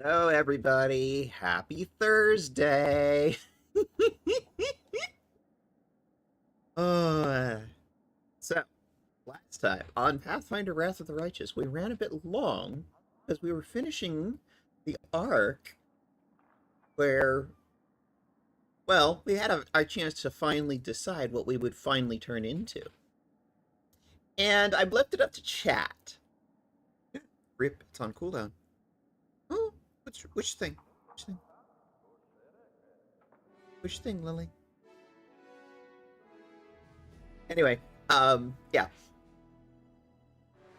Hello, everybody. Happy Thursday. uh, so, last time on Pathfinder Wrath of the Righteous, we ran a bit long because we were finishing the arc where, well, we had our chance to finally decide what we would finally turn into. And I left it up to chat. Rip, it's on cooldown. Oh, which thing? Which thing? Which thing, Lily? Anyway, yeah.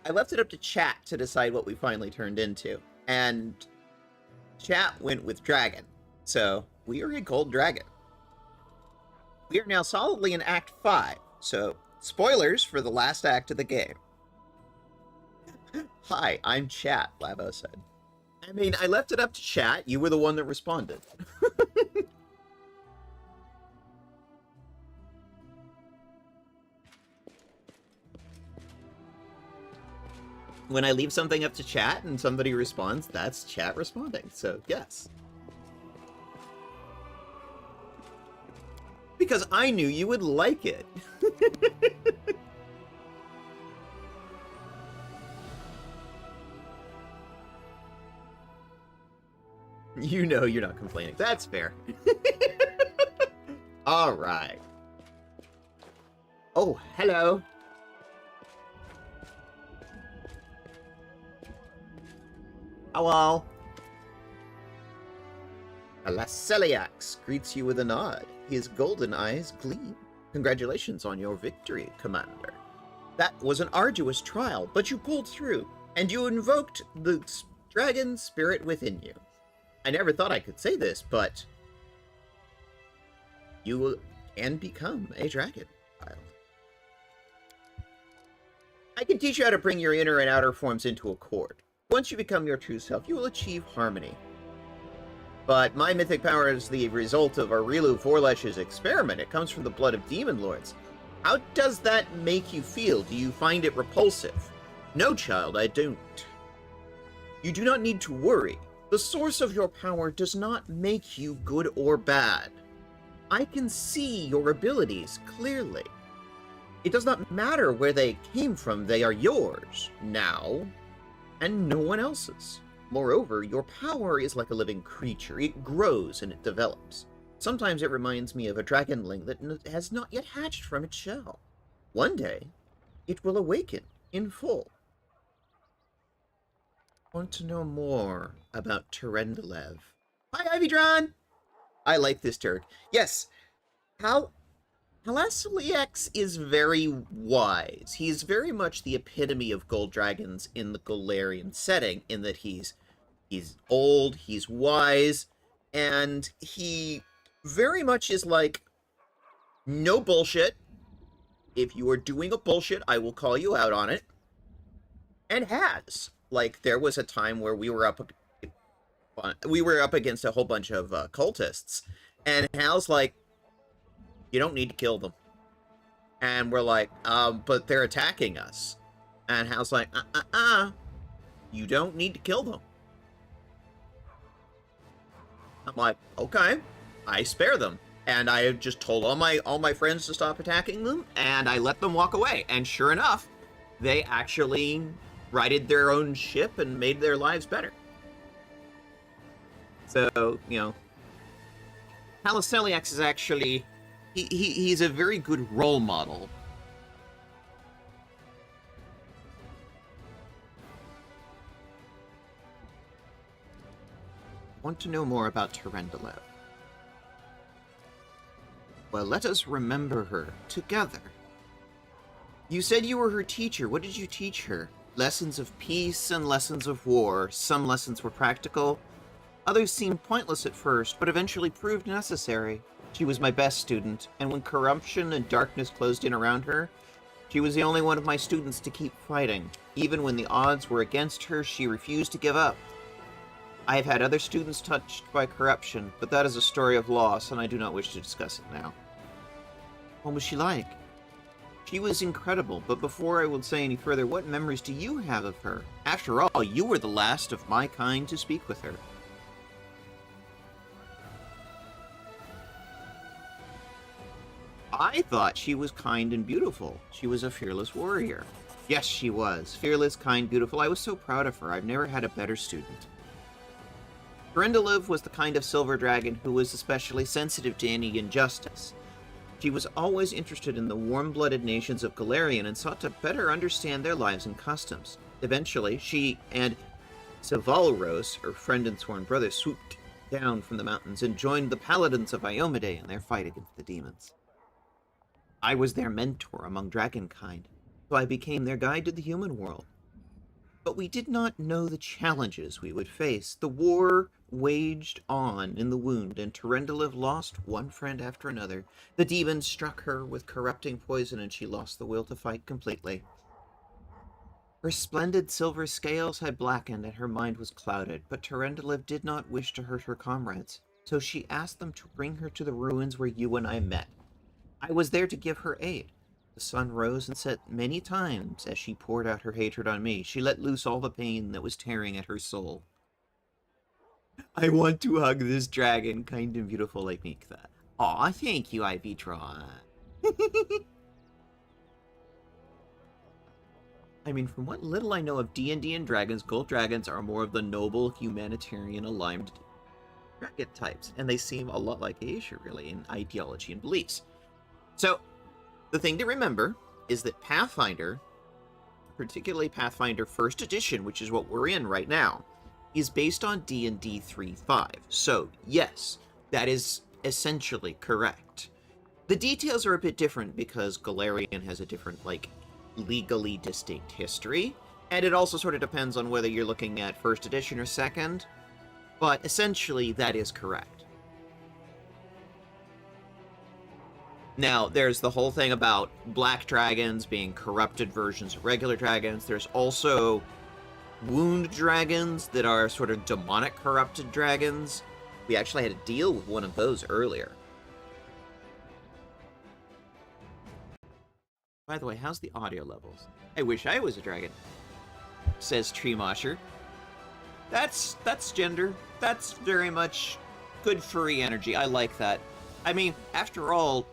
I left it up to chat to decide what we finally turned into. And chat went with dragon. So, we are a gold dragon. We are now solidly in Act 5. So, spoilers for the last act of the game. Hi, I'm chat, Labo said. I mean, I left it up to chat. You were the one that responded. When I leave something up to chat and somebody responds, that's chat responding. So, yes. Because I knew you would like it. You know you're not complaining. That's fair. All right. Oh, hello. Hello. Alaseliax greets you with a nod. His golden eyes gleam. Congratulations on your victory, Commander. That was an arduous trial, but you pulled through, and you invoked the dragon spirit within you. I never thought I could say this, but you can become a dragon, child. I can teach you how to bring your inner and outer forms into accord. Once you become your true self, you will achieve harmony. But my mythic power is the result of Aurilu Vorlesh's experiment. It comes from the blood of demon lords. How does that make you feel? Do you find it repulsive? No, child, I don't. You do not need to worry. The source of your power does not make you good or bad. I can see your abilities clearly. It does not matter where they came from, they are yours now, and no one else's. Moreover, your power is like a living creature. It grows and it develops. Sometimes it reminds me of a dragonling that has not yet hatched from its shell. One day, it will awaken in full. Want to know more about Terendelev? Hi, Ivydron! I like this turd. Yes, Halasiliax is very wise. He's very much the epitome of gold dragons in the Golarion setting, in that he's old, he's wise, and he very much is like, no bullshit. If you are doing a bullshit, I will call you out on it. And has. Like, there was a time where we were up against a whole bunch of cultists, and Hal's like, you don't need to kill them. And we're like, but they're attacking us. And Hal's like, you don't need to kill them. I'm like, okay, I spare them. And I just told all my friends to stop attacking them, and I let them walk away. And sure enough, they actually righted their own ship and made their lives better. So, you know, Halaseliax is actually, he's a very good role model. Want to know more about Terendelev? Well, let us remember her together. You said you were her teacher. What did you teach her? Lessons of peace and lessons of war. Some lessons were practical. Others seemed pointless at first, but eventually proved necessary. She was my best student, and when corruption and darkness closed in around her, she was the only one of my students to keep fighting. Even when the odds were against her, she refused to give up. I have had other students touched by corruption, but that is a story of loss, and I do not wish to discuss it now. What was she like? She was incredible, but before I will say any further, what memories do you have of her? After all, you were the last of my kind to speak with her. I thought she was kind and beautiful. She was a fearless warrior. Yes, she was. Fearless, kind, beautiful. I was so proud of her. I've never had a better student. Thranduil was the kind of silver dragon who was especially sensitive to any injustice. She was always interested in the warm-blooded nations of Golarion and sought to better understand their lives and customs. Eventually, she and Savalros, her friend and sworn brother, swooped down from the mountains and joined the paladins of Iomade in their fight against the demons. I was their mentor among dragonkind, so I became their guide to the human world. But we did not know the challenges we would face. The war waged on in the wound, and Thranduil lost one friend after another. The demons struck her with corrupting poison, and she lost the will to fight completely. Her splendid silver scales had blackened, and her mind was clouded, but Thranduil did not wish to hurt her comrades, so she asked them to bring her to the ruins where you and I met. I was there to give her aid. The sun rose and set many times as she poured out her hatred on me. She let loose all the pain that was tearing at her soul. I want to hug this dragon, kind and beautiful like Mikta. Aw, thank you, Ivy-tron. I mean, from what little I know of D&D and dragons, gold dragons are more of the noble, humanitarian-aligned dragon types, and they seem a lot like Aesir, really, in ideology and beliefs. So, the thing to remember is that Pathfinder, particularly Pathfinder 1st Edition, which is what we're in right now, is based on D&D 3.5. So, yes, that is essentially correct. The details are a bit different because Golarion has a different, legally distinct history, and it also sort of depends on whether you're looking at 1st Edition or 2nd, but essentially that is correct. Now, there's the whole thing about black dragons being corrupted versions of regular dragons. There's also wound dragons that are sort of demonic corrupted dragons. We actually had to deal with one of those earlier. By the way, how's the audio levels? I wish I was a dragon, says Treemosher. That's gender. That's very much good furry energy. I like that. I mean, after all,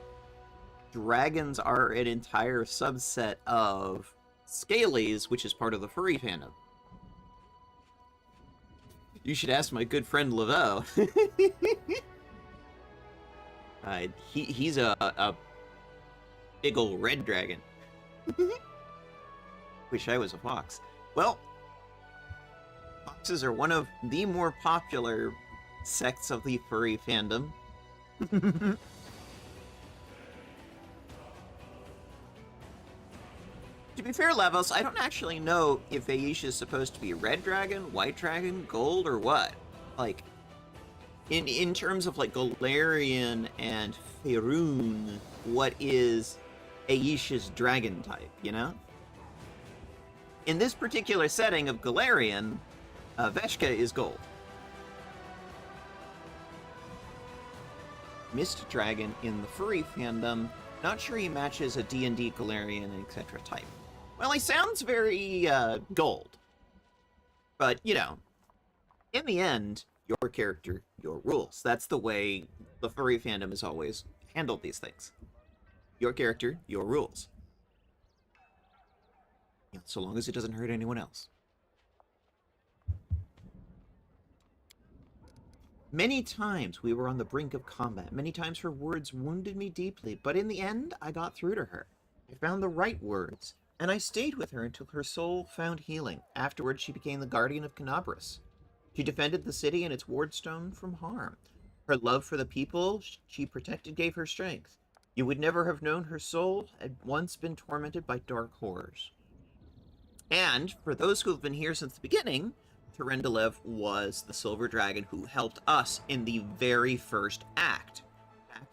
dragons are an entire subset of scalies, which is part of the furry fandom. You should ask my good friend Laveau. He's a big old red dragon. Wish I was a fox. Well, foxes are one of the more popular sects of the furry fandom. To be fair, Lavos, I don't actually know if Aisha is supposed to be red dragon, white dragon, gold, or what. Like, in terms of, Golarion and Faerun, what is Aisha's dragon type, you know? In this particular setting of Golarion, Veshka is gold. Mist Dragon in the furry fandom, not sure he matches a D&D Golarion, etc. type. Well, he sounds very, gold. But, you know, in the end, your character, your rules. That's the way the furry fandom has always handled these things. Your character, your rules. You know, so long as it doesn't hurt anyone else. Many times we were on the brink of combat. Many times her words wounded me deeply, but in the end, I got through to her. I found the right words, and I stayed with her until her soul found healing. Afterwards, she became the guardian of Canabras. She defended the city and its wardstone from harm. Her love for the people she protected gave her strength. You would never have known her soul had once been tormented by dark horrors. And, for those who have been here since the beginning, Thranduil was the silver dragon who helped us in the very first act.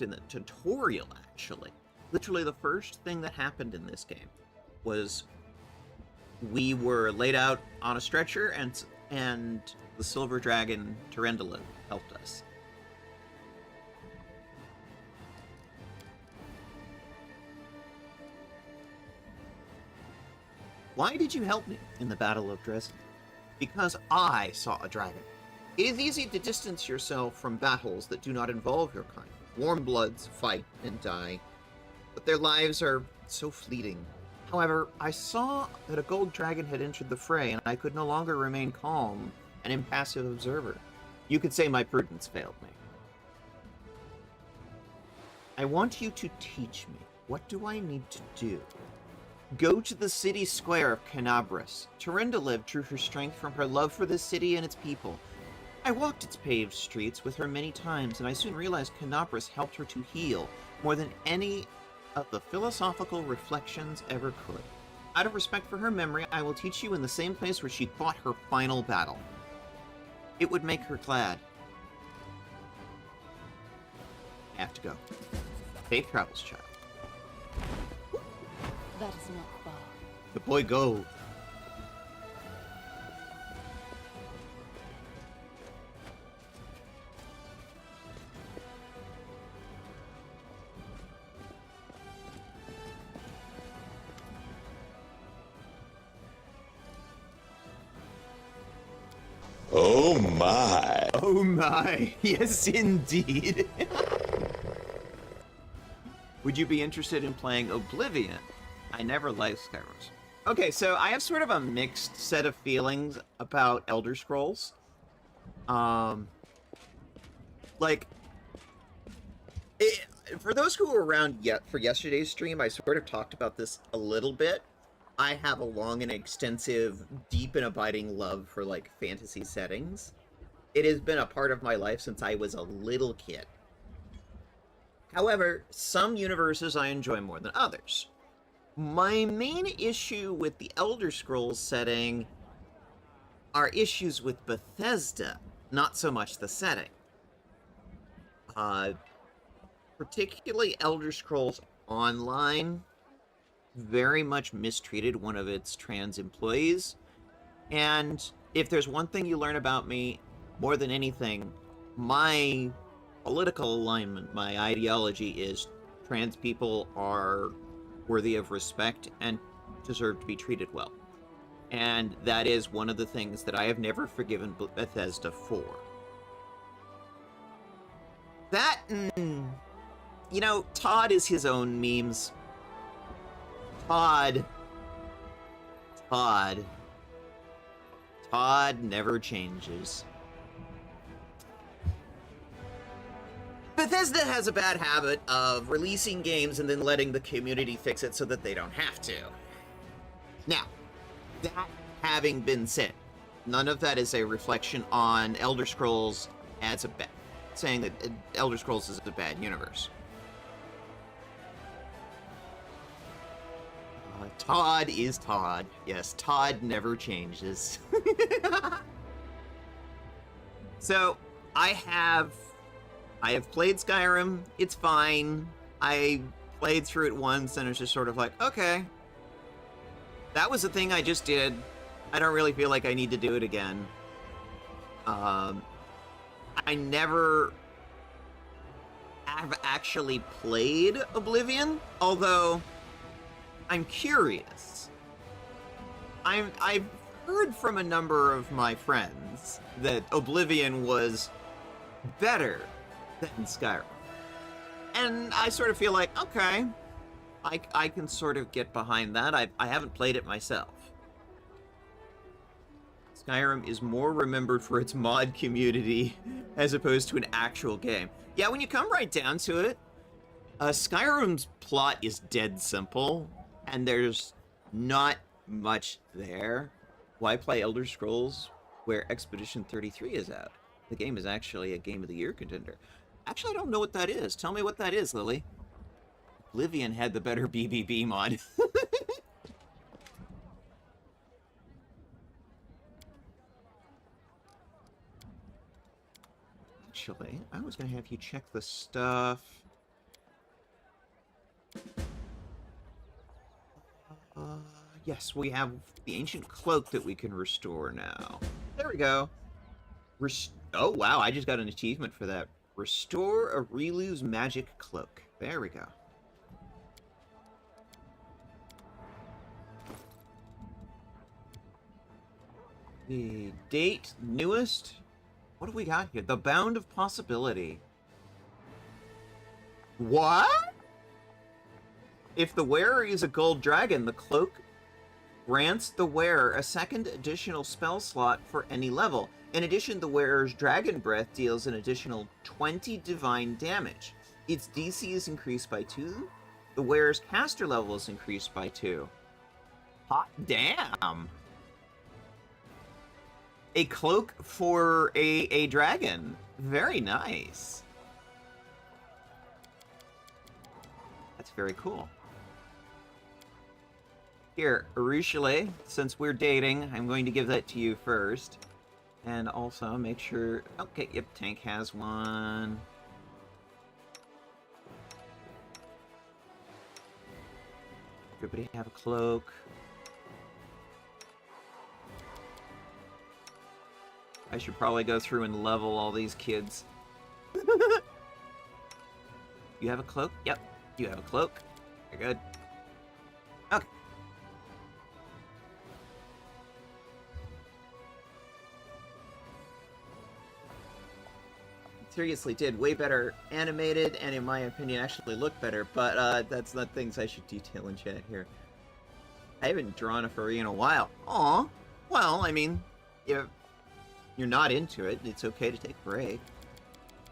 In the tutorial, actually. Literally the first thing that happened in this game was we were laid out on a stretcher and the silver dragon Thranduil helped us. Why did you help me in the Battle of Dresden? Because I saw a dragon. It is easy to distance yourself from battles that do not involve your kind. Warm bloods fight and die. but their lives are so fleeting. However, I saw that a gold dragon had entered the fray, and I could no longer remain calm, an impassive observer. You could say my prudence failed me. I want you to teach me. What do I need to do? Go to the city square of Canabras. Turindalev drew her strength from her love for the city and its people. I walked its paved streets with her many times, and I soon realized Canabras helped her to heal more than any of the philosophical reflections ever could. Out of respect for her memory, I will teach you in the same place where she fought her final battle. It would make her glad. I have to go. Faith travels, child. That is not far. The boy go. Oh my. Oh my. Yes, indeed. Would you be interested in playing Oblivion? I never liked Skyrim. Okay, so I have sort of a mixed set of feelings about Elder Scrolls. For those who were around for yesterday's stream, I sort of talked about this a little bit. I have a long and extensive, deep and abiding love for, like, fantasy settings. It has been a part of my life since I was a little kid. However, some universes I enjoy more than others. My main issue with the Elder Scrolls setting are issues with Bethesda, not so much the setting. Particularly Elder Scrolls Online very much mistreated one of its trans employees. And if there's one thing you learn about me, more than anything, my political alignment, my ideology is trans people are worthy of respect and deserve to be treated well. And that is one of the things that I have never forgiven Bethesda for. That, you know, Todd is his own memes. Todd never changes. Bethesda has a bad habit of releasing games and then letting the community fix it so that they don't have to. Now, that having been said, none of that is a reflection on Elder Scrolls as a bad, saying that Elder Scrolls is a bad universe. Todd is Todd. Yes, Todd never changes. So, I have played Skyrim. It's fine. I played through it once and it's just sort of like, okay, that was the thing I just did. I don't really feel like I need to do it again. I never have actually played Oblivion, although I'm curious. I've heard from a number of my friends that Oblivion was better than Skyrim. And I sort of feel like, okay, I can sort of get behind that. I haven't played it myself. Skyrim is more remembered for its mod community as opposed to an actual game. Yeah, when you come right down to it, Skyrim's plot is dead simple, and there's not much there. Why play Elder Scrolls where Expedition 33 is out? The game is actually a Game of the Year contender. Actually, I don't know what that is. Tell me what that is, Lily. Oblivion had the better BBB mod. Actually, I was going to have you check the stuff. Yes, we have the ancient cloak that we can restore now. There we go. Oh, wow, I just got an achievement for that. Restore a Rilu's magic cloak. There we go. The date, newest. What have we got here? The Bound of Possibility. What? If the wearer is a gold dragon, the cloak grants the wearer a second additional spell slot for any level. In addition, the wearer's dragon breath deals an additional 20 divine damage. Its DC is increased by 2. The wearer's caster level is increased by 2. Hot damn! A cloak for a dragon. Very nice. That's very cool. Here, Arushale, since we're dating, I'm going to give that to you first. And also make sure... Okay, yep, Tank has one. Everybody have a cloak. I should probably go through and level all these kids. You have a cloak? Yep, you have a cloak. You're good. Okay. Seriously did way better animated, and in my opinion actually looked better, but that's not things I should detail in chat here. I haven't drawn a furry in a while. Aw, well, I mean, if you're not into it, it's okay to take a break.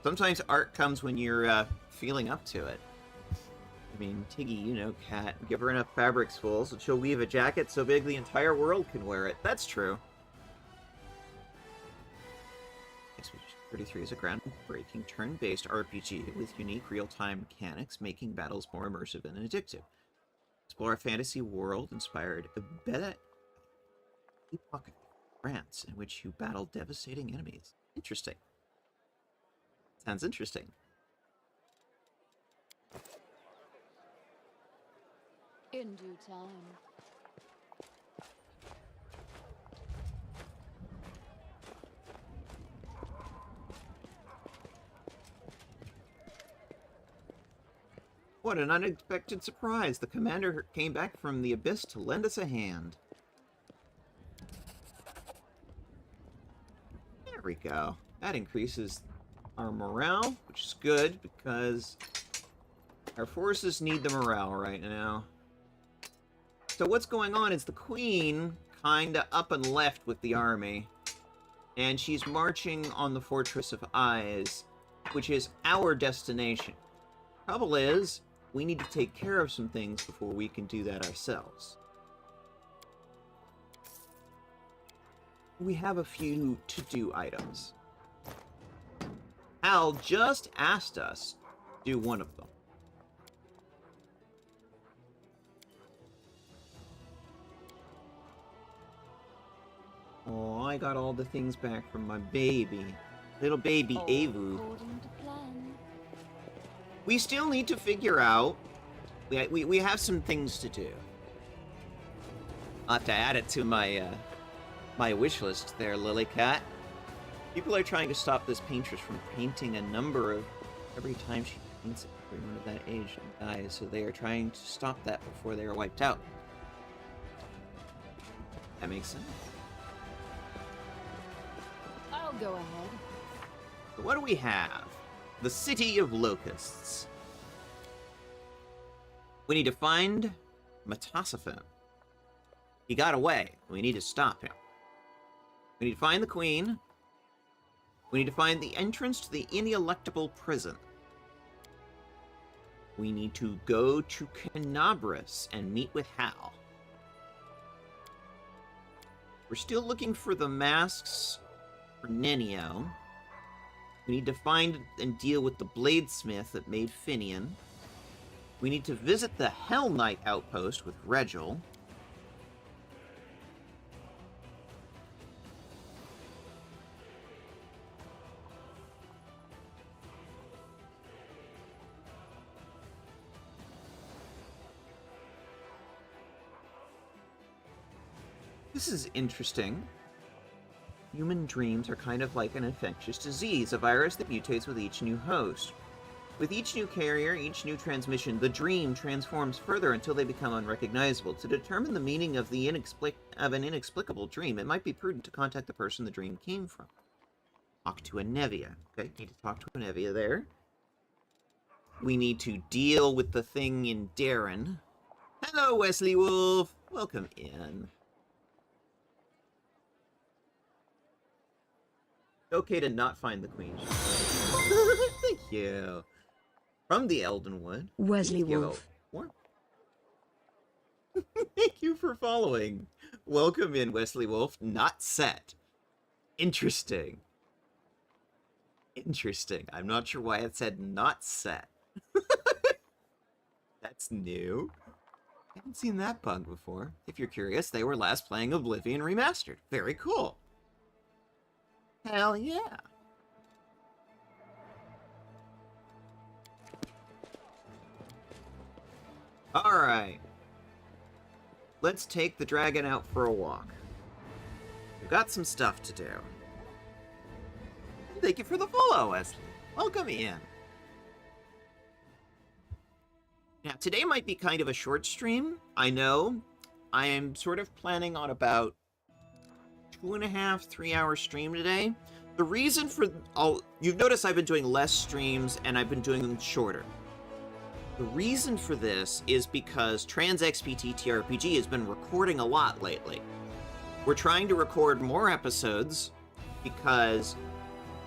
Sometimes art comes when you're feeling up to it. I mean, Tiggy, you know Cat. Give her enough fabric spools and she'll weave a jacket so big the entire world can wear it. That's true. 33 is a groundbreaking turn-based RPG with unique real-time mechanics, making battles more immersive and addictive. Explore a fantasy world-inspired Beta Epoch France in which you battle devastating enemies. Interesting. Sounds interesting. In due time. What an unexpected surprise! The commander came back from the abyss to lend us a hand. There we go. That increases our morale, which is good, because our forces need the morale right now. So what's going on is the queen kinda up and left with the army, and she's marching on the Fortress of Eyes, which is our destination. Trouble is, we need to take care of some things before we can do that ourselves. We have a few to-do items. Al just asked us to do one of them. Oh, I got all the things back from my baby. Little baby Avu. According to plan. We still need to figure out... We have some things to do. I'll have to add it to my, my wish list there, Lilycat. People are trying to stop this paintress from painting a number of... every time she paints it, everyone of that age dies, so they are trying to stop that before they are wiped out. That makes sense. I'll go ahead. So what do we have? The City of Locusts. We need to find Metasophon. He got away. We need to stop him. We need to find the Queen. We need to find the entrance to the ineluctable prison. We need to go to Canabras and meet with Hal. We're still looking for the masks for Nenio. We need to find and deal with the bladesmith that made Finian. We need to visit the Hell Knight outpost with Regil. This is interesting. Human dreams are kind of like an infectious disease, a virus that mutates with each new host. With each new carrier, each new transmission, the dream transforms further until they become unrecognizable. To determine the meaning of an inexplicable dream, it might be prudent to contact the person the dream came from. Talk to a Nevia. Okay, need to talk to a Nevia there. We need to deal with the thing in Darren. Hello, Wesley Wolf. Welcome in. Okay to not find the queen. Thank you. From the Eldenwood. Wesley Thank you. Wolf. Thank you for following. Welcome in, Wesley Wolf. Not set. Interesting. Interesting. I'm not sure why it said not set. That's new. I haven't seen that bug before. If you're curious, they were last playing Oblivion Remastered. Very cool. Hell yeah. Alright. Let's take the dragon out for a walk. We've got some stuff to do. Thank you for the follow, Wesley. Welcome in. Now, today might be kind of a short stream. I know. I am sort of planning on about 2.5, 3-hour stream today. The reason for... you've noticed I've been doing less streams, and I've been doing them shorter. The reason for this is because TransXPT TRPG has been recording a lot lately. We're trying to record more episodes because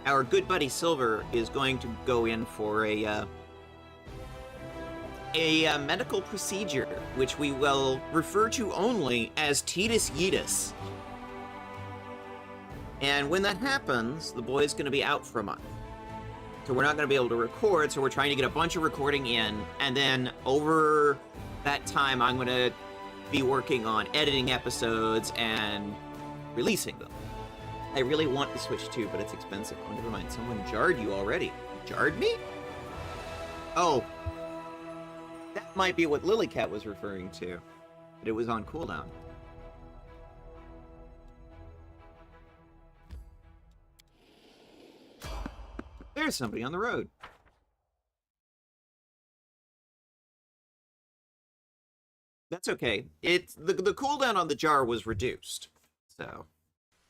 our good buddy Silver is going to go in for a medical procedure, which we will refer to only as Titus Yeetus. And when that happens, the boy's going to be out for a month. So we're not going to be able to record, so we're trying to get a bunch of recording in, and then over that time, I'm going to be working on editing episodes and releasing them. I really want the Switch 2, but it's expensive. Oh, never mind. Someone jarred you already. Jarred me? Oh. That might be what Lilycat was referring to. But it was on cooldown. There's somebody on the road. That's okay. It's the cooldown on the jar was reduced, so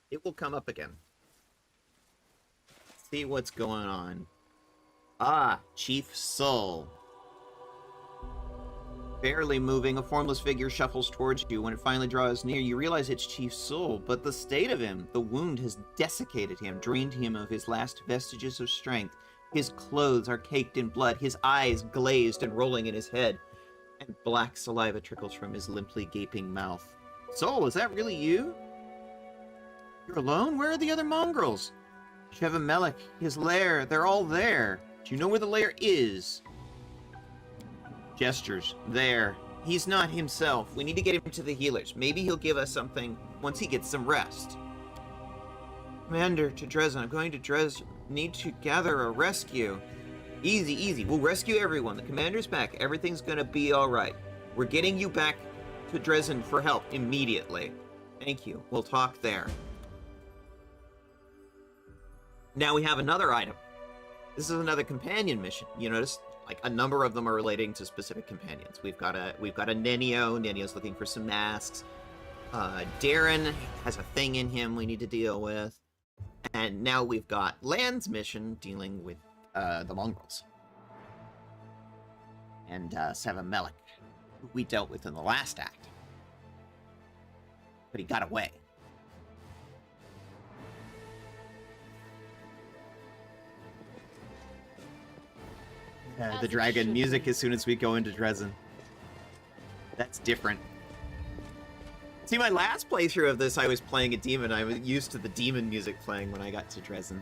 it will come up again. Let's see what's going on. Ah, Chief Soul. Barely moving, a formless figure shuffles towards you. When it finally draws near, you realize it's Chief Soul, but the state of him, the wound has desiccated him, drained him of his last vestiges of strength. His clothes are caked in blood, his eyes glazed and rolling in his head, and black saliva trickles from his limply gaping mouth. Soul, is that really you? You're alone? Where are the other mongrels? Sheva Melek, his lair, they're all there. Do you know where the lair is? Gestures. There. He's not himself. We need to get him to the healers. Maybe he'll give us something once he gets some rest. Commander, to Dresden. I'm going to Dresden. Need to gather a rescue. Easy, easy. We'll rescue everyone. The commander's back. Everything's gonna be alright. We're getting you back to Dresden for help immediately. Thank you. We'll talk there. Now we have another item. This is another companion mission. You notice? Like, a number of them are relating to specific companions. We've got a Nenio. Nenio's looking for some masks. Darren has a thing in him we need to deal with. And now we've got Land's mission dealing with the mongrels. And Seva Melek, who we dealt with in the last act. But he got away. The dragon music as soon as we go into Dresden. That's different. See, my last playthrough of this, I was playing a demon. I was used to the demon music playing when I got to Dresden.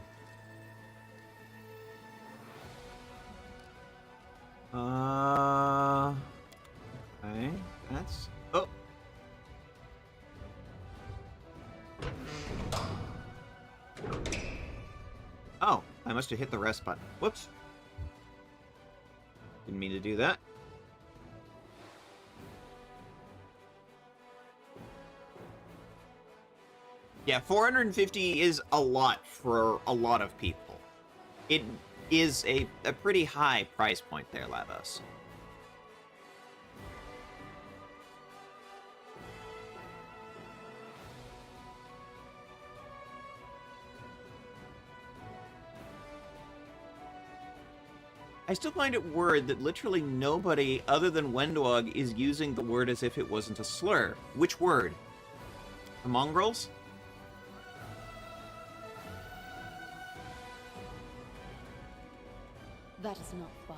Okay. That's... Oh! Oh, I must have hit the rest button. Whoops. Didn't mean to do that. Yeah, 450 is a lot for a lot of people. It is a pretty high price point there, Lavos. I still find it weird that literally nobody other than Wendog is using the word as if it wasn't a slur. Which word? The mongrels? That is not far.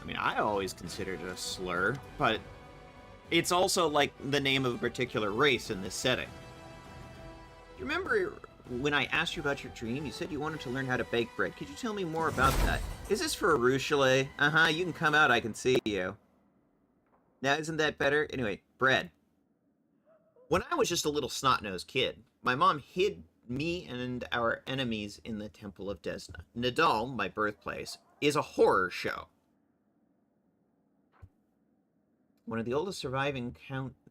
I mean, I always considered it a slur, but it's also like the name of a particular race in this setting. You remember when I asked you about your dream, you said you wanted to learn how to bake bread. Could you tell me more about that? Is this for Arushale? Uh-huh, you can come out, I can see you. Now, isn't that better? Anyway, bread. When I was just a little snot-nosed kid, my mom hid me and our enemies in the Temple of Desna. Nadal, my birthplace, is a horror show. One of the oldest surviving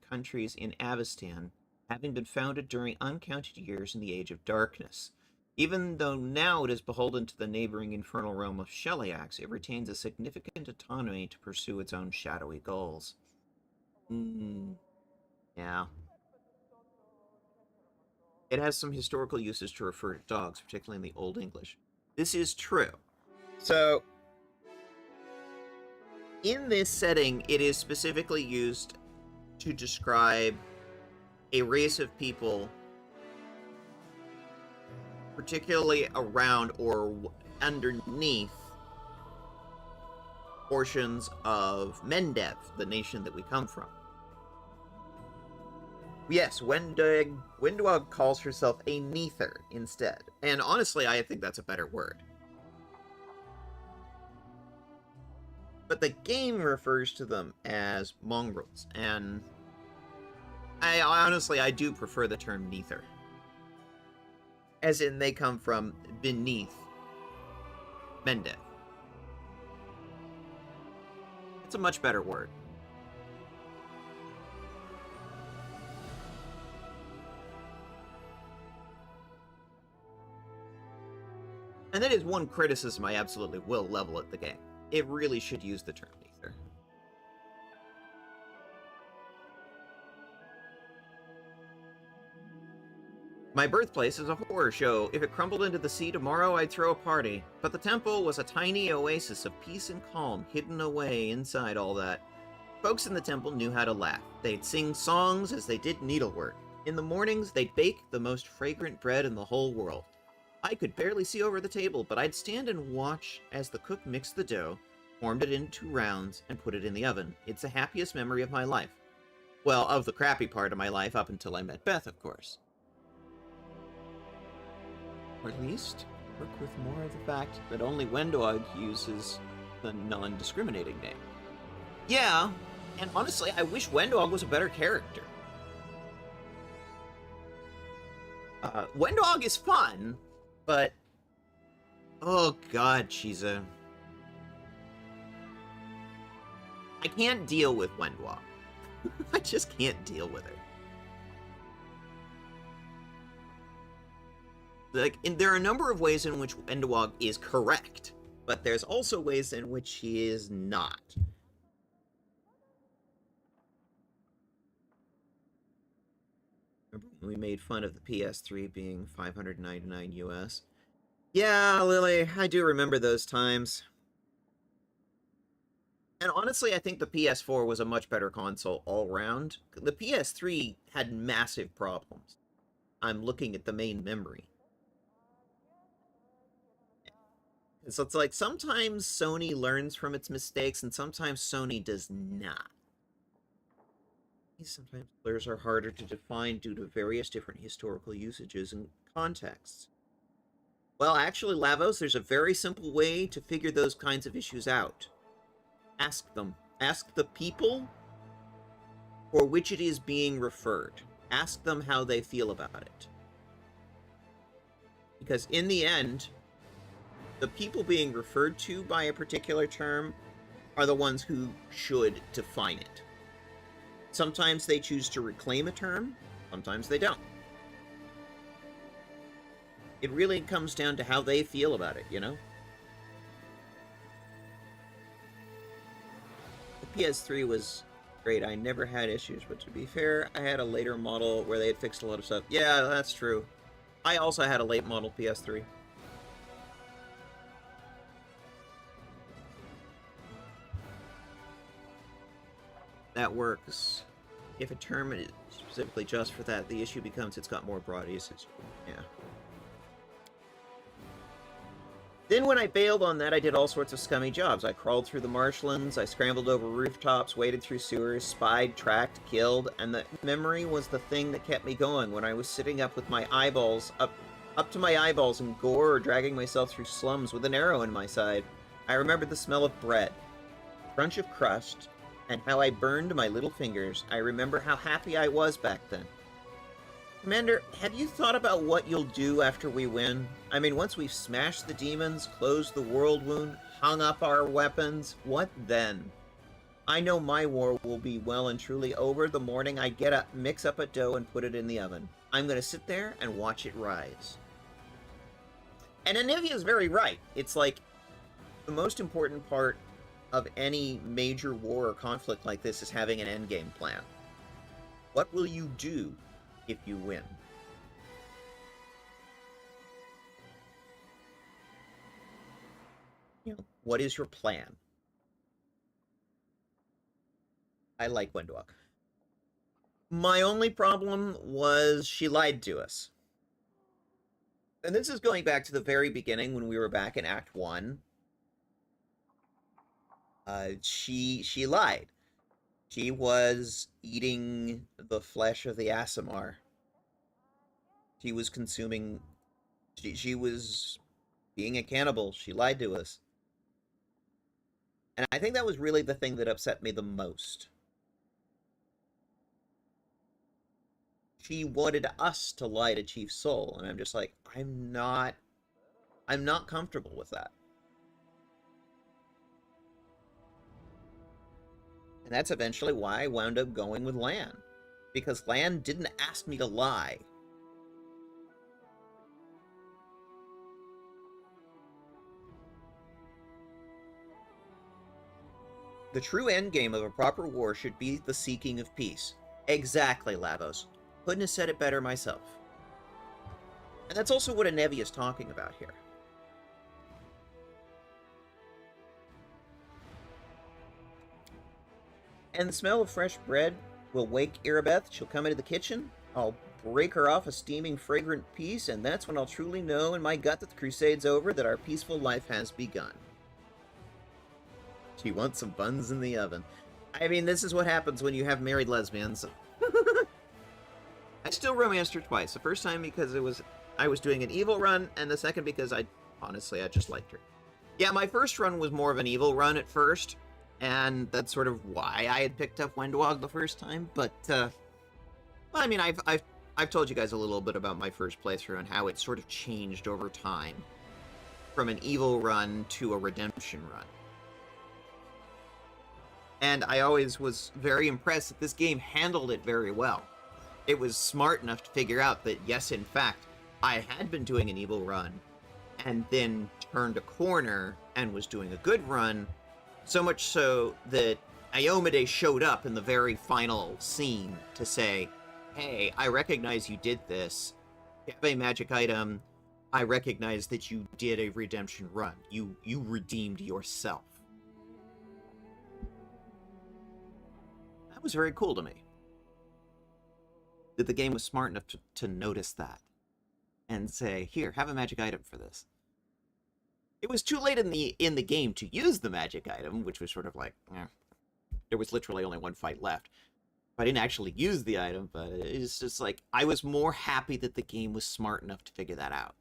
countries in Avestan, having been founded during uncounted years in the Age of Darkness. Even though now it is beholden to the neighboring infernal realm of Sheliax, it retains a significant autonomy to pursue its own shadowy goals. Yeah. It has some historical uses to refer to dogs, particularly in the Old English. This is true. So, in this setting, it is specifically used to describe a race of people, particularly around or underneath portions of Mendev, the nation that we come from. Yes, Wendog calls herself a Neither instead. And honestly, I think that's a better word. But the game refers to them as mongrels, and I honestly do prefer the term Neither. As in, they come from beneath Mendev. It's a much better word. And that is one criticism I absolutely will level at the game. It really should use the term Neither. My birthplace is a horror show. If it crumbled into the sea tomorrow, I'd throw a party. But the temple was a tiny oasis of peace and calm, hidden away inside all that. Folks in the temple knew how to laugh. They'd sing songs as they did needlework. In the mornings, they'd bake the most fragrant bread in the whole world. I could barely see over the table, but I'd stand and watch as the cook mixed the dough, formed it into rounds, and put it in the oven. It's the happiest memory of my life. Well, of the crappy part of my life, up until I met Beth, of course. Or at least, work with more of the fact that only Wendog uses the non-discriminating name. Yeah, and honestly, I wish Wendog was a better character. Wendog is fun, but oh god, she's a... I can't deal with Wendog. I just can't deal with her. Like, there are a number of ways in which Wendog is correct, but there's also ways in which she is not. Remember when we made fun of the PS3 being $599 US? Yeah, Lily, I do remember those times. And honestly, I think the PS4 was a much better console all round. The PS3 had massive problems. I'm looking at the main memory. So it's like sometimes Sony learns from its mistakes and sometimes Sony does not. Sometimes slurs are harder to define due to various different historical usages and contexts. Well, actually, Lavos, there's a very simple way to figure those kinds of issues out. Ask them. Ask the people for which it is being referred. Ask them how they feel about it. Because in the end, the people being referred to by a particular term are the ones who should define it. Sometimes they choose to reclaim a term, sometimes they don't. It really comes down to how they feel about it, you know? The PS3 was Great, I never had issues, but to be fair, I had a later model where they had fixed a lot of stuff. Yeah, that's true. I also had a late model PS3. That works. If a term is specifically just for that, the issue becomes it's got more broad usage. Yeah. Then when I bailed on that, I did all sorts of scummy jobs. I crawled through the marshlands, I scrambled over rooftops, waded through sewers, spied, tracked, killed, and the memory was the thing that kept me going when I was sitting up with my eyeballs up to my eyeballs in gore or dragging myself through slums with an arrow in my side. I remembered the smell of bread, crunch of crust, and how I burned my little fingers. I remember how happy I was back then. Commander, have you thought about what you'll do after we win? I mean, once we've smashed the demons, closed the world wound, hung up our weapons, what then? I know my war will be well and truly over the morning I get up, mix up a dough, and put it in the oven. I'm going to sit there and watch it rise. And Anivia is very right. It's like the most important part of any major war or conflict like this is having an endgame plan. What will you do if you win? You know, what is your plan? I like Wendwalk. My only problem was she lied to us. And this is going back to the very beginning when we were back in Act 1. She lied. She was eating the flesh of the Aasimar. She was consuming... She was being a cannibal. She lied to us. And I think that was really the thing that upset me the most. She wanted us to lie to Chief Soul, and I'm just like, I'm not comfortable with that. And that's eventually why I wound up going with Lan. Because Lan didn't ask me to lie. The true endgame of a proper war should be the seeking of peace. Exactly, Lavos. Couldn't have said it better myself. And that's also what Anevia is talking about here. And the smell of fresh bread will wake Irabeth. She'll come into the kitchen. I'll break her off a steaming, fragrant piece, and that's when I'll truly know in my gut that the crusade's over, that our peaceful life has begun. She wants some buns in the oven. I mean, this is what happens when you have married lesbians. I still romanced her twice. The first time because I was doing an evil run, and the second because I just liked her. Yeah, my first run was more of an evil run at first, and that's sort of why I had picked up Wendwog the first time. But well, I mean, I've told you guys a little bit about my first playthrough and how it sort of changed over time from an evil run to a redemption run. And I always was very impressed that this game handled it very well. It was smart enough to figure out that, yes, in fact, I had been doing an evil run, and then turned a corner and was doing a good run, so much so that Iomade showed up in the very final scene to say, hey, I recognize you did this. You have a magic item. I recognize that you did a redemption run. You redeemed yourself. That was very cool to me. That the game was smart enough to notice that and say, here, have a magic item for this. It was too late in the game to use the magic item, which was sort of like, there was literally only one fight left. I didn't actually use the item, but it's just like, I was more happy that the game was smart enough to figure that out.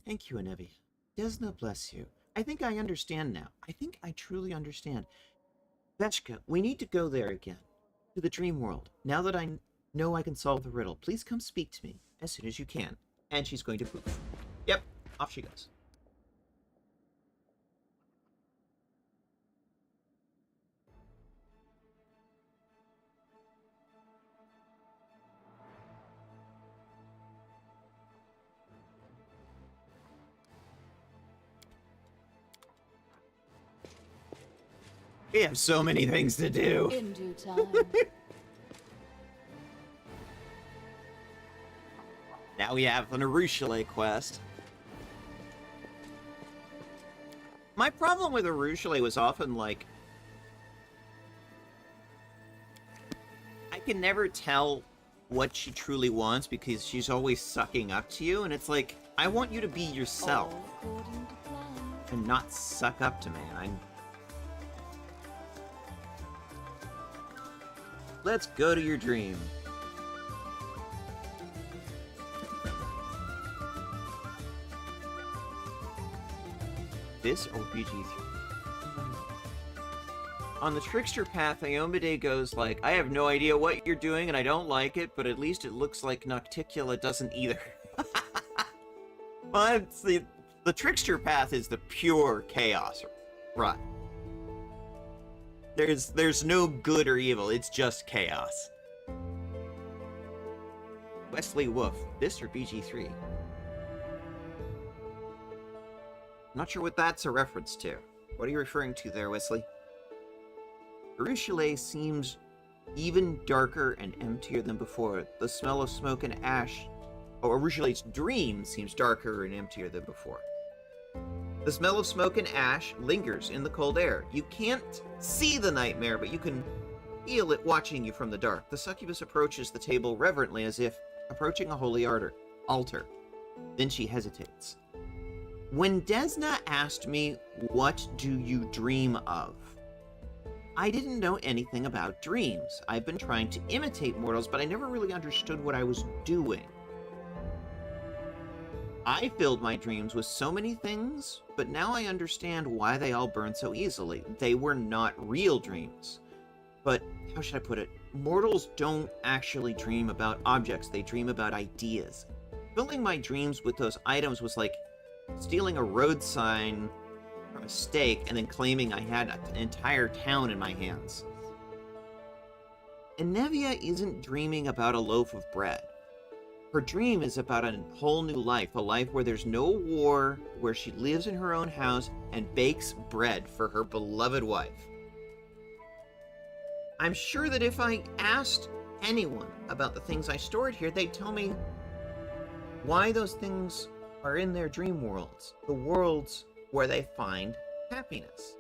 Thank you, Anevia. Desna bless you. I think I understand now. I think I truly understand. Veshka, we need to go there again. To the dream world. Now that I know I can solve the riddle, please come speak to me as soon as you can. And she's going to poof. Yep, off she goes. We have so many things to do. In due time. Now we have an Arushale quest. My problem with Arushale was often, like, I can never tell what she truly wants because she's always sucking up to you, and it's like, I want you to be yourself All according to plan. and not suck up to me. Let's go to your dream. This or BG3? On the Trickster path, Iomide goes like, I have no idea what you're doing and I don't like it, but at least it looks like Nocticula doesn't either. Well, it's the Trickster path is the pure chaos run. There's no good or evil, it's just chaos. Wesley Wolf, this or BG3? Not sure what that's a reference to. What are you referring to there, Wesley? Arushale seems even darker and emptier than before. The smell of smoke and ash... Oh, Arushale's dream seems darker and emptier than before. The smell of smoke and ash lingers in the cold air. You can't see the nightmare, but you can feel it watching you from the dark. The succubus approaches the table reverently as if approaching a holy altar. Then she hesitates. When Desna asked me, what do you dream of? I didn't know anything about dreams. I've been trying to imitate mortals, but I never really understood what I was doing. I filled my dreams with so many things, but now I understand why they all burn so easily. They were not real dreams. But, how should I put it? Mortals don't actually dream about objects, they dream about ideas. Filling my dreams with those items was like stealing a road sign from a stake and then claiming I had an entire town in my hands. Enevia isn't dreaming about a loaf of bread. Her dream is about a whole new life, a life where there's no war, where she lives in her own house and bakes bread for her beloved wife. I'm sure that if I asked anyone about the things I stored here, they'd tell me why those things are in their dream worlds, the worlds where they find happiness.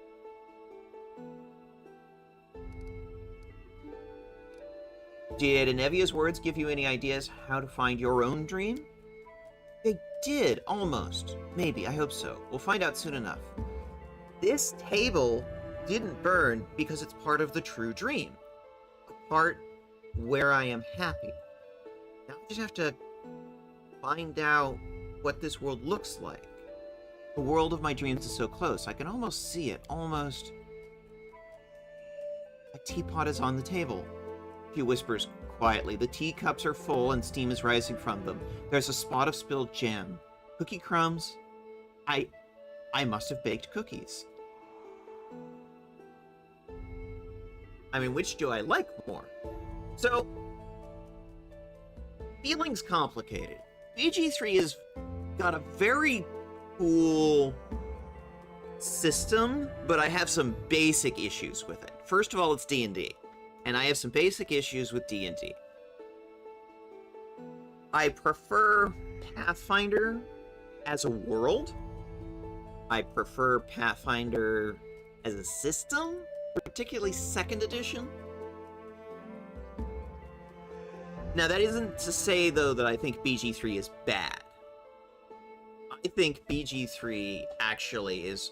Did Enevia's words give you any ideas how to find your own dream? They did, almost. Maybe, I hope so. We'll find out soon enough. This table didn't burn because it's part of the true dream. A part where I am happy. Now I just have to find out what this world looks like. The world of my dreams is so close. I can almost see it. Almost. A teapot is on the table. He whispers quietly. The teacups are full and steam is rising from them. There's a spot of spilled jam. Cookie crumbs. I must have baked cookies. I mean, which do I like more? So, feeling's complicated. BG3 has got a very cool system, but I have some basic issues with it. First of all, it's D&D. And I have some basic issues with D&D. I prefer Pathfinder as a world. I prefer Pathfinder as a system, particularly 2nd edition. Now, that isn't to say, though, that I think BG3 is bad. I think BG3 actually is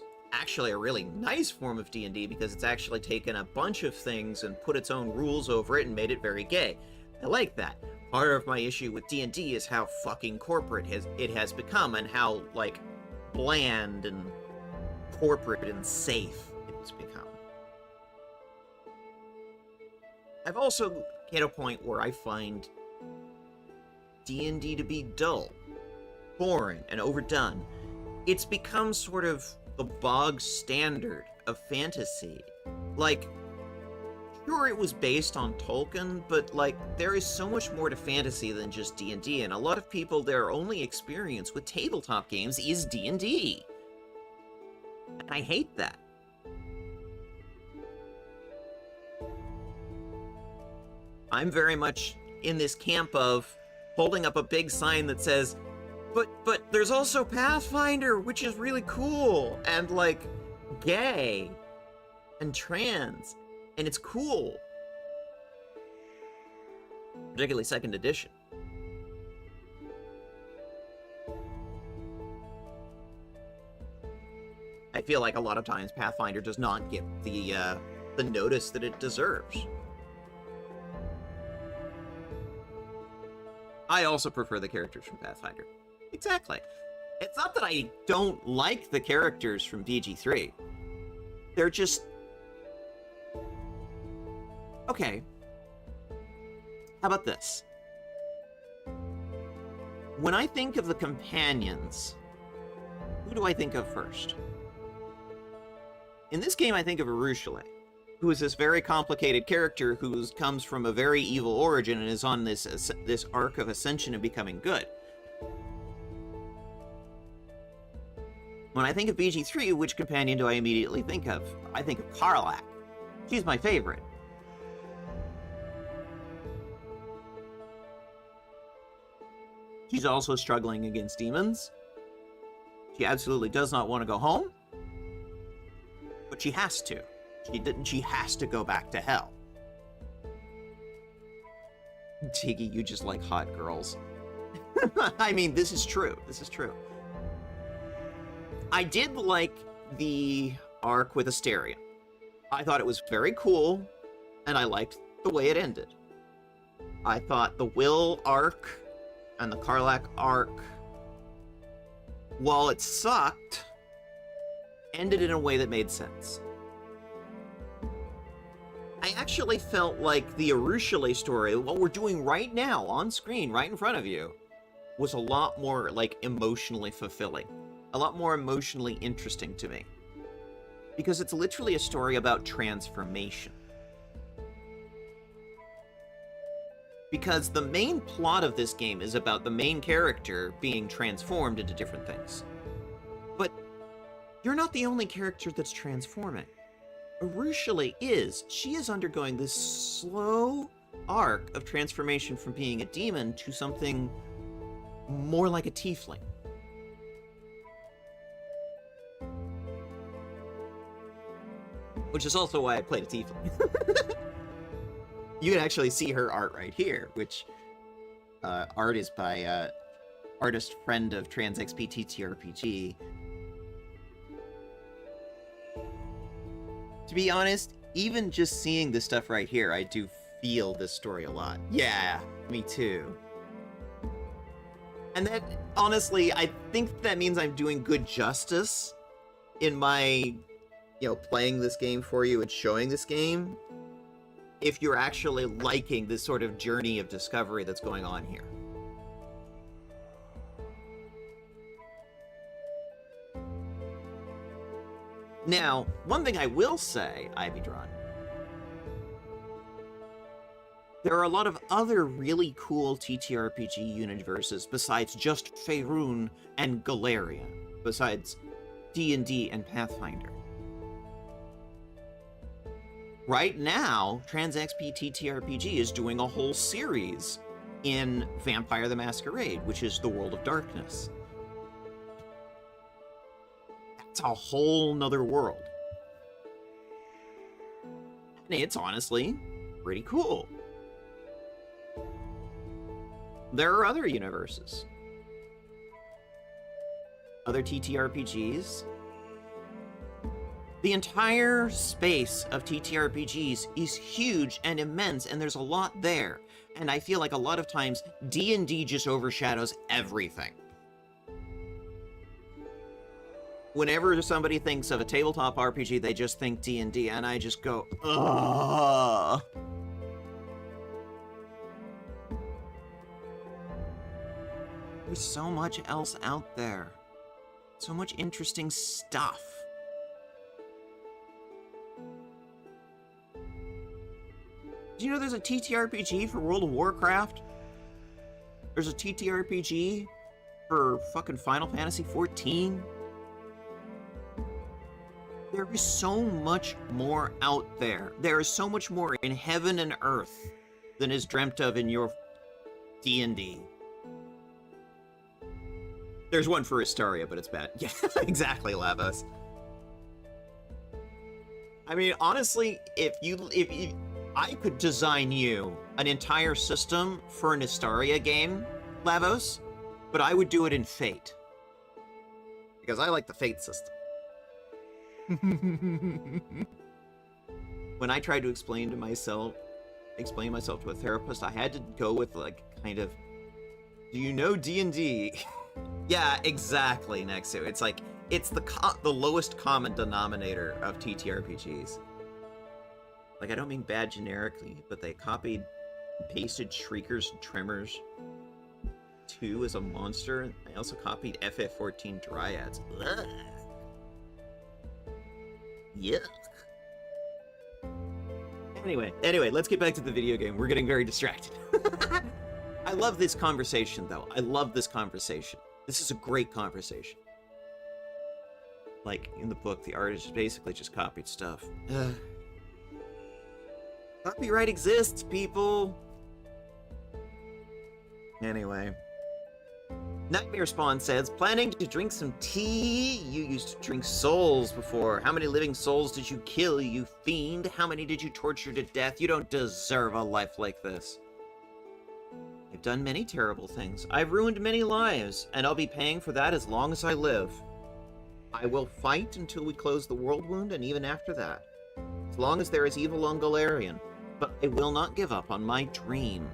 a really nice form of D&D because it's actually taken a bunch of things and put its own rules over it and made it very gay. I like that. Part of my issue with D&D is how fucking corporate it has become and how, like, bland and corporate and safe it's become. I've also hit a point where I find D&D to be dull, boring, and overdone. It's become sort of the bog standard of fantasy. Like, sure, it was based on Tolkien, but, like, there is so much more to fantasy than just D&D, and a lot of people, their only experience with tabletop games is D&D. And I hate that. I'm very much in this camp of holding up a big sign that says, but there's also Pathfinder, which is really cool, and like gay and trans, and it's cool. Particularly second edition. I feel like a lot of times Pathfinder does not get the notice that it deserves. I also prefer the characters from Pathfinder. Exactly. It's not that I don't like the characters from BG3. They're just... Okay. How about this? When I think of the companions, who do I think of first? In this game, I think of Arushale, who is this very complicated character who comes from a very evil origin and is on this arc of ascension and becoming good. When I think of BG3, which companion do I immediately think of? I think of Karlach. She's my favorite. She's also struggling against demons. She absolutely does not want to go home. But she has to. She has to go back to hell. Tiggy, you just like hot girls. I mean, this is true. This is true. I did like the arc with Asterion. I thought it was very cool, and I liked the way it ended. I thought the Will arc and the Karlach arc, while it sucked, ended in a way that made sense. I actually felt like the Arushale story, what we're doing right now on screen, right in front of you, was a lot more like emotionally fulfilling, a lot more emotionally interesting to me. Because it's literally a story about transformation. Because the main plot of this game is about the main character being transformed into different things. But you're not the only character that's transforming. Arushale is. She is undergoing this slow arc of transformation from being a demon to something more like a tiefling. Which is also why I played a tiefling. You can actually see her art right here, which art is by artist friend of TransXP TTRPG. To be honest, even just seeing this stuff right here, I do feel this story a lot. Yeah, me too. And that, honestly, I think that means I'm doing good justice in my, playing this game for you and showing this game, if you're actually liking this sort of journey of discovery that's going on here. Now, one thing I will say, Ivydron, there are a lot of other really cool TTRPG universes besides just Faerun and Golarion, besides D&D and Pathfinder. Right now, TransXP TTRPG is doing a whole series in Vampire the Masquerade, which is the World of Darkness. That's a whole nother world. And it's honestly pretty cool. There are other universes. Other TTRPGs. The entire space of TTRPGs is huge and immense, and there's a lot there. And I feel like a lot of times, D&D just overshadows everything. Whenever somebody thinks of a tabletop RPG, they just think D&D, and I just go, ugh. There's so much else out there. So much interesting stuff. Do you know there's a TTRPG for World of Warcraft? There's a TTRPG for fucking Final Fantasy XIV? There is so much more out there. There is so much more in heaven and earth than is dreamt of in your D&D. There's one for Astaria, but it's bad. Yeah, exactly, Lavos. I mean, honestly, if I could design you an entire system for an Astaria game, Lavos, but I would do it in Fate. Because I like the Fate system. When I tried to explain myself to a therapist, I had to go with, like, kind of, do you know D&D? Yeah, exactly, Nexu. It's like, it's the lowest common denominator of TTRPGs. Like, I don't mean bad generically, but they copied and pasted Shriekers and Tremors 2 as a monster, and they also copied FF14 Dryads. Ugh. Yuck. Anyway, let's get back to the video game. We're getting very distracted. I love this conversation, though. I love this conversation. This is a great conversation. Like, in the book, the artist basically just copied stuff. Copyright exists, people! Anyway. Nightmare Spawn says, planning to drink some tea? You used to drink souls before. How many living souls did you kill, you fiend? How many did you torture to death? You don't deserve a life like this. I've done many terrible things. I've ruined many lives, and I'll be paying for that as long as I live. I will fight until we close the world wound, and even after that. As long as there is evil on Golarion. But I will not give up on my dream.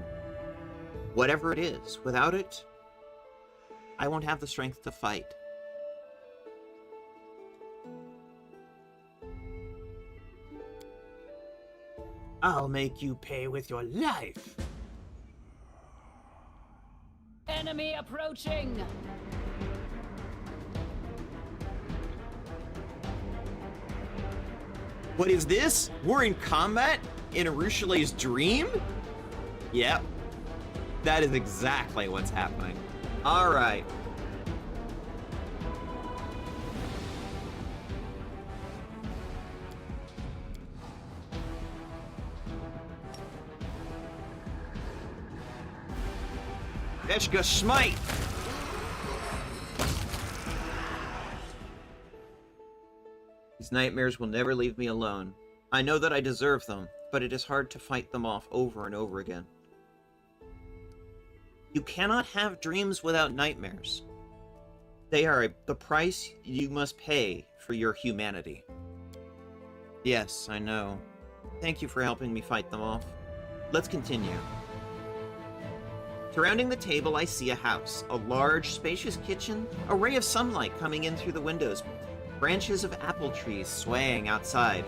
Whatever it is, without it, I won't have the strength to fight. I'll make you pay with your life. Enemy approaching! What is this? We're in combat? In Arushale's dream? Yep. That is exactly what's happening. Alright. Veshka smite! These nightmares will never leave me alone. I know that I deserve them, but it is hard to fight them off over and over again. You cannot have dreams without nightmares. They are the price you must pay for your humanity. Yes, I know. Thank you for helping me fight them off. Let's continue. Surrounding the table, I see a house. A large, spacious kitchen, a ray of sunlight coming in through the windows, branches of apple trees swaying outside.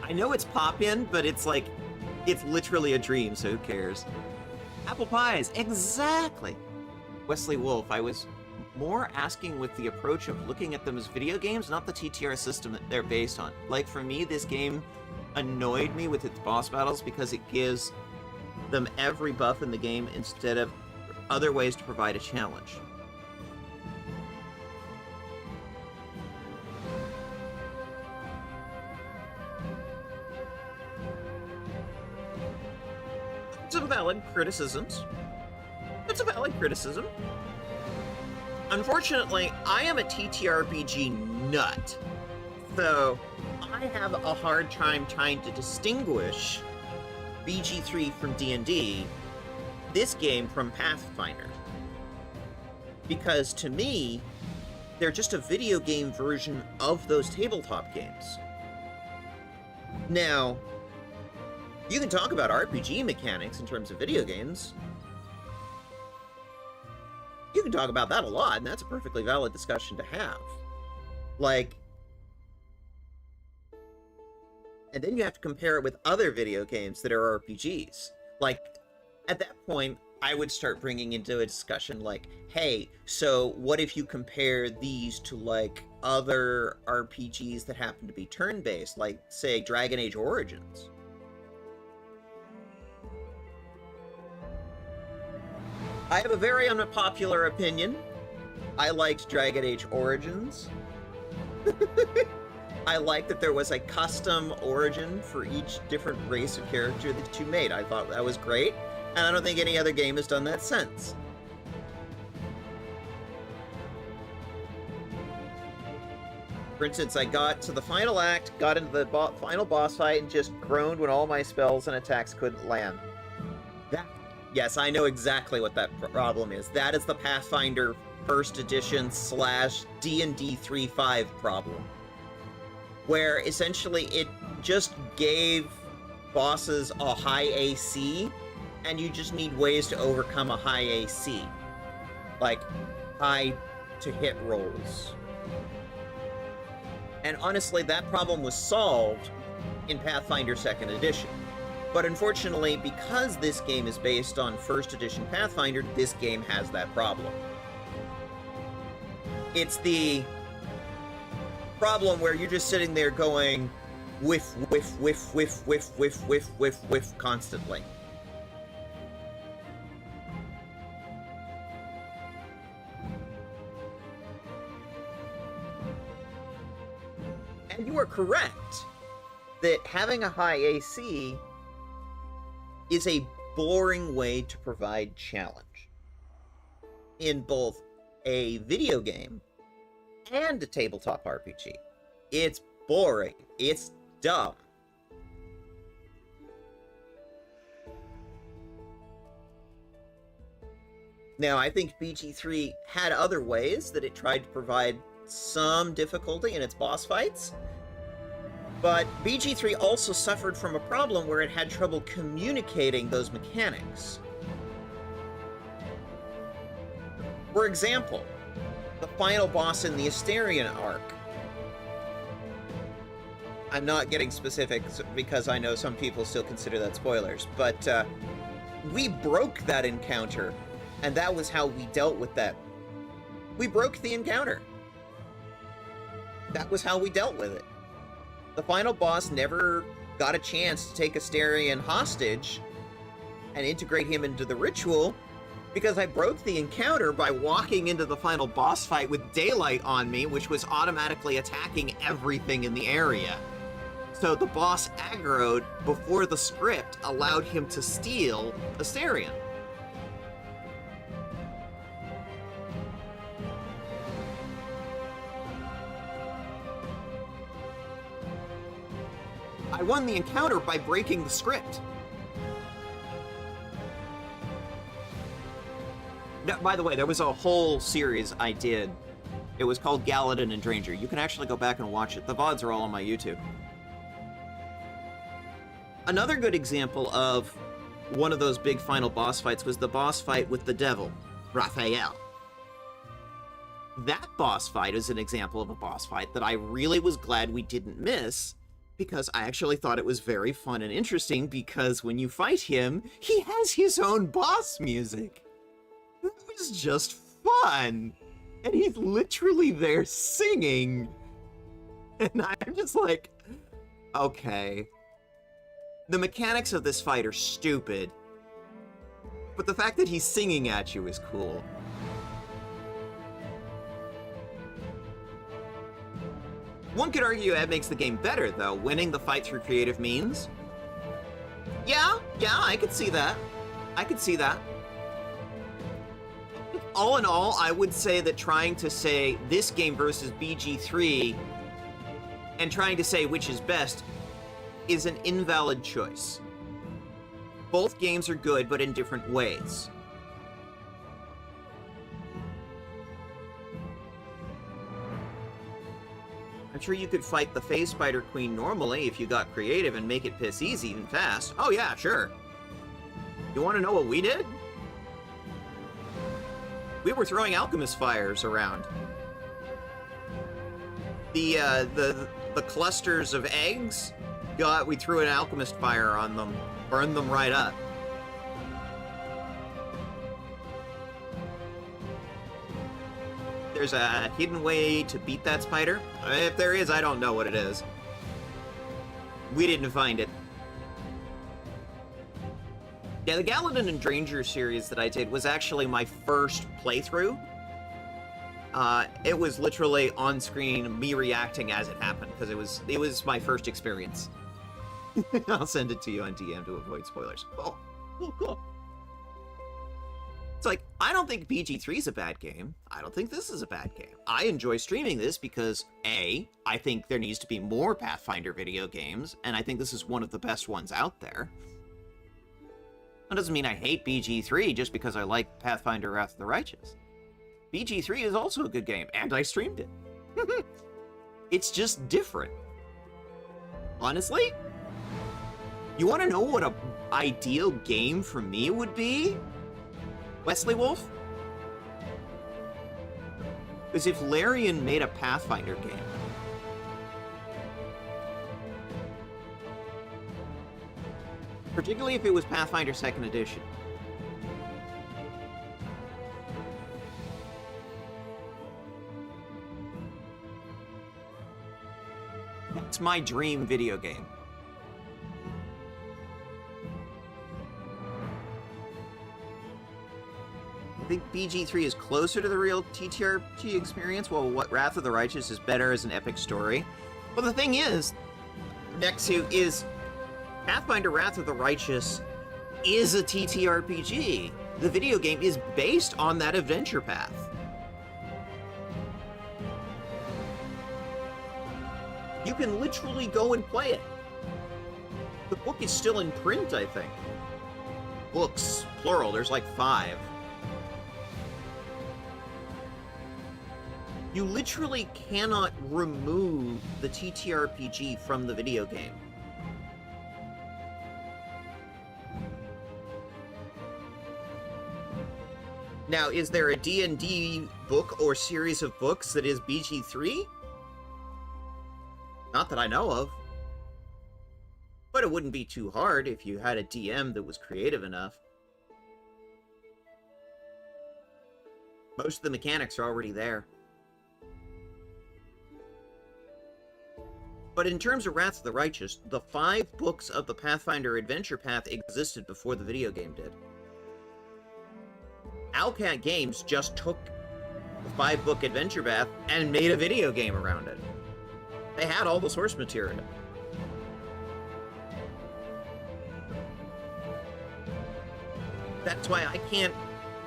I know it's pop-in, but it's like, it's literally a dream, so who cares? Apple pies, exactly! Wesley Wolf, I was more asking with the approach of looking at them as video games, not the TTR system that they're based on. Like, for me, this game annoyed me with its boss battles because it gives them every buff in the game instead of other ways to provide a challenge. It's a valid criticism. It's a valid criticism. Unfortunately, I am a TTRPG nut, so I have a hard time trying to distinguish BG3 from D&D, this game from Pathfinder. Because to me, they're just a video game version of those tabletop games. Now, you can talk about RPG mechanics in terms of video games. You can talk about that a lot, and that's a perfectly valid discussion to have. Like, and then you have to compare it with other video games that are RPGs. Like, at that point, I would start bringing into a discussion like, hey, so what if you compare these to, like, other RPGs that happen to be turn-based, like, say, Dragon Age Origins? I have a very unpopular opinion. I liked Dragon Age Origins. I like that there was a custom origin for each different race of character that you made. I thought that was great, and I don't think any other game has done that since. For instance, I got to the final act, got into the final boss fight, and just groaned when all my spells and attacks couldn't land. Yes, I know exactly what that problem is. That is the Pathfinder First Edition / D&D 3.5 problem, where essentially it just gave bosses a high AC, and you just need ways to overcome a high AC, like high to hit rolls. And honestly, that problem was solved in Pathfinder 2nd Edition. But unfortunately, because this game is based on 1st Edition Pathfinder, this game has that problem. It's the problem where you're just sitting there going whiff, whiff, whiff, whiff, whiff, whiff, whiff, whiff, whiff constantly. And you are correct that having a high AC is a boring way to provide challenge in both a video game and a tabletop RPG. It's boring. It's dumb. Now, I think BG3 had other ways that it tried to provide some difficulty in its boss fights, but BG3 also suffered from a problem where it had trouble communicating those mechanics. For example, the final boss in the Asterion arc. I'm not getting specifics because I know some people still consider that spoilers, but we broke that encounter, and that was how we dealt with that. We broke the encounter. That was how we dealt with it. The final boss never got a chance to take Asterion hostage and integrate him into the ritual because I broke the encounter by walking into the final boss fight with daylight on me, which was automatically attacking everything in the area. So the boss aggroed before the script allowed him to steal Asterion. I won the encounter by breaking the script. No, by the way, there was a whole series I did. It was called Golarion and Dranger. You can actually go back and watch it. The VODs are all on my YouTube. Another good example of one of those big final boss fights was the boss fight with the devil, Raphael. That boss fight is an example of a boss fight that I really was glad we didn't miss, because I actually thought it was very fun and interesting, because when you fight him, he has his own boss music. That was just fun. And he's literally there singing. And I'm just like, okay. The mechanics of this fight are stupid, but the fact that he's singing at you is cool. One could argue that makes the game better, though, winning the fight through creative means. Yeah, I could see that. I could see that. All in all, I would say that trying to say this game versus BG3 and trying to say which is best is an invalid choice. Both games are good, but in different ways. I'm sure you could fight the Phase Spider Queen normally if you got creative and make it piss easy and fast. Oh yeah, sure. You want to know what we did? We were throwing alchemist fires around. The clusters of eggs, we threw an alchemist fire on them, burned them right up. There's a hidden way to beat that spider. If there is, I don't know what it is. We didn't find it. Yeah, the Golarion and Dranger series that I did was actually my first playthrough. It was literally on screen, me reacting as it happened, because it was my first experience. I'll send it to you on DM to avoid spoilers. Oh, cool. It's like, I don't think BG3 is a bad game. I don't think this is a bad game. I enjoy streaming this because, A, I think there needs to be more Pathfinder video games, and I think this is one of the best ones out there. That doesn't mean I hate BG3 just because I like Pathfinder Wrath of the Righteous. BG3 is also a good game, and I streamed it. It's just different. Honestly, you want to know what an ideal game for me would be? Wesley Wolf? Because if Larian made a Pathfinder game, particularly if it was Pathfinder 2nd Edition, that's my dream video game. I think BG3 is closer to the real TTRPG experience, while what Wrath of the Righteous is better as an epic story. Well, the thing is, Nexu, is Pathfinder Wrath of the Righteous is a TTRPG. The video game is based on that adventure path. You can literally go and play it. The book is still in print, I think. Books, plural, there's like 5. You literally cannot remove the TTRPG from the video game. Now, is there a D&D book or series of books that is BG3? Not that I know of. But it wouldn't be too hard if you had a DM that was creative enough. Most of the mechanics are already there. But in terms of Wrath of the Righteous, the 5 books of the Pathfinder Adventure Path existed before the video game did. Owlcat Games just took the 5-book Adventure Path and made a video game around it. They had all the source material. That's why I can't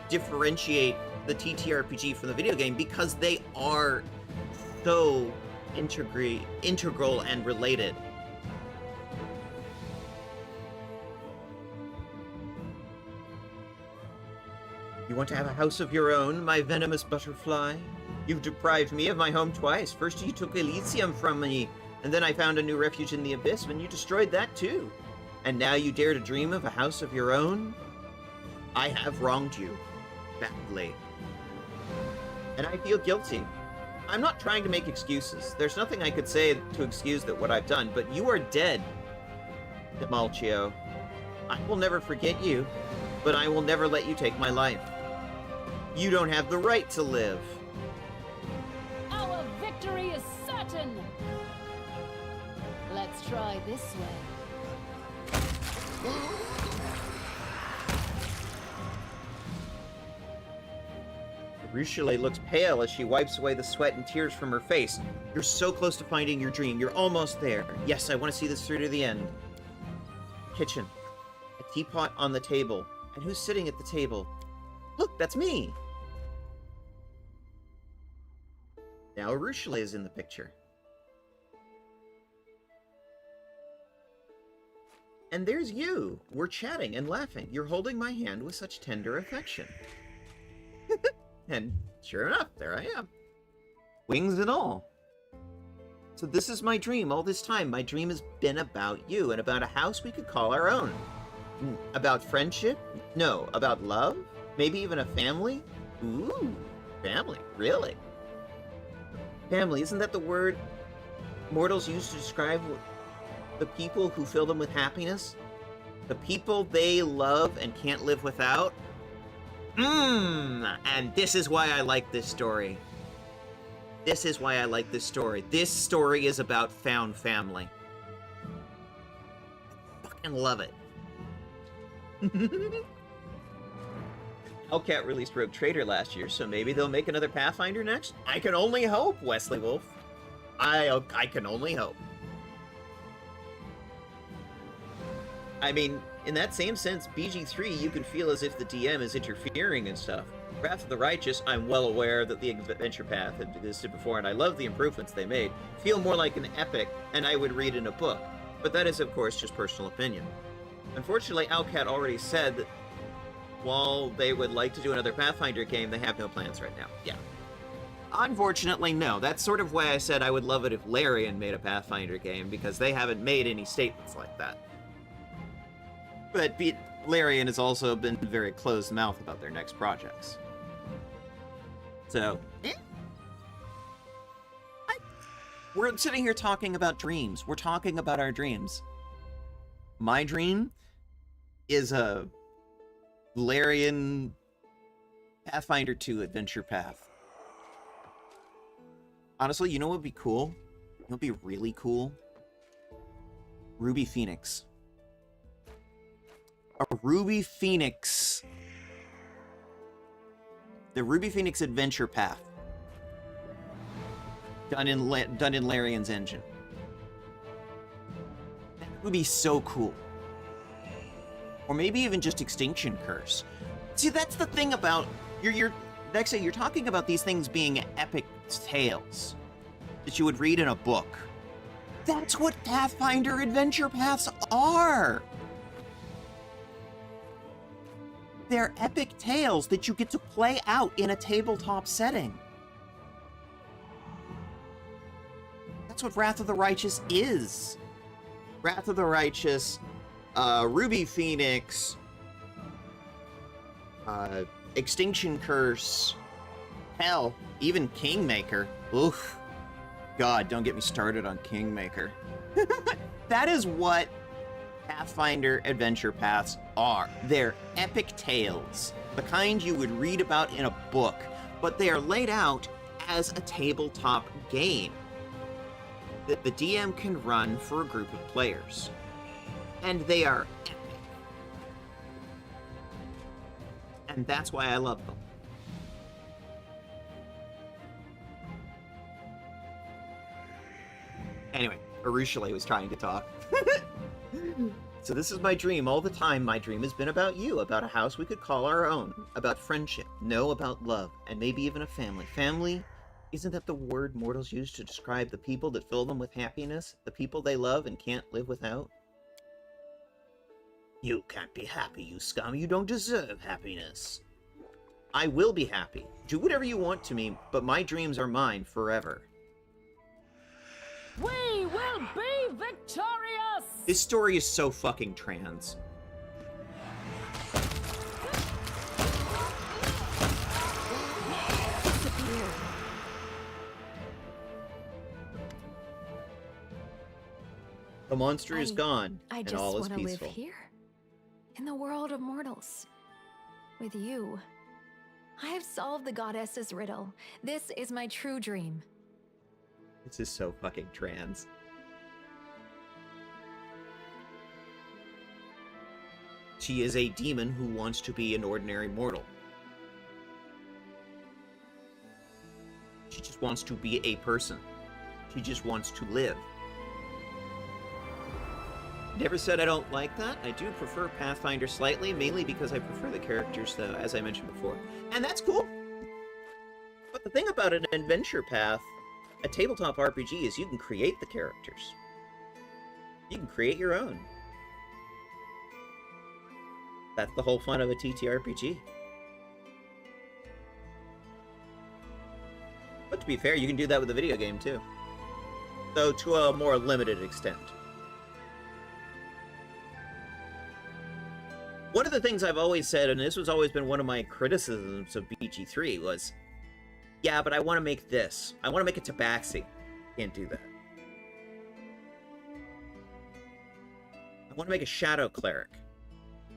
differentiate the TTRPG from the video game, because they are so integral and related. You want to have a house of your own, my venomous butterfly? You've deprived me of my home twice. First you took Elysium from me, and then I found a new refuge in the Abyss, and you destroyed that too. And now you dare to dream of a house of your own? I have wronged you. Badly. And I feel guilty. I'm not trying to make excuses. There's nothing I could say to excuse that what I've done, but you are dead, Demalchio. I will never forget you, but I will never let you take my life. You don't have the right to live. Our victory is certain. Let's try this way. Ruchele looks pale as she wipes away the sweat and tears from her face. You're so close to finding your dream. You're almost there. Yes, I want to see this through to the end. Kitchen. A teapot on the table. And who's sitting at the table? Look, that's me! Now Ruchele is in the picture. And there's you. We're chatting and laughing. You're holding my hand with such tender affection. And sure enough, there I am. Wings and all. So this is my dream all this time. My dream has been about you and about a house we could call our own. About friendship? No. About love? Maybe even a family? Ooh, family. Really? Family, isn't that the word mortals use to describe the people who fill them with happiness? The people they love and can't live without? And this is why I like this story. This is why I like this story. This story is about found family. I fucking love it. Hellcat released Rogue Trader last year, so maybe they'll make another Pathfinder next? I can only hope, Wesley Wolf. I can only hope. I mean, in that same sense, BG3, you can feel as if the DM is interfering and stuff. Wrath of the Righteous, I'm well aware that the adventure path had existed before, and I love the improvements they made. Feel more like an epic, and I would read in a book. But that is, of course, just personal opinion. Unfortunately, Owlcat already said that while they would like to do another Pathfinder game, they have no plans right now. Yeah. Unfortunately, no. That's sort of why I said I would love it if Golarion made a Pathfinder game, because they haven't made any statements like that. But Golarion has also been very closed-mouthed about their next projects. So, we're sitting here talking about dreams. We're talking about our dreams. My dream is a Golarion Pathfinder 2 adventure path. Honestly, you know what would be cool? You know what would be really cool? Ruby Phoenix. A Ruby Phoenix. The Ruby Phoenix adventure path. Done in Larion's engine. That would be so cool. Or maybe even just Extinction Curse. See, that's the thing about you're talking about these things being epic tales that you would read in a book. That's what Pathfinder adventure paths are. They're epic tales that you get to play out in a tabletop setting. That's what Wrath of the Righteous is. Wrath of the Righteous, Ruby Phoenix, Extinction Curse, hell, even Kingmaker. Oof. God, don't get me started on Kingmaker. That is what Pathfinder adventure paths are. They're epic tales, the kind you would read about in a book, but they are laid out as a tabletop game that the DM can run for a group of players. And they are epic. And that's why I love them. Anyway, Arushale was trying to talk. So this is my dream all the time. My dream has been about you, about a house we could call our own, about friendship, no, about love, and maybe even a family. Family, isn't that the word mortals use to describe the people that fill them with happiness? The people they love and can't live without? You can't be happy, you scum. You don't deserve happiness. I will be happy. Do whatever you want to me, but my dreams are mine forever. We will be victorious! This story is so fucking trans. Disappear. The monster is gone, I and just all is want to live peaceful. here, in the world of mortals, with you. I have solved the goddess's riddle. This is my true dream. This is so fucking trans. She is a demon who wants to be an ordinary mortal. She just wants to be a person. She just wants to live. Never said I don't like that. I do prefer Pathfinder slightly, mainly because I prefer the characters, though, as I mentioned before. And that's cool! But the thing about an adventure path, a tabletop RPG, is you can create the characters. You can create your own. That's the whole fun of a TTRPG. But to be fair, you can do that with a video game, too. Though to a more limited extent. One of the things I've always said, and this has always been one of my criticisms of BG3, was, yeah, but I want to make this. I want to make a Tabaxi. Can't do that. I want to make a Shadow Cleric.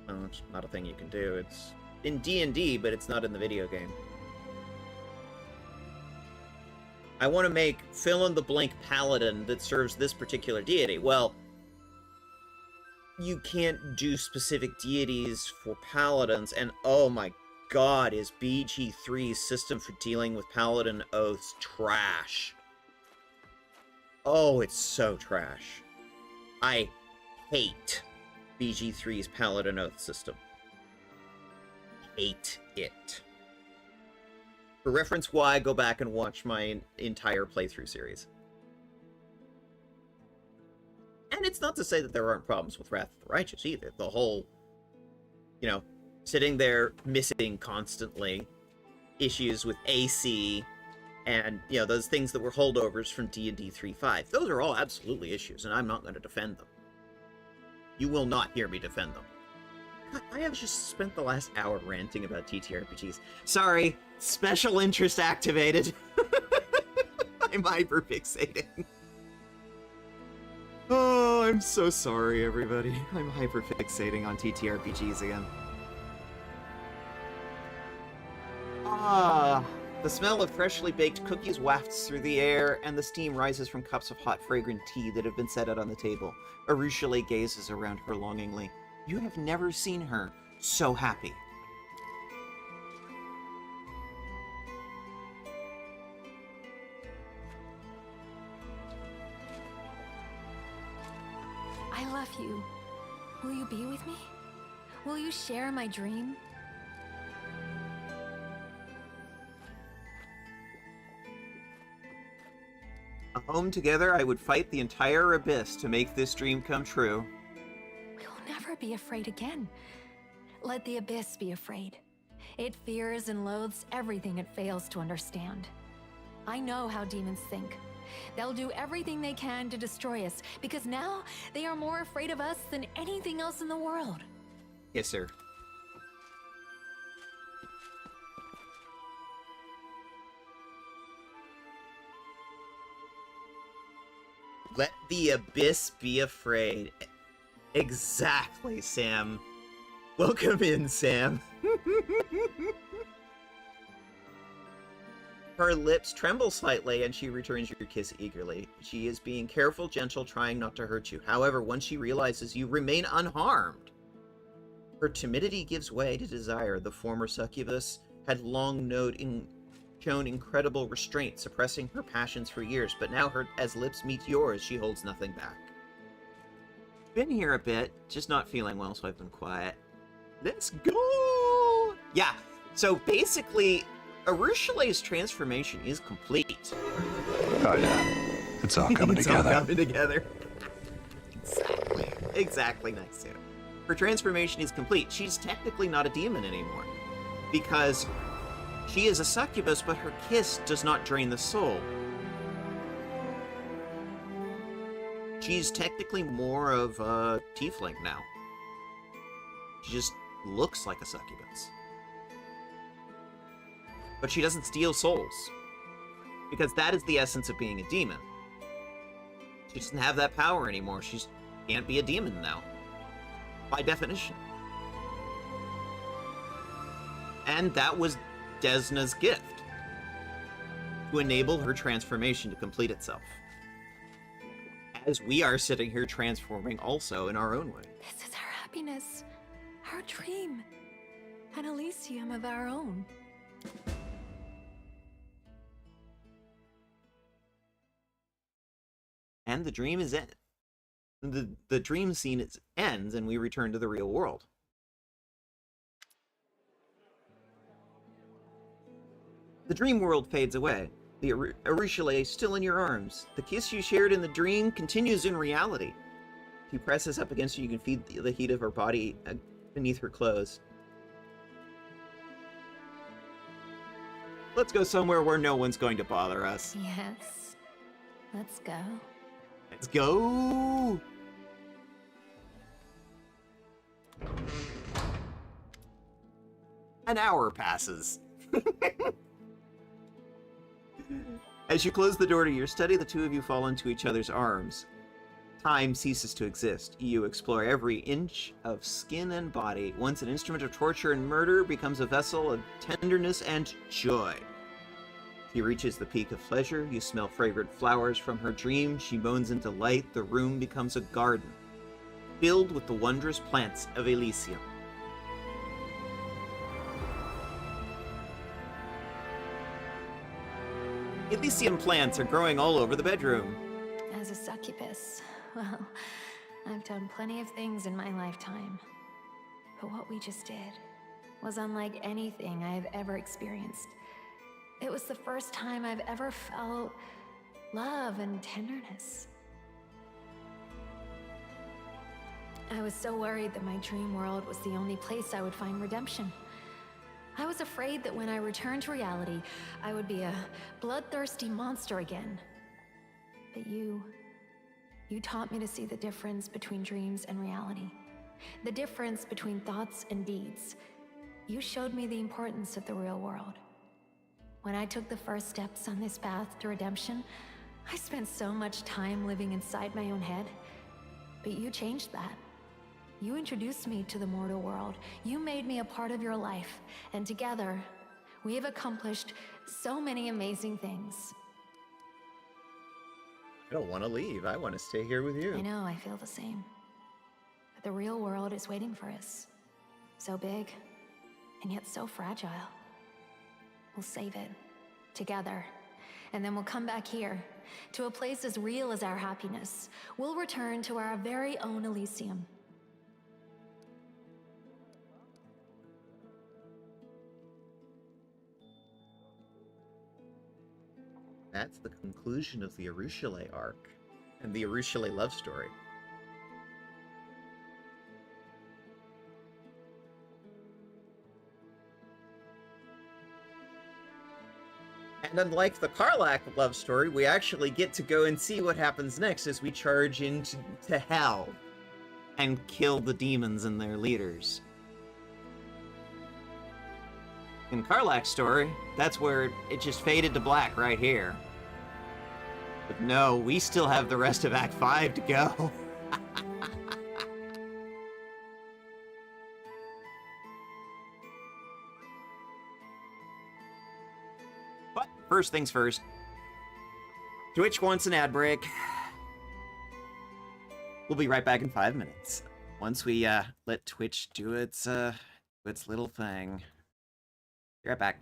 Well, it's not a thing you can do. It's in D&D, but it's not in the video game. I want to make fill-in-the-blank paladin that serves this particular deity. Well, you can't do specific deities for paladins, and oh my god, is BG3's system for dealing with Paladin Oaths trash. Oh, it's so trash. I hate BG3's Paladin Oath system. Hate it. For reference why, go back and watch my entire playthrough series. And it's not to say that there aren't problems with Wrath of the Righteous either. The whole, sitting there missing constantly, issues with AC, and, those things that were holdovers from D&D 3.5. Those are all absolutely issues, and I'm not going to defend them. You will not hear me defend them. God, I have just spent the last hour ranting about TTRPGs. Sorry, special interest activated. I'm hyperfixating. Oh, I'm so sorry, everybody. I'm hyperfixating on TTRPGs again. The smell of freshly baked cookies wafts through the air, and the steam rises from cups of hot, fragrant tea that have been set out on the table. Arushale gazes around her longingly. You have never seen her so happy. I love you. Will you be with me? Will you share my dream? Home together, I would fight the entire abyss to make this dream come true. We will never be afraid again. Let the abyss be afraid. It fears and loathes everything it fails to understand. I know how demons think. They'll do everything they can to destroy us, because now they are more afraid of us than anything else in the world. Yes, sir. Let the abyss be afraid. Exactly, Sam. Welcome in, Sam. Her lips tremble slightly, and she returns your kiss eagerly. She is being careful, gentle, trying not to hurt you. However, once she realizes you remain unharmed, her timidity gives way to desire. The former succubus had long shown incredible restraint, suppressing her passions for years, but now as lips meet yours, she holds nothing back. Been here a bit, just not feeling well, so I've been quiet. Let's go! Yeah, so basically, Arushale's transformation is complete. Oh yeah, it's all coming together. All coming together. Exactly, nice too. Her transformation is complete. She's technically not a demon anymore, because she is a succubus, but her kiss does not drain the soul. She's technically more of a tiefling now. She just looks like a succubus. But she doesn't steal souls, because that is the essence of being a demon. She doesn't have that power anymore. She can't be a demon now, by definition. And that was Desna's gift, to enable her transformation to complete itself. As we are sitting here transforming also in our own way. This is our happiness, our dream, an Elysium of our own. And the dream is end. The dream scene ends, and we return to the real world. The dream world fades away. The Arushale is still in your arms. The kiss you shared in the dream continues in reality. She presses up against you. You can feel the heat of her body beneath her clothes. Let's go somewhere where no one's going to bother us. Yes. Let's go. Let's go! An hour passes. As you close the door to your study, the two of you fall into each other's arms. Time ceases to exist. You explore every inch of skin and body. Once an instrument of torture and murder becomes a vessel of tenderness and joy. She reaches the peak of pleasure. You smell fragrant flowers from her dream. She moans in delight. The room becomes a garden, filled with the wondrous plants of Elysium. Elysium plants are growing all over the bedroom. As a succubus, well, I've done plenty of things in my lifetime. But what we just did was unlike anything I have ever experienced. It was the first time I've ever felt love and tenderness. I was so worried that my dream world was the only place I would find redemption. I was afraid that when I returned to reality, I would be a bloodthirsty monster again. But you taught me to see the difference between dreams and reality. The difference between thoughts and deeds. You showed me the importance of the real world. When I took the first steps on this path to redemption, I spent so much time living inside my own head. But you changed that. You introduced me to the mortal world. You made me a part of your life. And together, we have accomplished so many amazing things. I don't want to leave. I want to stay here with you. I know, I feel the same. But the real world is waiting for us. So big, and yet so fragile. We'll save it, together. And then we'll come back here, to a place as real as our happiness. We'll return to our very own Elysium. That's the conclusion of the Arushale arc, and the Arushale love story. And unlike the Karlach love story, we actually get to go and see what happens next as we charge into hell and kill the demons and their leaders. In Karlach's story, that's where it just faded to black right here. But no, we still have the rest of Act 5 to go. But first things first. Twitch wants an ad break. We'll be right back in 5 minutes. Once we let Twitch do its little thing. Be right back.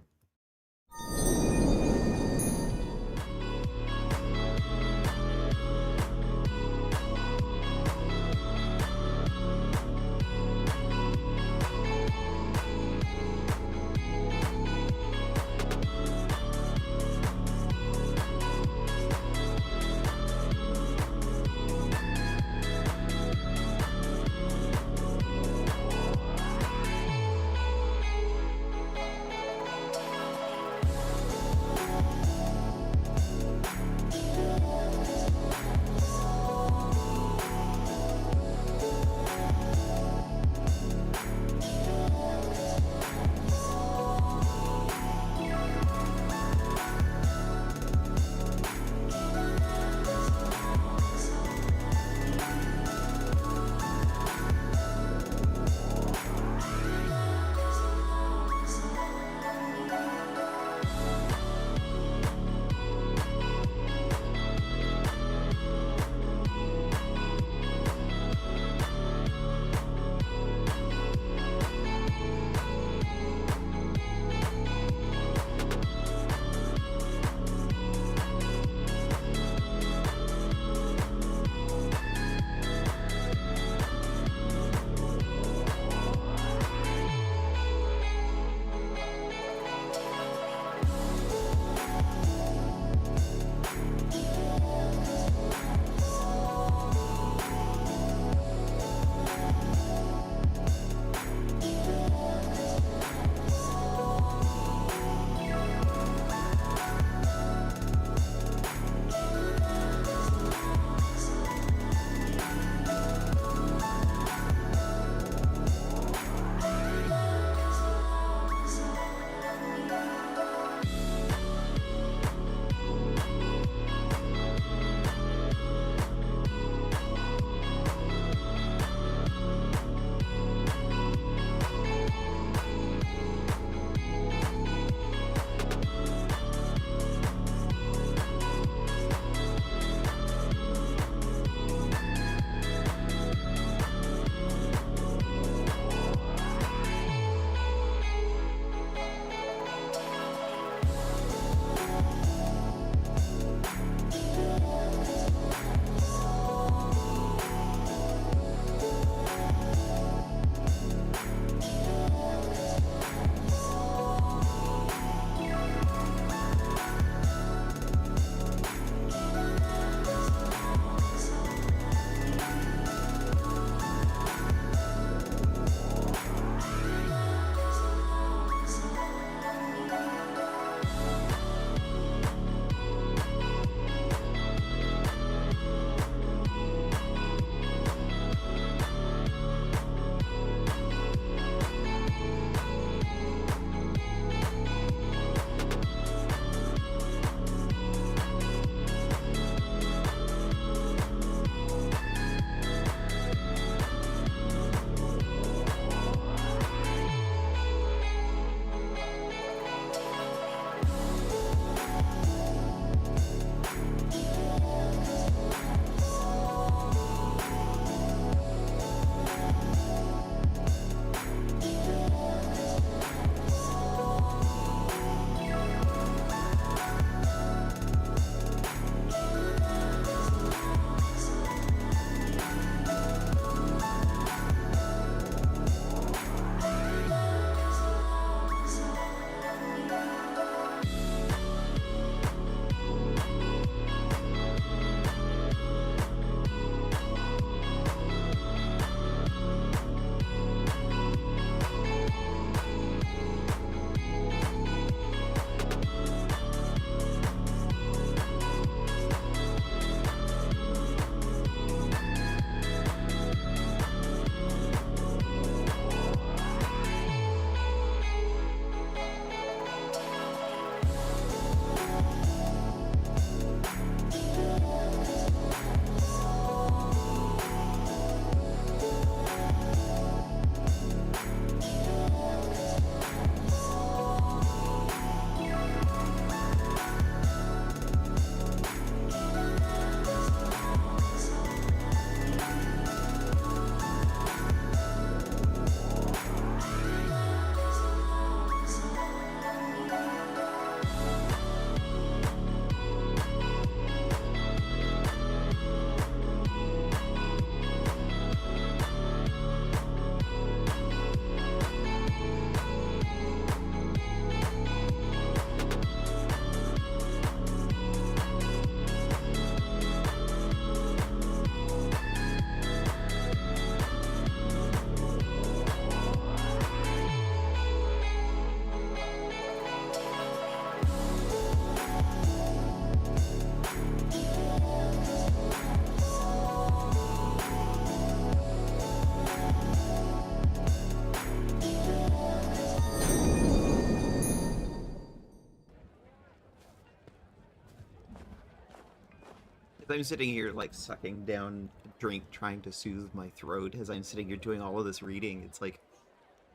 I'm sitting here, like, sucking down a drink, trying to soothe my throat as I'm sitting here doing all of this reading. It's like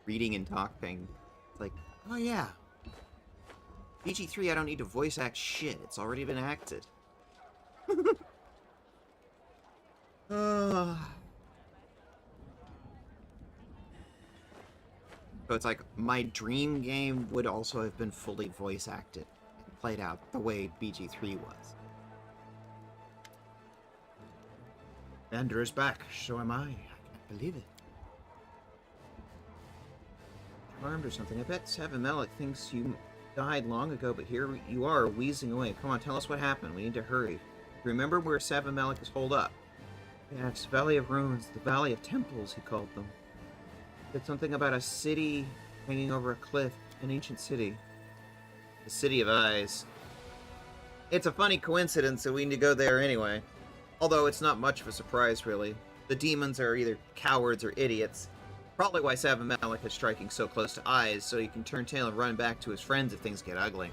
reading and talking. It's like, oh yeah. BG3, I don't need to voice act shit. It's already been acted. So it's like, my dream game would also have been fully voice acted and played out the way BG3 was. Vander is back, so am I. I can't believe it. Armed or something. I bet Seven Malik thinks you died long ago, but here you are, wheezing away. Come on, tell us what happened. We need to hurry. Remember where Seven Malik is holed up? Yeah, it's Valley of Ruins, the Valley of Temples, he called them. Said something about a city hanging over a cliff, an ancient city. The City of Eyes. It's a funny coincidence that we need to go there anyway. Although it's not much of a surprise, really. The demons are either cowards or idiots. Probably why Seven Malik is striking so close to Eyes, so he can turn tail and run back to his friends if things get ugly.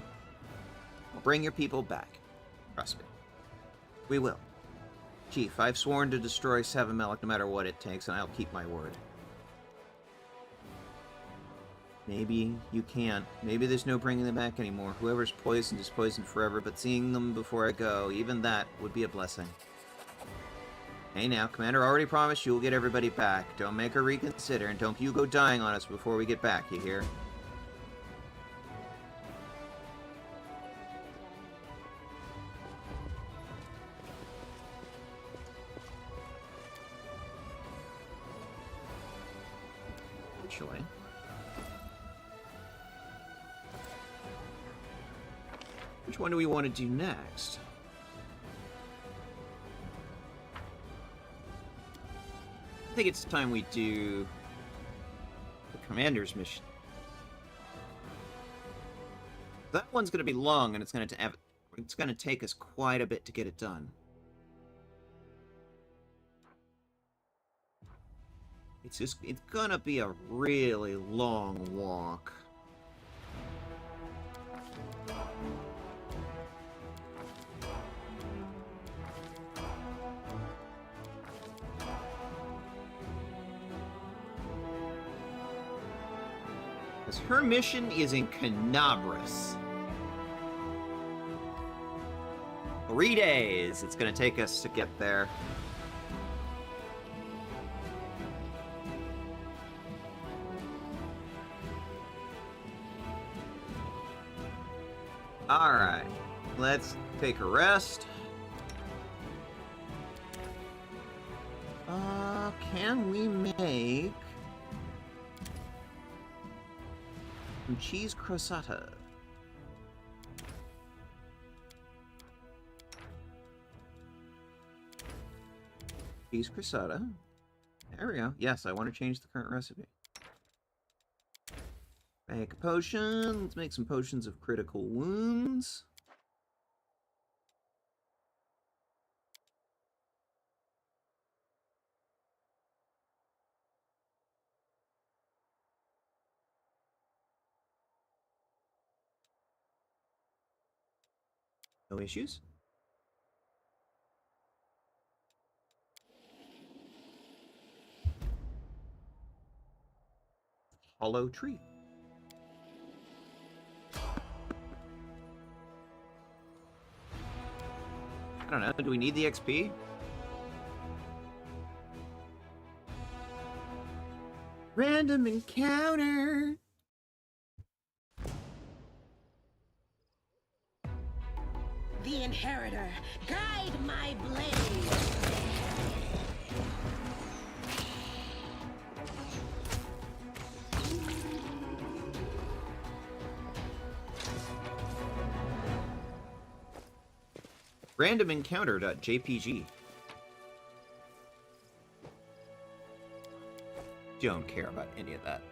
I'll bring your people back. Trust me. We will. Chief, I've sworn to destroy Seven Malik no matter what it takes, and I'll keep my word. Maybe you can't. Maybe there's no bringing them back anymore. Whoever's poisoned is poisoned forever, but seeing them before I go, even that would be a blessing. Hey now, Commander already promised you will get everybody back. Don't make her reconsider, and don't you go dying on us before we get back, you hear? Actually. Which one do we want to do next? I think it's time we do the Commander's mission. That one's going to be long, and it's going to take us quite a bit to get it done. It's going to be a really long walk. Her mission is in Canabras. 3 days it's going to take us to get there. Alright, let's take a rest. Can we make some cheese crostata? Cheese crostata. There we go. Yes, I want to change the current recipe. Make a potion. Let's make some potions of critical wounds. No issues. Hollow tree. I don't know. Do we need the XP? Random encounter. The Inheritor, guide my blade. Random encounter.jpg. Don't care about any of that.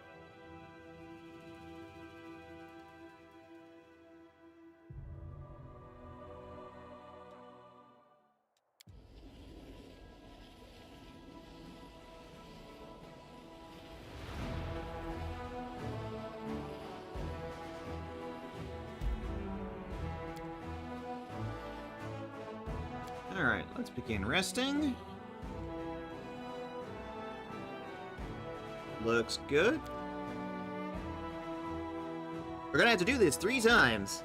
Alright, Let's begin resting. Looks good. We're gonna have to do this 3 times.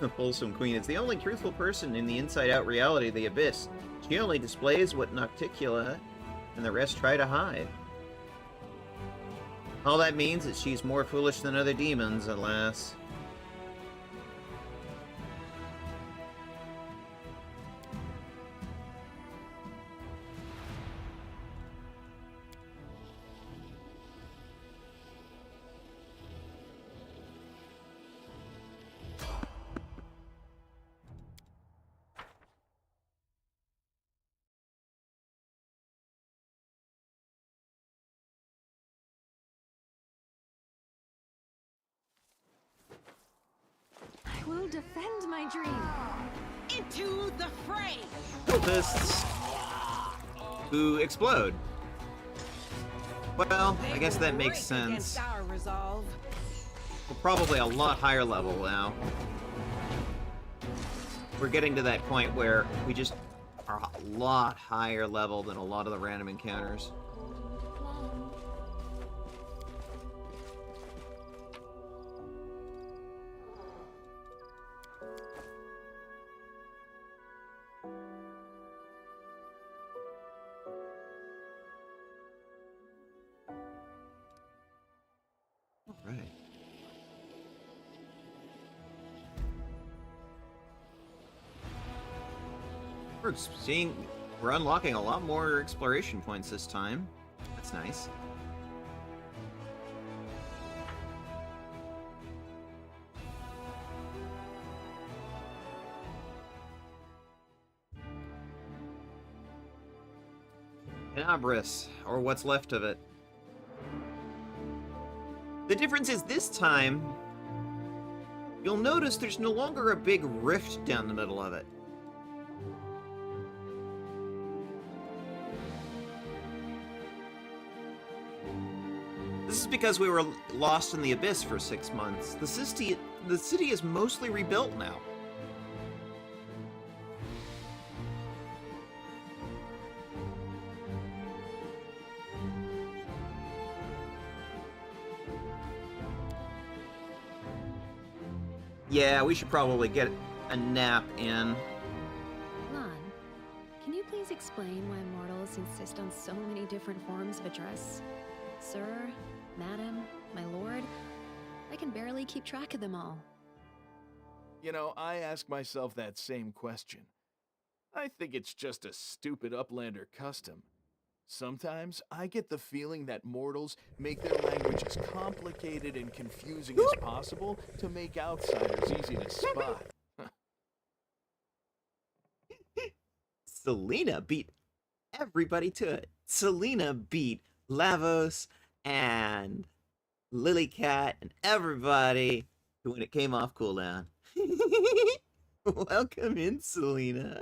The Wholesome Queen is the only truthful person in the inside-out reality of the Abyss. She only displays what Nocticula and the rest try to hide. All that means is she's more foolish than other demons, alas. I will defend my dream. Into the fray! Cultists who explode. Well, I guess that makes sense. Against our resolve. We're probably a lot higher level now. We're getting to that point where we just are a lot higher level than a lot of the random encounters. Right. We're unlocking a lot more exploration points this time. That's nice. Canabris, or what's left of it. The difference is this time, you'll notice there's no longer a big rift down the middle of it. This is because we were lost in the Abyss for 6 months. The city is mostly rebuilt now. Yeah, we should probably get a nap in. Lon, can you please explain why mortals insist on so many different forms of address? Sir, Madam, my lord? I can barely keep track of them all. You know, I ask myself that same question. I think it's just a stupid Uplander custom. Sometimes I get the feeling that mortals make their language as complicated and confusing as possible to make outsiders easy to spot. Selena beat everybody to it. Selena beat Lavos and Lilycat and everybody when it came off cooldown. Welcome in, Selena.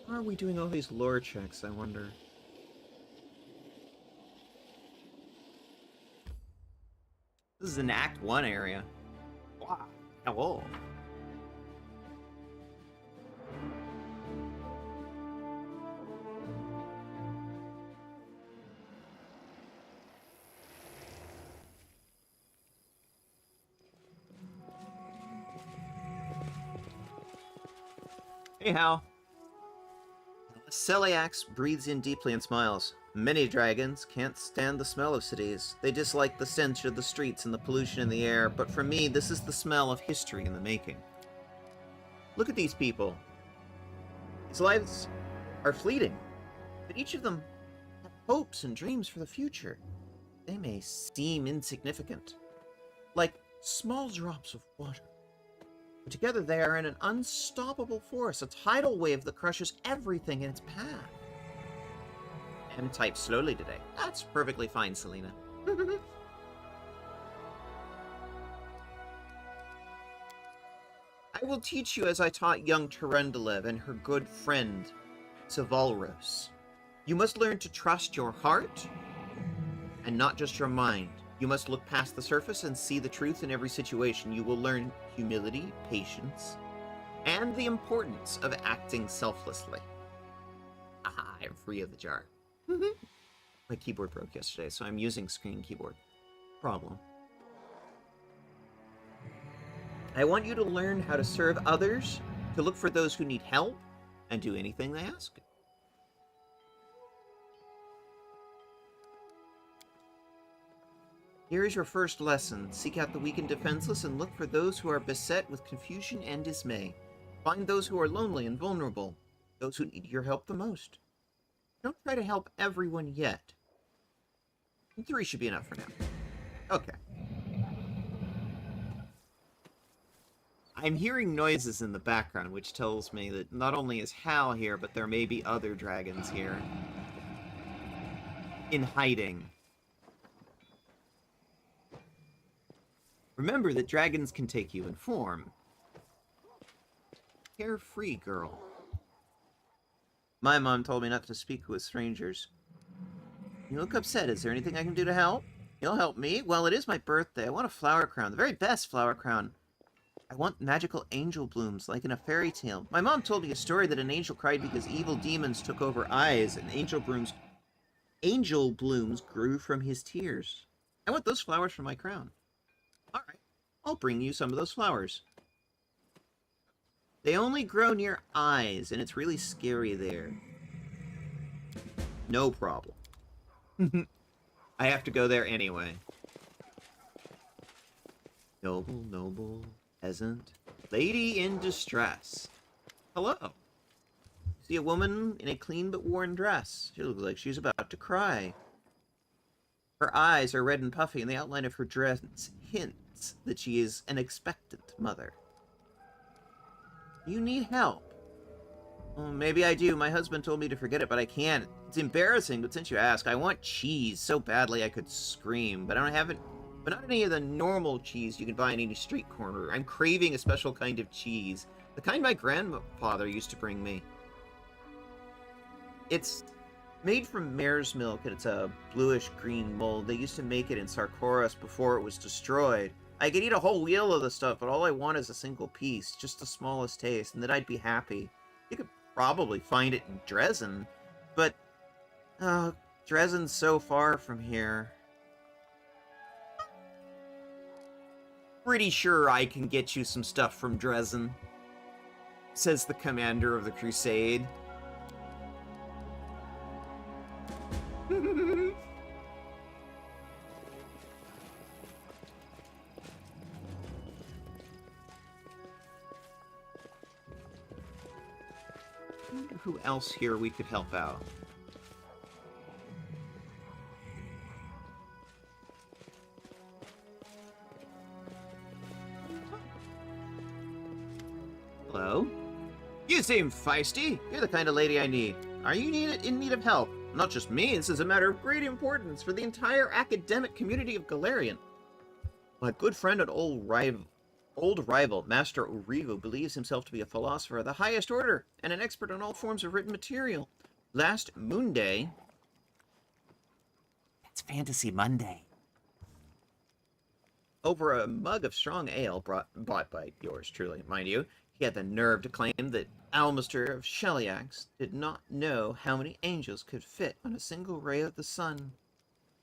How are we doing all these lore checks, I wonder? This is an Act 1 area. Wow. Hello. Hey, Hal. Celiax breathes in deeply and smiles. Many dragons can't stand the smell of cities. They dislike the stench of the streets and the pollution in the air, but for me, this is the smell of history in the making. Look at these people. These lives are fleeting, but each of them have hopes and dreams for the future. They may seem insignificant, like small drops of water. But together they are in an unstoppable force, a tidal wave that crushes everything in its path. M typed slowly today. That's perfectly fine, Selena. I will teach you as I taught young Turundalev and her good friend, Savalros. You must learn to trust your heart and not just your mind. You must look past the surface and see the truth in every situation. You will learn humility, patience, and the importance of acting selflessly. Aha, I'm free of the jar. My keyboard broke yesterday, so I'm using screen keyboard. Problem. I want you to learn how to serve others, to look for those who need help, and do anything they ask. Here is your first lesson. Seek out the weak and defenseless and look for those who are beset with confusion and dismay. Find those who are lonely and vulnerable, those who need your help the most. Don't try to help everyone yet. 3 should be enough for now. Okay. I'm hearing noises in the background, which tells me that not only is Hal here, but there may be other dragons here. In hiding. Remember that dragons can take human form. Carefree girl. My mom told me not to speak with strangers. You look upset. Is there anything I can do to help? You'll help me? Well, it is my birthday. I want a flower crown. The very best flower crown. I want magical angel blooms, like in a fairy tale. My mom told me a story that an angel cried because evil demons took over eyes, and angel blooms grew from his tears. I want those flowers for my crown. Alright, I'll bring you some of those flowers. They only grow near eyes, and it's really scary there. No problem. I have to go there anyway. Noble, peasant, lady in distress. Hello. See a woman in a clean but worn dress. She looks like she's about to cry. Her eyes are red and puffy, and the outline of her dress hints that she is an expectant mother. You need help. Well, maybe I do. My husband told me to forget it, but I can't. It's embarrassing, but since you ask, I want cheese so badly I could scream, but I don't have it. But not any of the normal cheese you can buy in any street corner. I'm craving a special kind of cheese. The kind my grandfather used to bring me. It's made from mare's milk, and it's a bluish-green mold. They used to make it in Sarkoros before it was destroyed. I could eat a whole wheel of the stuff, but all I want is a single piece, just the smallest taste, and then I'd be happy. You could probably find it in Dresden, but... Dresden's so far from here. Pretty sure I can get you some stuff from Dresden, says the commander of the crusade. I wonder who else here we could help out. Hello? You seem feisty. You're the kind of lady I need. Are you in need of help? Not just me, this is a matter of great importance for the entire academic community of Golarion. My good friend and old rival, Master Orivo, believes himself to be a philosopher of the highest order and an expert on all forms of written material. Last Moonday... That's Fantasy Monday. Over a mug of strong ale bought by yours truly, mind you, he had the nerve to claim that Almaster of Sheliax did not know how many angels could fit on a single ray of the sun.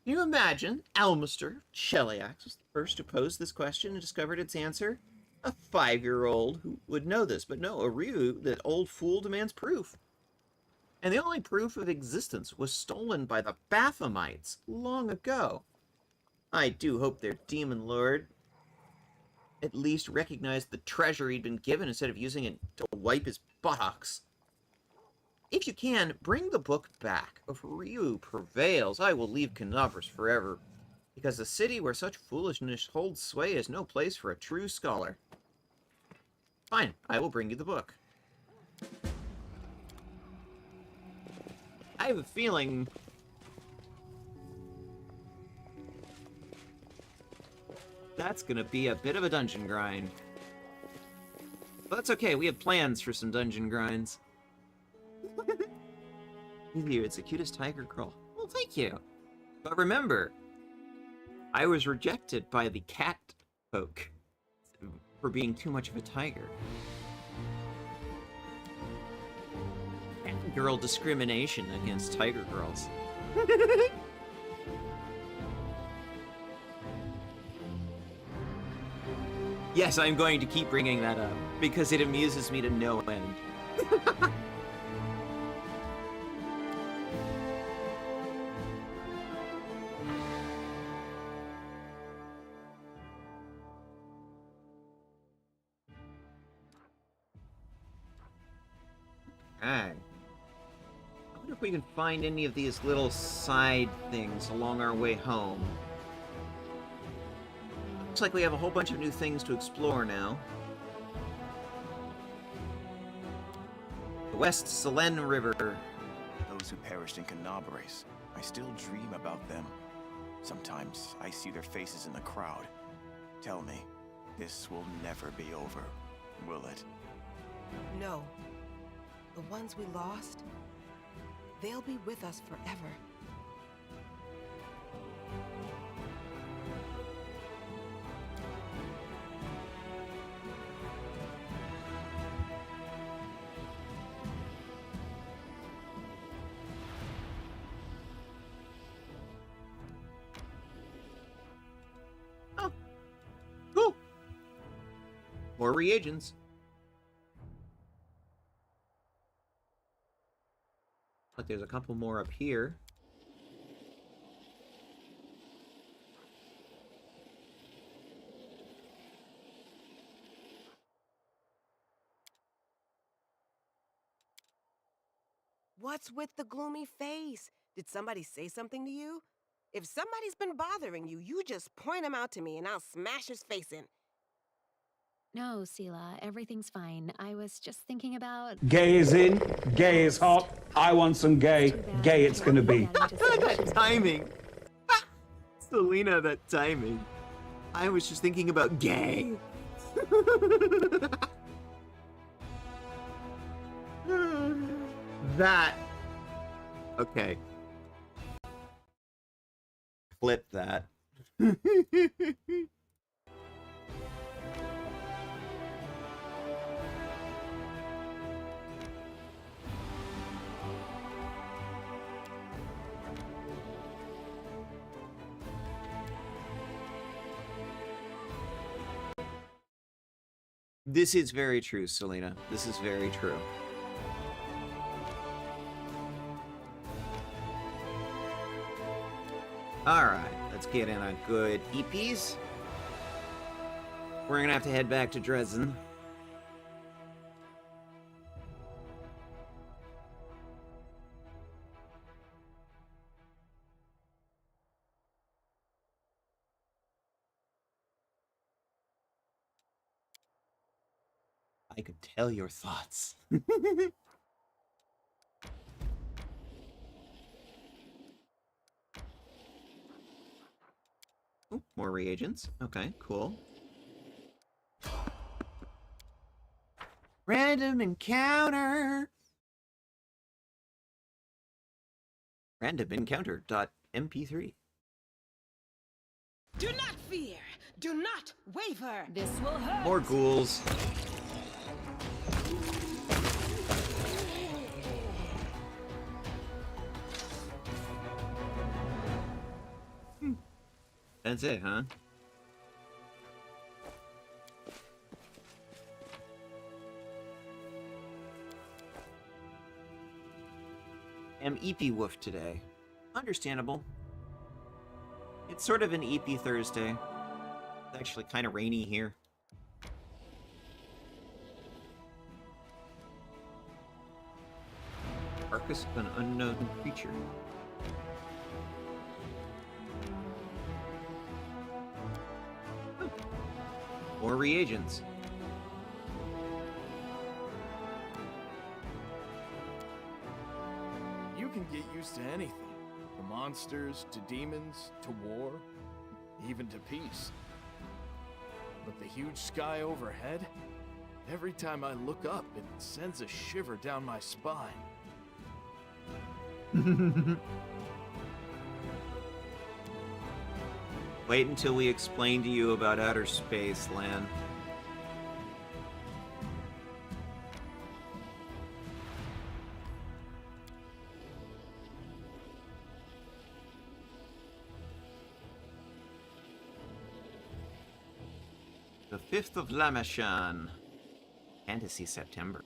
Can you imagine? Almaster of Sheliax was the first to pose this question and discovered its answer. A 5-year-old who would know this, but no, Ariu, that old fool, demands proof. And the only proof of existence was stolen by the Baphamites long ago. I do hope their demon lord at least recognized the treasure he'd been given instead of using it to wipe his buttocks. If you can, bring the book back. If Ryu prevails, I will leave Canopus forever, because a city where such foolishness holds sway is no place for a true scholar. Fine, I will bring you the book. I have a feeling... that's gonna be a bit of a dungeon grind. But that's okay, we have plans for some dungeon grinds. You, it's the cutest tiger girl. Well, thank you. But remember, I was rejected by the cat folk for being too much of a tiger. Girl discrimination against tiger girls. Yes, I'm going to keep bringing that up, because it amuses me to no end. Alright. I wonder if we can find any of these little side things along our way home. Looks like we have a whole bunch of new things to explore now. The West Selene River. Those who perished in Canabres. I still dream about them. Sometimes I see their faces in the crowd. Tell me, this will never be over, will it? No. The ones we lost, they'll be with us forever. Oh. Cool. More reagents. But there's a couple more up here. What's with the gloomy face? Did somebody say something to you? If somebody's been bothering you, you just point him out to me and I'll smash his face in. No, Sela, everything's fine. I was just thinking about... Gay is in, gay is hot. I want some gay. Gay it's gonna be. That timing. Selena, that timing. I was just thinking about gay. That. Okay. Clip that. This is very true, Selena. This is very true. Alright, let's get in a good EPs. We're gonna have to head back to Dresden. I could tell your thoughts. Ooh, more reagents. Okay, cool. Random encounter. Random encounter.mp3. Do not fear. Do not waver. This will hurt. More ghouls. That's it, huh? Am EP woof today. Understandable. It's sort of an EP Thursday. It's actually kind of rainy here. Carcass of an unknown creature. Oh. More reagents. You can get used to anything. To monsters, to demons, to war, even to peace. But the huge sky overhead, every time I look up, it sends a shiver down my spine. Wait until we explain to you about outer space, Lan. The 5th of Lamachan. Fantasy September.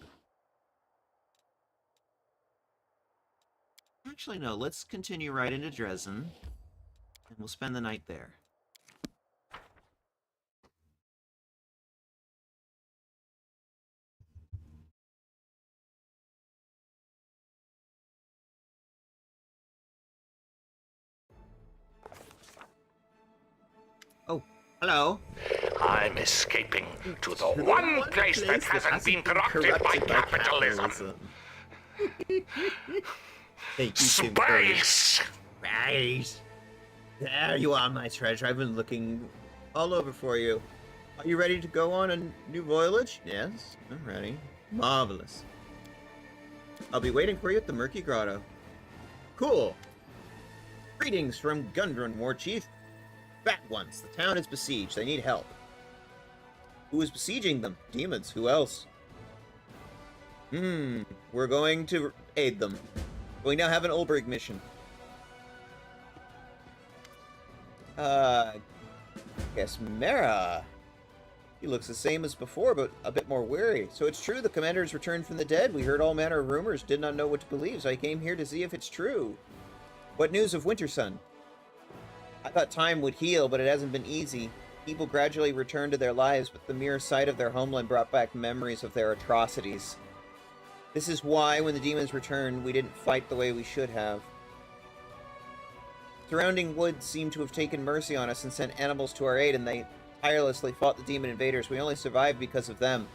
Actually, no, let's continue right into Dresden, and we'll spend the night there. Oh, hello. I'm escaping to the one place that hasn't been corrupted by capitalism. Space! Space! There you are, my treasure. I've been looking all over for you. Are you ready to go on a new voyage? Yes, I'm ready. Marvelous. I'll be waiting for you at the Murky Grotto. Cool. Greetings from Gundren, War Chief. Back once. The town is besieged. They need help. Who is besieging them? Demons. Who else? We're going to aid them. We now have an Ulbrich mission. Guess Mara. He looks the same as before, but a bit more weary. So it's true, the commander has returned from the dead. We heard all manner of rumors, did not know what to believe, so I came here to see if it's true. What news of Wintersun? I thought time would heal, but it hasn't been easy. People gradually returned to their lives, but the mere sight of their homeland brought back memories of their atrocities. This is why, when the demons returned, we didn't fight the way we should have. Surrounding woods seemed to have taken mercy on us and sent animals to our aid, and they tirelessly fought the demon invaders. We only survived because of them.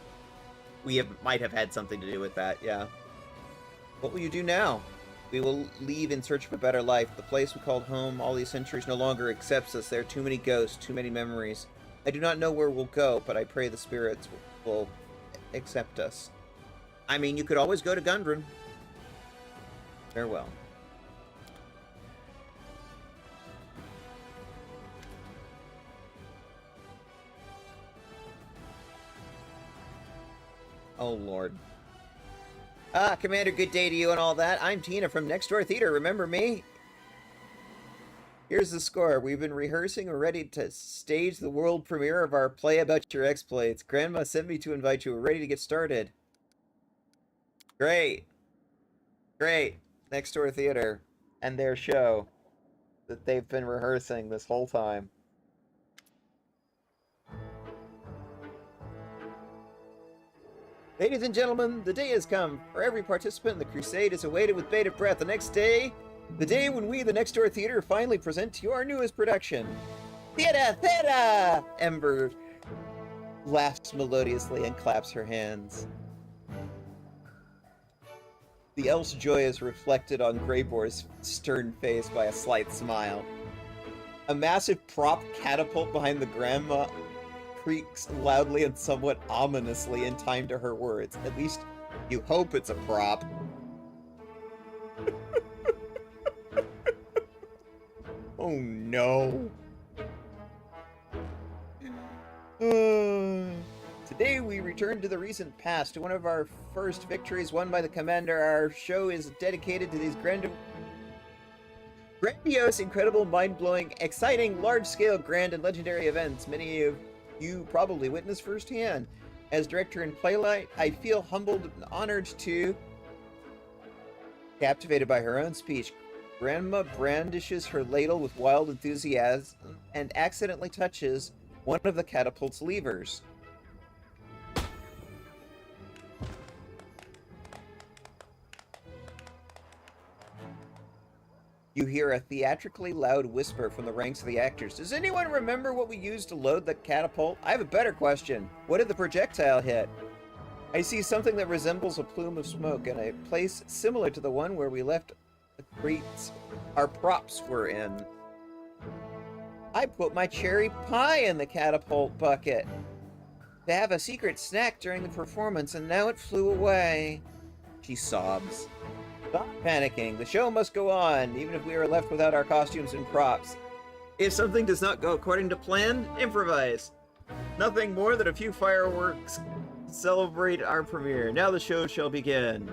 Might have had something to do with that, yeah. What will you do now? We will leave in search of a better life. The place we called home all these centuries no longer accepts us. There are too many ghosts, too many memories. I do not know where we'll go, but I pray the spirits will accept us. I mean, you could always go to Gundren. Farewell. Oh, Lord. Ah, Commander, good day to you and all that. I'm Tina from Next Door Theater. Remember me? Here's the score. We've been rehearsing. We're ready to stage the world premiere of our play about your exploits. Grandma sent me to invite you. We're ready to get started. Great. Great. Next Door Theater and their show that they've been rehearsing this whole time. Ladies and gentlemen, the day has come. For every participant in the crusade is awaited with bated breath. The next day, the day when we, the Next Door Theater, finally present to you our newest production. Theater! Theater! Ember laughs melodiously and claps her hands. The elf's joy is reflected on Greyboar's stern face by a slight smile. A massive prop catapult behind the grandma creaks loudly and somewhat ominously in time to her words. At least, you hope it's a prop. Oh no. Today we return to the recent past, to one of our first victories won by the Commander. Our show is dedicated to these grandiose, incredible, mind-blowing, exciting, large-scale, grand, and legendary events. Many of you probably witnessed firsthand. As director and playwright, I feel humbled and honored to... Captivated by her own speech, Grandma brandishes her ladle with wild enthusiasm and accidentally touches one of the catapult's levers. You hear a theatrically loud whisper from the ranks of the actors. Does anyone remember what we used to load the catapult? I have a better question. What did the projectile hit? I see something that resembles a plume of smoke and a place similar to the one where we left the crates our props were in. I put my cherry pie in the catapult bucket to have a secret snack during the performance, and now it flew away. She sobs. Stop panicking. The show must go on, even if we are left without our costumes and props. If something does not go according to plan, improvise. Nothing more than a few fireworks to celebrate our premiere. Now the show shall begin.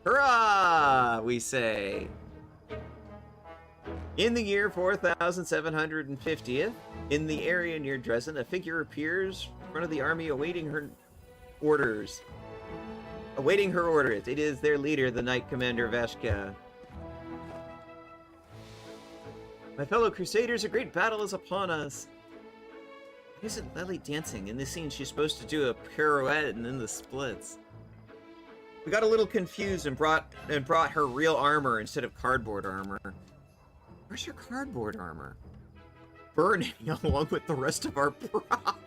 Hurrah, we say. In the year 4750th, in the area near Dresden, a figure appears in front of the army awaiting her orders. It is their leader, the Knight Commander Veshka. My fellow Crusaders, a great battle is upon us. Why isn't Lely dancing? In this scene, she's supposed to do a pirouette and then the splits. We got a little confused and brought her real armor instead of cardboard armor. Where's her cardboard armor? Burning along with the rest of our props.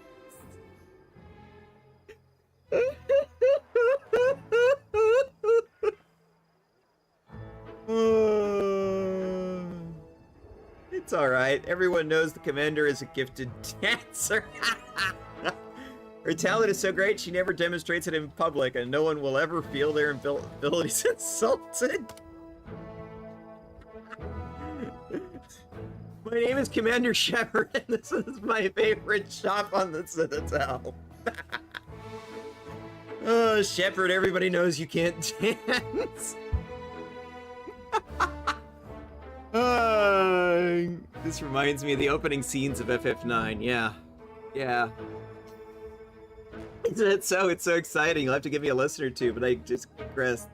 It's alright. Everyone knows the commander is a gifted dancer. Her talent is so great, she never demonstrates it in public, and no one will ever feel their abilities insulted. My name is Commander Shepard, and this is my favorite shop on the Citadel. Oh, Shepard, everybody knows you can't dance. This reminds me of the opening scenes of FF9. Yeah. It's so exciting. You'll have to give me a listen or two, but I just digressed.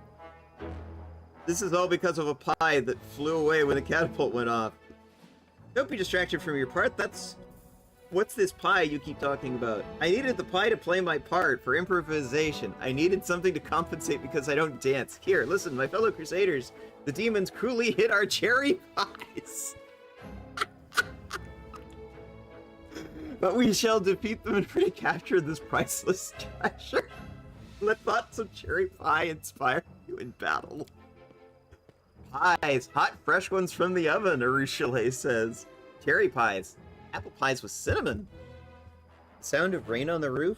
This is all because of a pie that flew away when the catapult went off. Don't be distracted from your part. What's this pie you keep talking about? I needed the pie to play my part for improvisation. I needed something to compensate because I don't dance. Here, listen, my fellow Crusaders. The demons cruelly hit our cherry pies. But we shall defeat them and recapture this priceless treasure. Let thoughts of cherry pie inspire you in battle. Pies, hot, fresh ones from the oven, Arushale says. Cherry pies. Apple pies with cinnamon. The sound of rain on the roof.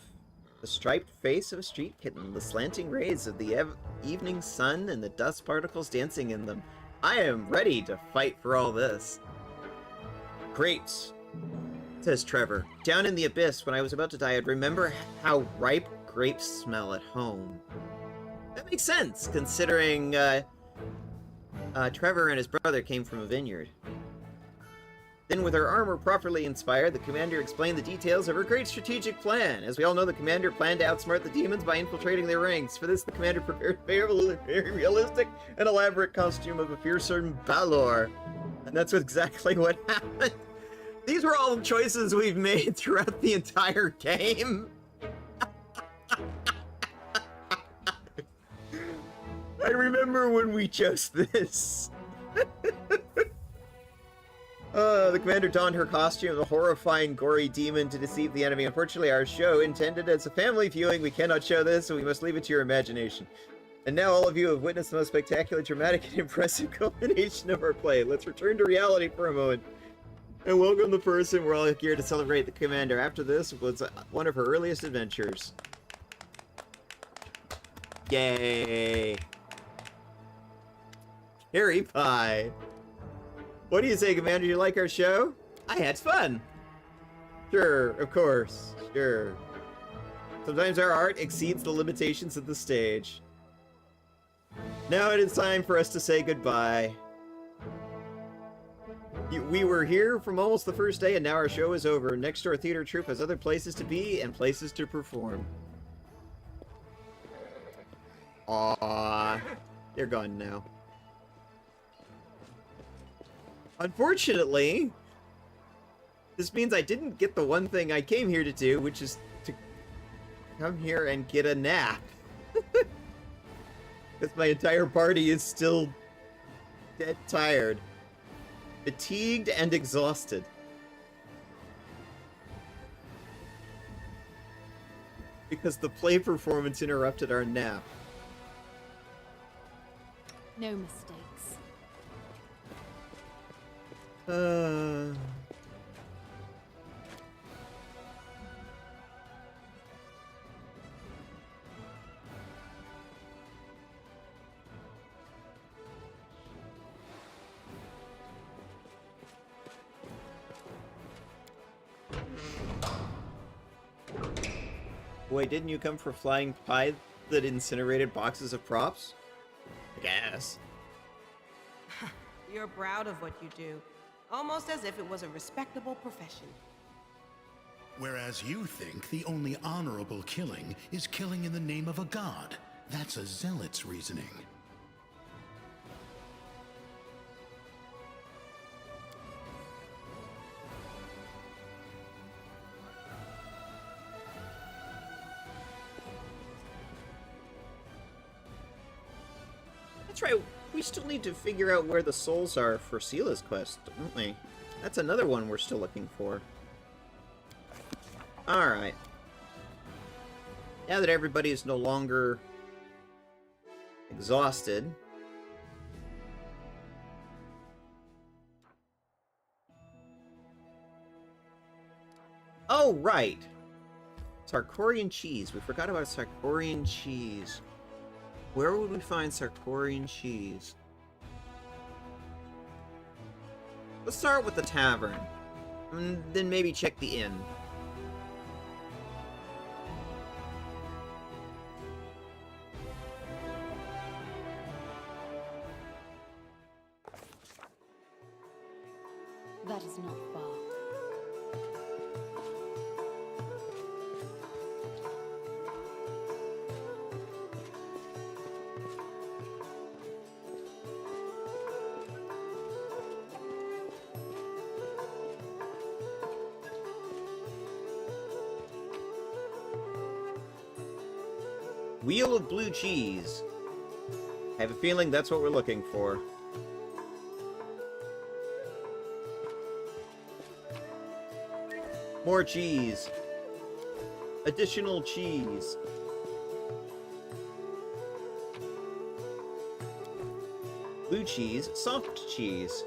The striped face of a street kitten. The slanting rays of the evening sun and the dust particles dancing in them. I am ready to fight for all this. Grapes, says Trevor. Down in the abyss, when I was about to die, I'd remember how ripe grapes smell at home. That makes sense, considering Trevor and his brother came from a vineyard. Then, with her armor properly inspired, the commander explained the details of her great strategic plan. As we all know, the commander planned to outsmart the demons by infiltrating their ranks. For this, the commander prepared a very realistic and elaborate costume of a fearsome Balor. And that's exactly what happened. These were all choices we've made throughout the entire game. I remember when we chose this. The commander donned her costume of a horrifying, gory demon to deceive the enemy. Unfortunately, our show, intended as a family viewing, we cannot show this, so we must leave it to your imagination. And now all of you have witnessed the most spectacular, dramatic, and impressive culmination of our play. Let's return to reality for a moment. And welcome the person we're all here to celebrate the commander. After this was one of her earliest adventures. Yay! Cherry pie! What do you say, Commander? You like our show? I had fun! Sure, of course, sure. Sometimes our art exceeds the limitations of the stage. Now it is time for us to say goodbye. We were here from almost the first day, and now our show is over. Next door theater troupe has other places to be and places to perform. Aww. They're gone now. Unfortunately, this means I didn't get the one thing I came here to do, which is to come here and get a nap. Because my entire party is still dead tired. Fatigued and exhausted. Because the play performance interrupted our nap. No mistakes. Wait, didn't you come for flying pie that incinerated boxes of props? I guess. You're proud of what you do, almost as if it was a respectable profession. Whereas you think the only honorable killing is killing in the name of a god. That's a zealot's reasoning. That's right, we still need to figure out where the souls are for Sela's quest, don't we? That's another one we're still looking for. Alright. Now that everybody is no longer exhausted, oh, right! Sarkorian cheese. We forgot about Sarkorian cheese. Where would we find Sarkorian cheese? Let's start with the tavern. And then maybe check the inn. That is not far. Wheel of blue cheese. I have a feeling that's what we're looking for. More cheese. Additional cheese. Blue cheese, soft cheese.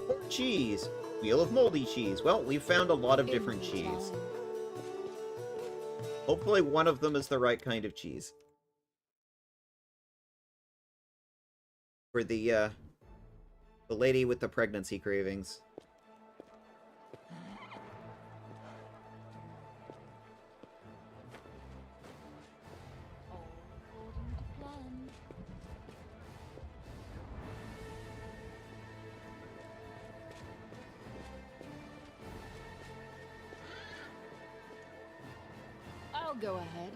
More cheese. Wheel of moldy cheese. Well, we've found a lot of different cheese. Hopefully one of them is the right kind of cheese. For the lady with the pregnancy cravings. I'll go ahead.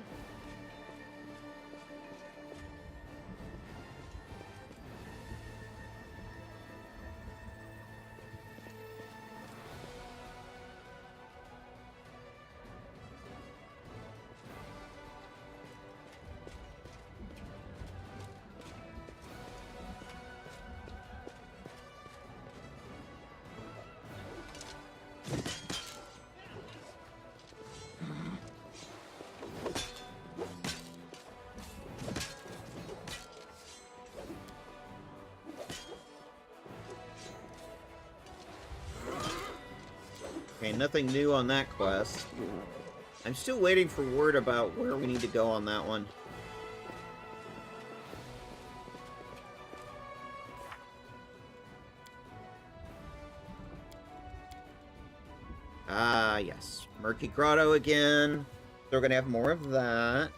Okay, nothing new on that quest. I'm still waiting for word about where we need to go on that one. Ah, yes. Murky Grotto again. So we're gonna have more of that.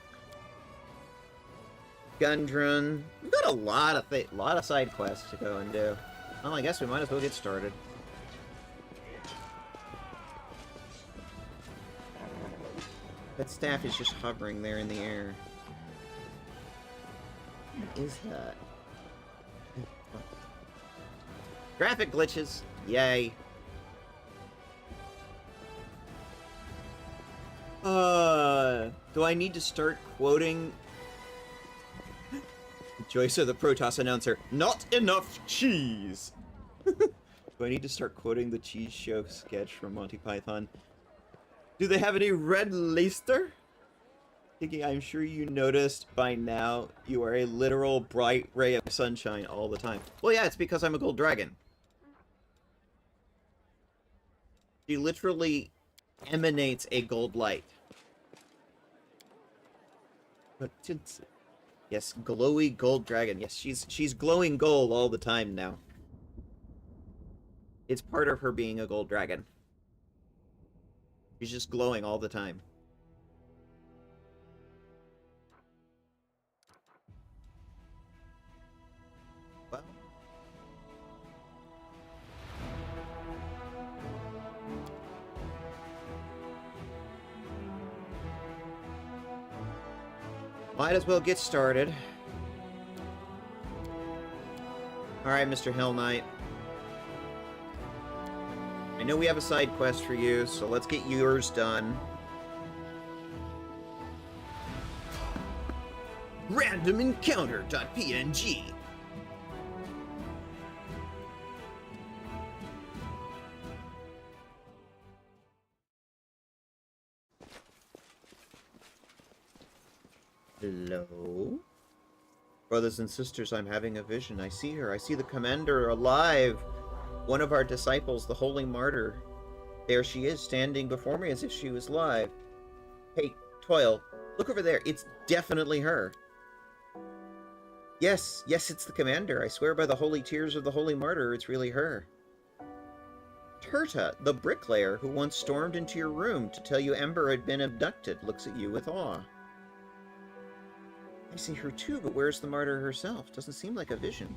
Gundren. We've got a lot of side quests to go and do. Well, I guess we might as well get started. That staff is just hovering there in the air. What is that? Graphic glitches! Yay! Do I need to start quoting Joyce the Protoss announcer? Not enough cheese! Do I need to start quoting the cheese show sketch from Monty Python? Do they have any red Leicester? Kiki, I'm sure you noticed by now you are a literal bright ray of sunshine all the time. Well, yeah, it's because I'm a gold dragon. She literally emanates a gold light. But yes, glowy gold dragon. Yes, she's glowing gold all the time now. It's part of her being a gold dragon. She's just glowing all the time. Might as well get started. Alright, Mr. Hell Knight. I know we have a side quest for you, so let's get yours done. Random encounter.png. Hello? Brothers and sisters, I'm having a vision. I see her. I see the commander alive. One of our disciples, the holy martyr. There she is, standing before me as if she was live. Hey, Toil, look over there. It's definitely her. Yes, it's the commander. I swear by the holy tears of the holy martyr, it's really her. Turta, the bricklayer who once stormed into your room to tell you Ember had been abducted, looks at you with awe. I see her too, but where's the martyr herself? Doesn't seem like a vision.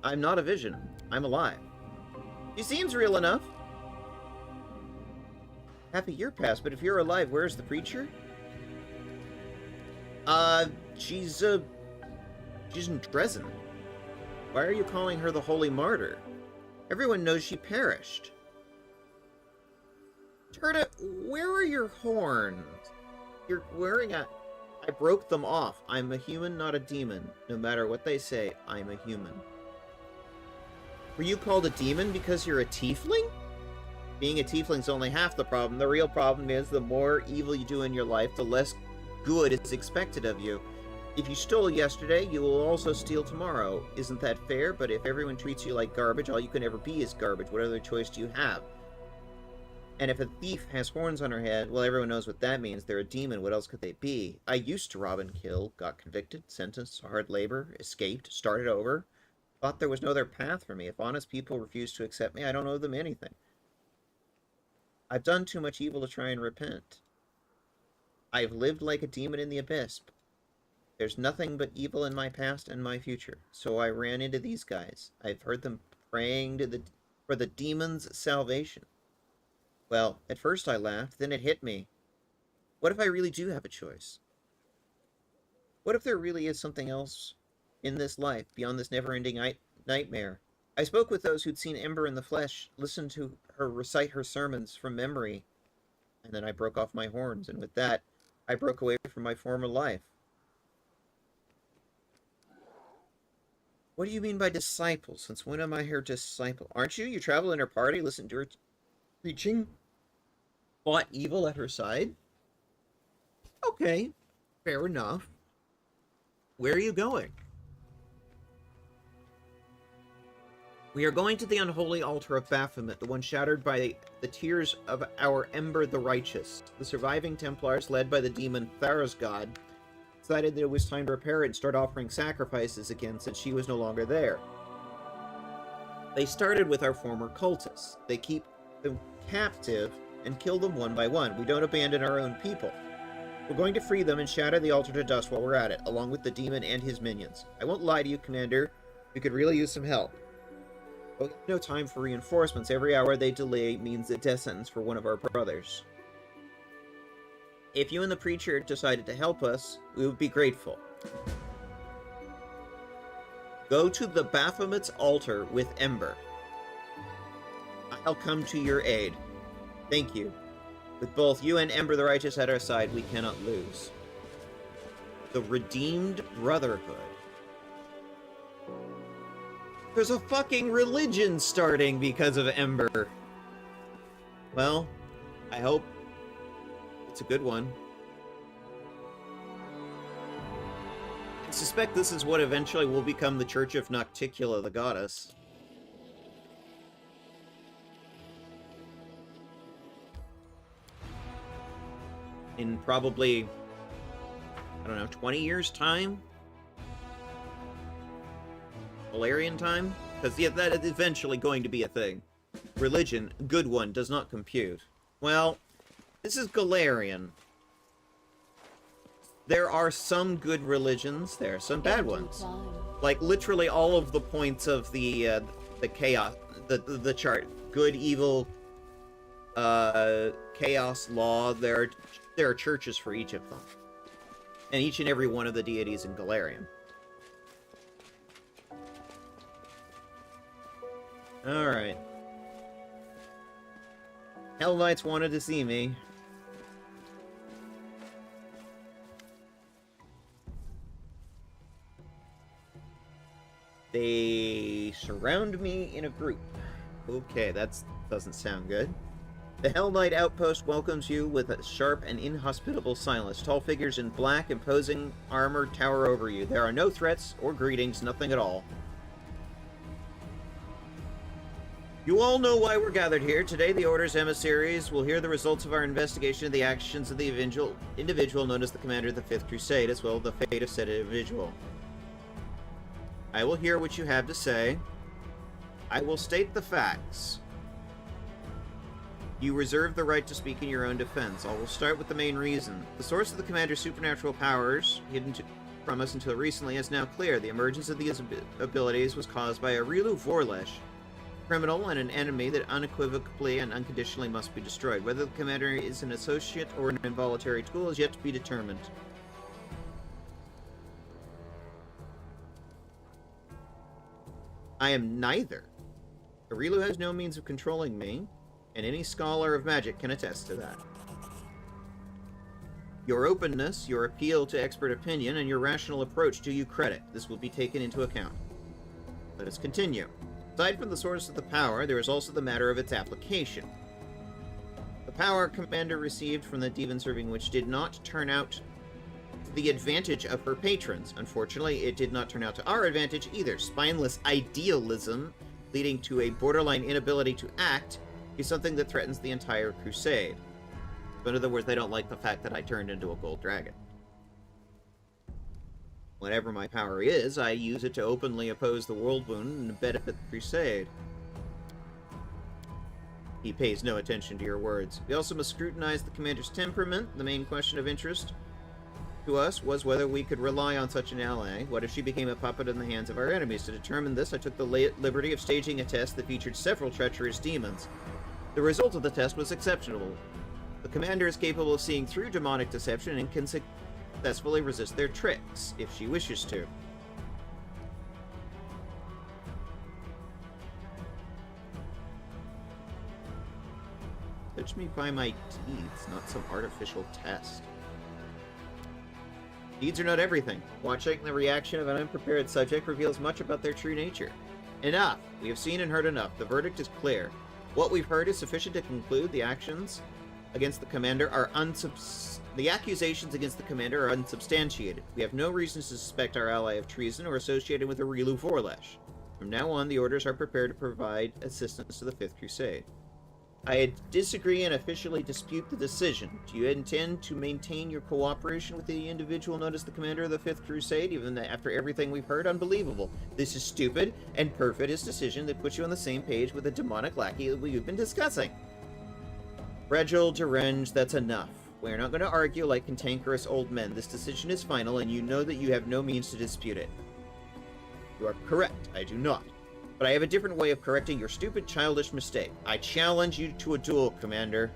I'm not a vision. I'm alive. She seems real enough. Half a year passed, but if you're alive, where's the preacher? She's in Dresden. Why are you calling her the holy martyr? Everyone knows she perished. Turta, where are your horns? You're wearing a... I broke them off. I'm a human, not a demon. No matter what they say, I'm a human. Were you called a demon because you're a tiefling? Being a tiefling's only half the problem. The real problem is the more evil you do in your life, the less good is expected of you. If you stole yesterday, you will also steal tomorrow. Isn't that fair? But if everyone treats you like garbage, all you can ever be is garbage. What other choice do you have? And if a thief has horns on her head, well, everyone knows what that means. They're a demon. What else could they be? I used to rob and kill, got convicted, sentenced to hard labor, escaped, started over. Thought there was no other path for me. If honest people refuse to accept me, I don't owe them anything. I've done too much evil to try and repent. I've lived like a demon in the abyss. There's nothing but evil in my past and my future. So I ran into these guys. I've heard them praying for the demon's salvation. Well, at first I laughed, then it hit me. What if I really do have a choice? What if there really is something else in this life, beyond this never-ending nightmare? I spoke with those who'd seen Ember in the flesh, listened to her recite her sermons from memory, and then I broke off my horns, and with that, I broke away from my former life. What do you mean by disciple? Since when am I her disciple? Aren't you? You travel in her party, listen to her preaching, fought evil at her side? Okay, fair enough. Where are you going? We are going to the unholy altar of Baphomet, the one shattered by the tears of our Ember the Righteous. The surviving Templars, led by the demon Tharasgod, decided that it was time to repair it and start offering sacrifices again since she was no longer there. They started with our former cultists. They keep them captive and kill them one by one. We don't abandon our own people. We're going to free them and shatter the altar to dust while we're at it, along with the demon and his minions. I won't lie to you, Commander. We could really use some help. But no time for reinforcements. Every hour they delay means a death sentence for one of our brothers. If you and the preacher decided to help us, we would be grateful. Go to the Baphomet's altar with Ember. I'll come to your aid. Thank you. With both you and Ember the Righteous at our side, we cannot lose. The Redeemed Brotherhood. There's a fucking religion starting because of Ember. Well, I hope it's a good one. I suspect this is what eventually will become the Church of Nocticula, the goddess. In probably, I don't know, 20 years' time? Golarion time? Because, yeah, that is eventually going to be a thing. Religion, good one, does not compute. Well, this is Golarion. There are some good religions, there are some bad ones. Like, literally all of the points of the chaos, the chart. Good, evil, chaos, law. There are churches for each of them. And each and every one of the deities in Golarion. Alright. Hell Knights wanted to see me. They surround me in a group. Okay, that doesn't sound good. The Hell Knight outpost welcomes you with a sharp and inhospitable silence. Tall figures in black, imposing armor tower over you. There are no threats or greetings, nothing at all. You all know why we're gathered here. Today, the Order's emissaries will hear the results of our investigation of the actions of the individual known as the Commander of the Fifth Crusade, as well as the fate of said individual. I will hear what you have to say. I will state the facts. You reserve the right to speak in your own defense. I will start with the main reason. The source of the Commander's supernatural powers, hidden from us until recently, is now clear. The emergence of these abilities was caused by a Rilu Vorlesh, criminal and an enemy that unequivocally and unconditionally must be destroyed. Whether the Commander is an associate or an involuntary tool is yet to be determined. I am neither. Arilu has no means of controlling me, and any scholar of magic can attest to that. Your openness, your appeal to expert opinion, and your rational approach do you credit. This will be taken into account. Let us continue. Aside from the source of the power, there is also the matter of its application. The power Commander received from the demon-serving witch did not turn out to the advantage of her patrons. Unfortunately, it did not turn out to our advantage either. Spineless idealism, leading to a borderline inability to act, is something that threatens the entire crusade. So in other words, they don't like the fact that I turned into a gold dragon. Whatever my power is, I use it to openly oppose the world wound and benefit the crusade. He pays no attention to your words. We also must scrutinize the Commander's temperament. The main question of interest to us was whether we could rely on such an ally. What if she became a puppet in the hands of our enemies? To determine this, I took the liberty of staging a test that featured several treacherous demons. The result of the test was exceptional. The Commander is capable of seeing through demonic deception and can successfully resist their tricks, if she wishes to. Touch me by my deeds, not some artificial test. Deeds are not everything. Watching the reaction of an unprepared subject reveals much about their true nature. Enough! We have seen and heard enough. The verdict is clear. What we've heard is sufficient to conclude the actions against the Commander are the accusations against the Commander are unsubstantiated. We have no reason to suspect our ally of treason or associated with a Rilu Vorlesh. From now on, the Orders are prepared to provide assistance to the Fifth Crusade. I disagree and officially dispute the decision. Do you intend to maintain your cooperation with the individual known as the Commander of the Fifth Crusade, even after everything we've heard? Unbelievable. This is stupid and perfidious decision that puts you on the same page with the demonic lackey that we've been discussing. Reginald Derenge, that's enough. We're not going to argue like cantankerous old men. This decision is final, and you know that you have no means to dispute it. You are correct. I do not. But I have a different way of correcting your stupid, childish mistake. I challenge you to a duel, Commander.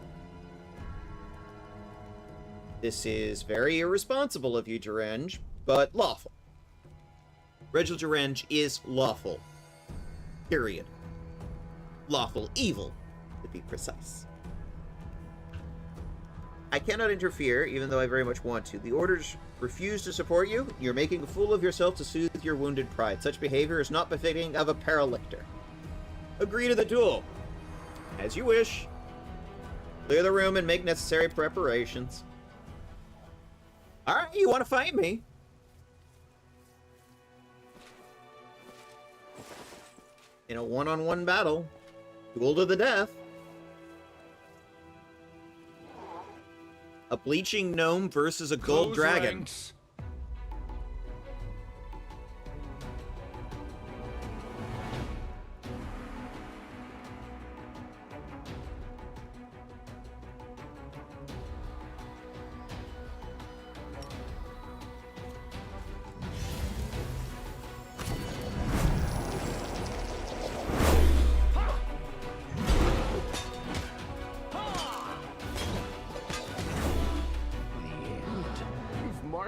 This is very irresponsible of you, Derenge, but lawful. Reginald Derenge is lawful. Period. Lawful evil, to be precise. I cannot interfere, even though I very much want to. The Orders refuse to support you. You're making a fool of yourself to soothe your wounded pride. Such behavior is not befitting of a paralictor. Agree to the duel. As you wish. Clear the room and make necessary preparations. Alright, you want to fight me? In a one-on-one battle. Duel to the death. A bleaching gnome versus a gold dragon. Ranks.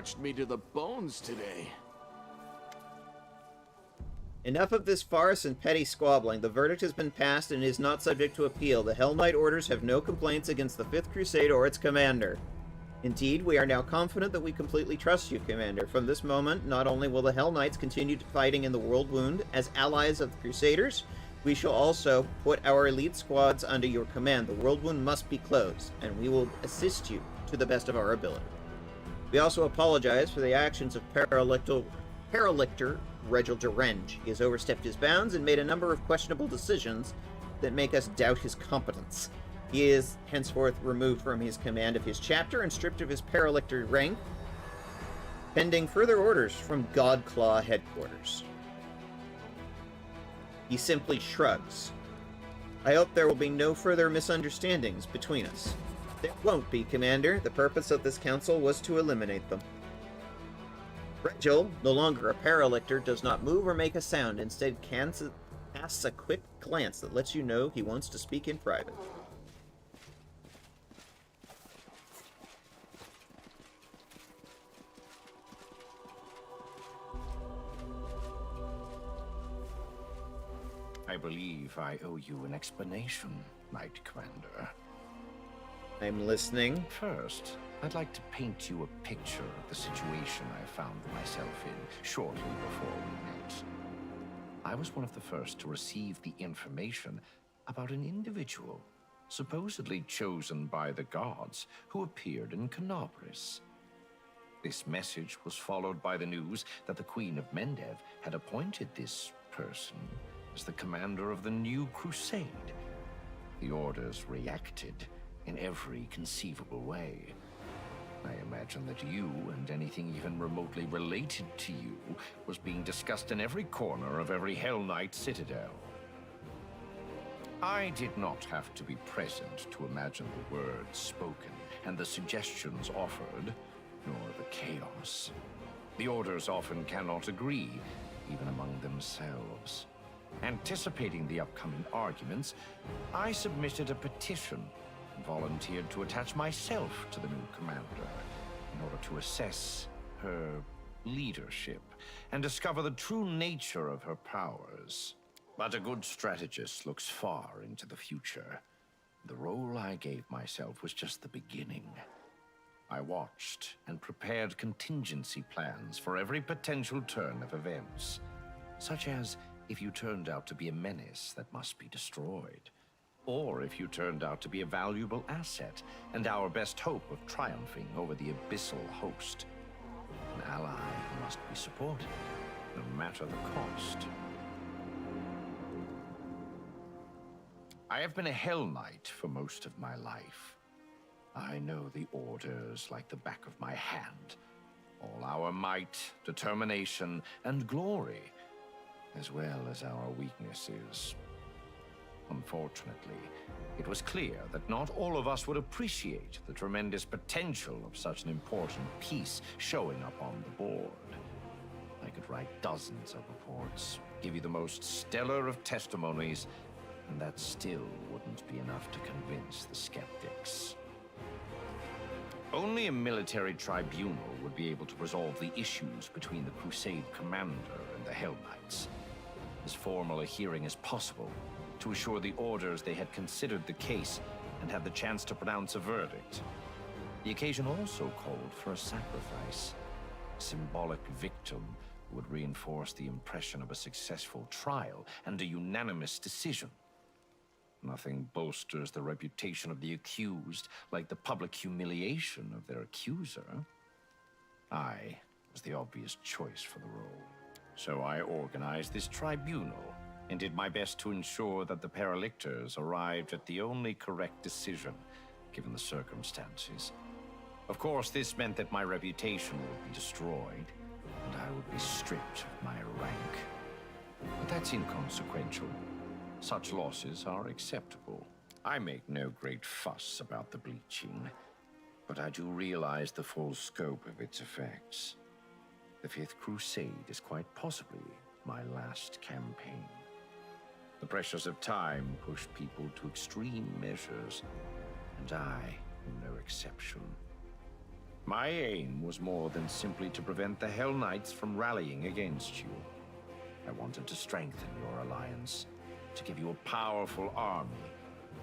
scorched me to the bones today. Enough of this farce and petty squabbling. The verdict has been passed and is not subject to appeal. The Hell Knight orders have no complaints against the Fifth Crusade or its commander. Indeed, we are now confident that we completely trust you, Commander. From this moment, not only will the Hell Knights continue fighting in the World Wound as allies of the Crusaders, we shall also put our elite squads under your command. The World Wound must be closed, and we will assist you to the best of our ability. We also apologize for the actions of Paralictor Regil Durenge. He has overstepped his bounds and made a number of questionable decisions that make us doubt his competence. He is henceforth removed from his command of his chapter and stripped of his Paralictor rank, pending further orders from Godclaw headquarters. He simply shrugs. I hope there will be no further misunderstandings between us. There won't be, Commander. The purpose of this council was to eliminate them. Regil, no longer a Paralictor, does not move or make a sound. Instead, casts a quick glance that lets you know he wants to speak in private. I believe I owe you an explanation, Knight Commander. I'm listening. First, I'd like to paint you a picture of the situation I found myself in shortly before we met. I was one of the first to receive the information about an individual, supposedly chosen by the gods, who appeared in Canobris. This message was followed by the news that the Queen of Mendev had appointed this person as the commander of the new crusade. The orders reacted in every conceivable way. I imagine that you, and anything even remotely related to you, was being discussed in every corner of every Hell Knight citadel. I did not have to be present to imagine the words spoken and the suggestions offered, nor the chaos. The orders often cannot agree, even among themselves. Anticipating the upcoming arguments, I submitted a petition and volunteered to attach myself to the new commander in order to assess her leadership and discover the true nature of her powers. But a good strategist looks far into the future. The role I gave myself was just the beginning. I watched and prepared contingency plans for every potential turn of events, such as if you turned out to be a menace that must be destroyed, or if you turned out to be a valuable asset and our best hope of triumphing over the abyssal host. An ally who must be supported, no matter the cost. I have been a Hell Knight for most of my life. I know the orders like the back of my hand. All our might, determination, and glory, as well as our weaknesses. Unfortunately, it was clear that not all of us would appreciate the tremendous potential of such an important piece showing up on the board. I could write dozens of reports, give you the most stellar of testimonies, and that still wouldn't be enough to convince the skeptics. Only a military tribunal would be able to resolve the issues between the Crusade commander and the Hell Knights. As formal a hearing as possible, to assure the orders they had considered the case and had the chance to pronounce a verdict. The occasion also called for a sacrifice, a symbolic victim who would reinforce the impression of a successful trial and a unanimous decision. Nothing bolsters the reputation of the accused like the public humiliation of their accuser. I was the obvious choice for the role. So I organized this tribunal and did my best to ensure that the Paralictors arrived at the only correct decision, given the circumstances. Of course, this meant that my reputation would be destroyed, and I would be stripped of my rank. But that's inconsequential. Such losses are acceptable. I make no great fuss about the bleaching, but I do realize the full scope of its effects. The Fifth Crusade is quite possibly my last campaign. The pressures of time push people to extreme measures, and I am no exception. My aim was more than simply to prevent the Hell Knights from rallying against you. I wanted to strengthen your alliance, to give you a powerful army,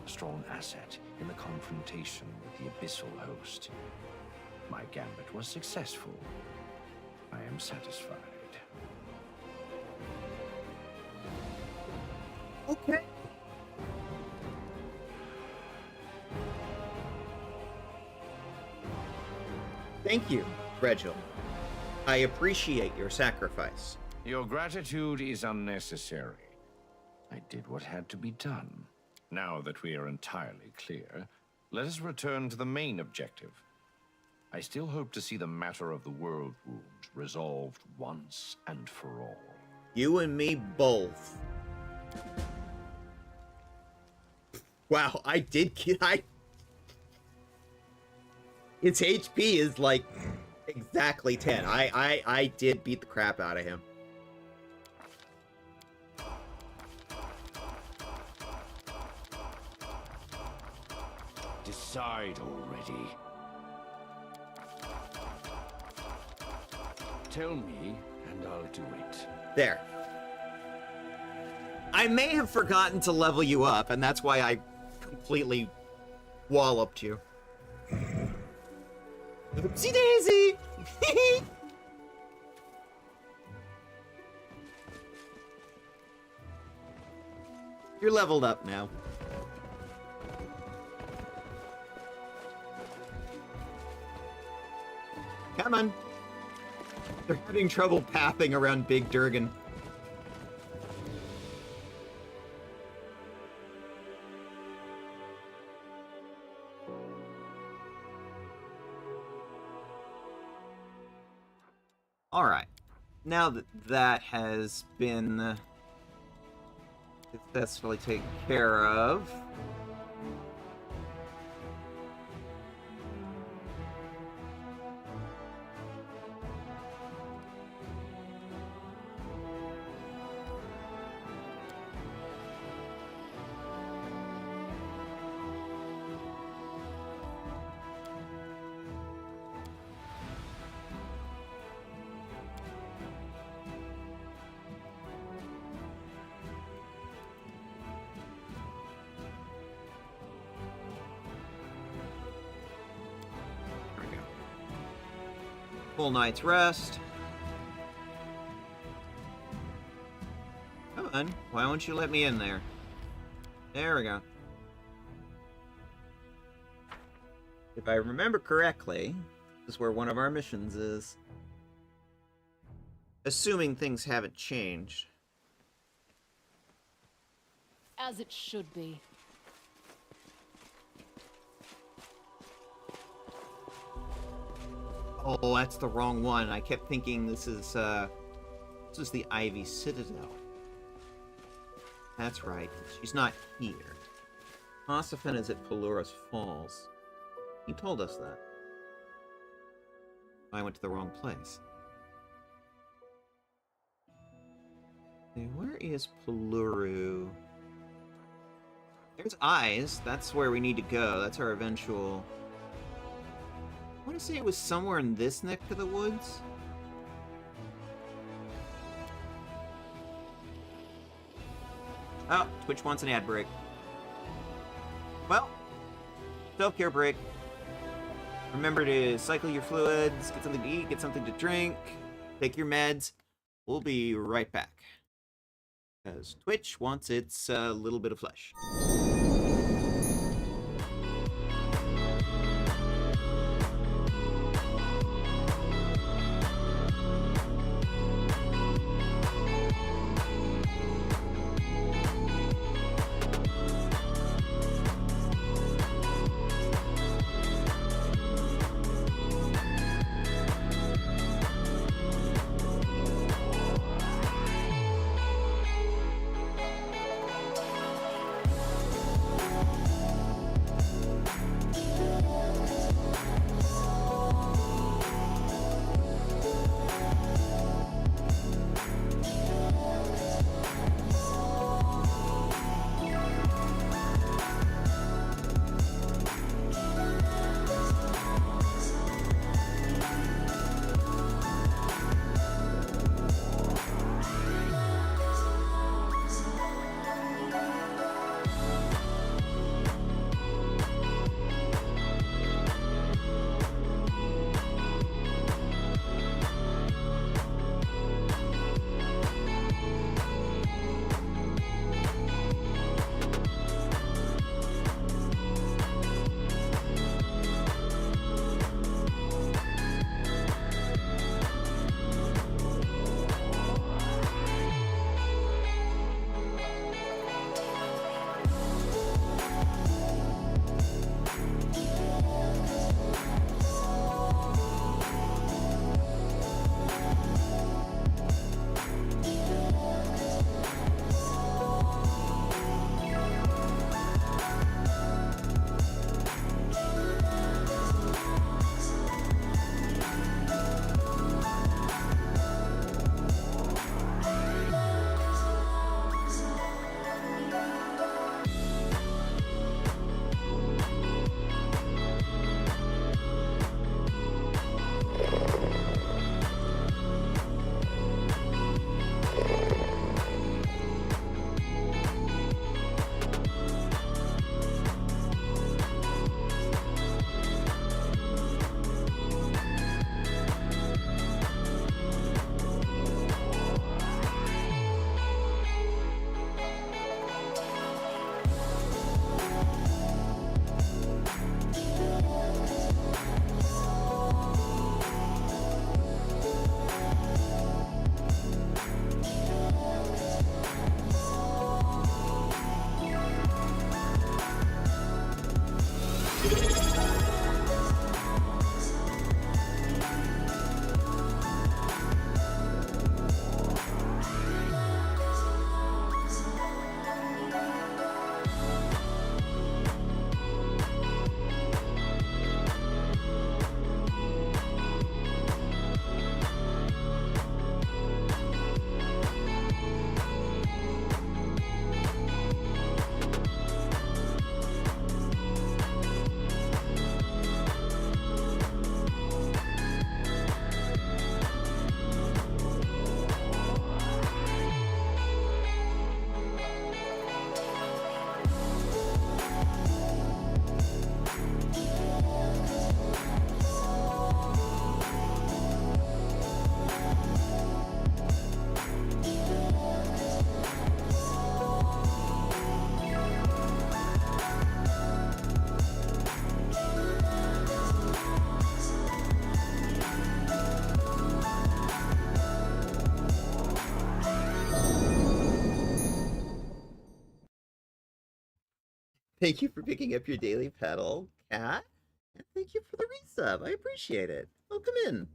a strong asset in the confrontation with the Abyssal Host. My gambit was successful. I am satisfied. Okay. Thank you, Reginald. I appreciate your sacrifice. Your gratitude is unnecessary. I did what had to be done. Now that we are entirely clear, let us return to the main objective. I still hope to see the matter of the world wound resolved once and for all. You and me both. Wow, I did get... Its HP is like exactly 10. I did beat the crap out of him. Decide already. Tell me, and I'll do it. There. I may have forgotten to level you up, and that's why I completely walloped you. Oopsie daisy! You're leveled up now. Come on. They're having trouble pathing around Big Durgan. Alright. Now that that has been successfully taken care of, full night's rest. Come on, why won't you let me in there? There we go. If I remember correctly, this is where one of our missions is. Assuming things haven't changed. As it should be. Oh, that's the wrong one. I kept thinking this is the Ivy Citadel. That's right. She's not here. Ossifen is at Pelluris Falls. He told us that. I went to the wrong place. Okay, where is Pelluru? There's Eyes. That's where we need to go. That's our eventual... I want to say it was somewhere in this neck of the woods. Oh, Twitch wants an ad break. Well, self-care break. Remember to cycle your fluids, get something to eat, get something to drink, take your meds. We'll be right back. Because Twitch wants its little bit of flesh. Thank you for picking up your daily pedal, Cat. And thank you for the resub. I appreciate it. Welcome in.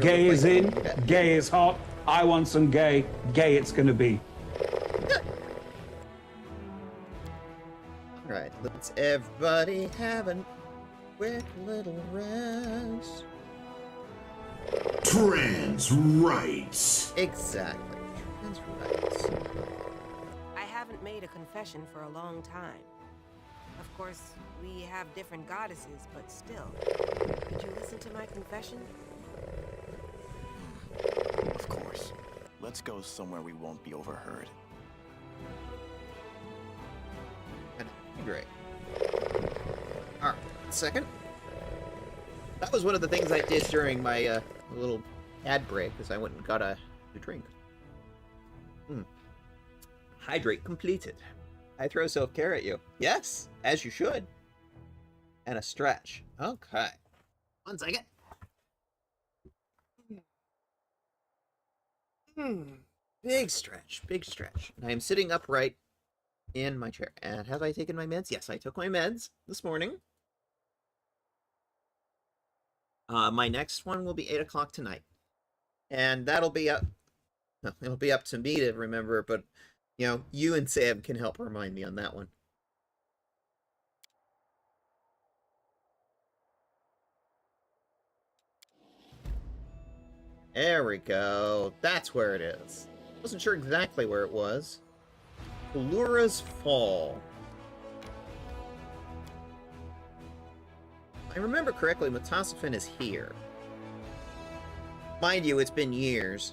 Gay is in, gay is hot. I want some gay. Gay it's gonna be. Alright, let's everybody have a quick little rest. Trans rights. Exactly. Trans rights. I haven't made a confession for a long time. Of course, we have different goddesses, but still. Could you listen to my confession? Of course. Let's go somewhere we won't be overheard. Great. Alright, second. That was one of the things I did during my little ad break, as I went and got a drink. Hydrate completed. I throw self-care at you. Yes, as you should. And a stretch. Okay. 1 second. Big stretch, big stretch. And I am sitting upright in my chair. And have I taken my meds? Yes, I took my meds this morning. My next one will be 8 o'clock tonight. And that'll be up... No, it'll be up to me to remember, but, you know, you and Sam can help remind me on that one. There we go. That's where it is. Wasn't sure exactly where it was. Allura's Fall. If I remember correctly, Metasofen is here. Mind you, it's been years.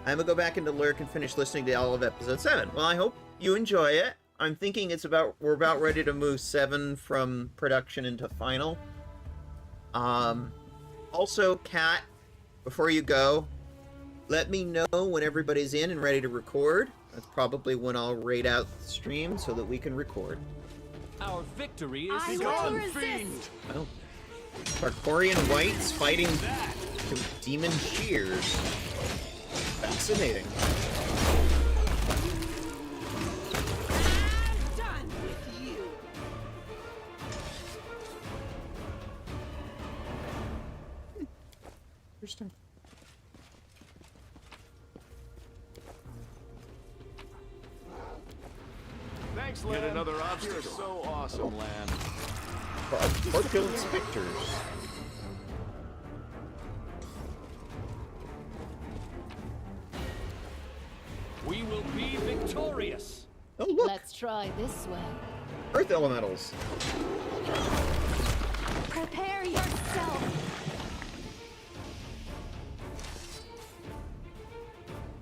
I'm gonna go back into Lurk and finish listening to all of episode 7. Well, I hope you enjoy it. I'm thinking we're about ready to move 7 from production into final. Also, Kat, before you go, let me know when everybody's in and ready to record. That's probably when I'll raid out the stream so that we can record. Our victory is I will resist. Well, Tarkorian Whites fighting demon shears. Fascinating. I'm done with you. Interesting. Thanks, Lan. Yet another obstacle. You're so awesome, Lan. Corpulence victors. We will be victorious. Oh, look. Let's try this way. Earth elementals. Prepare yourself.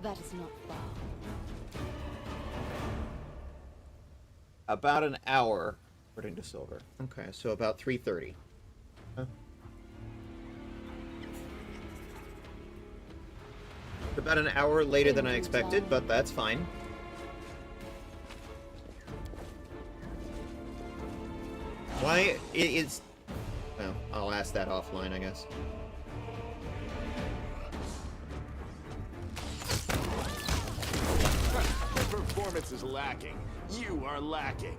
That is not far. About an hour, according to Silver. Okay, so about 3:30. Huh? About an hour later than I expected, but that's fine. Why it's... Well, I'll ask that offline, I guess. Your performance is lacking. You are lacking.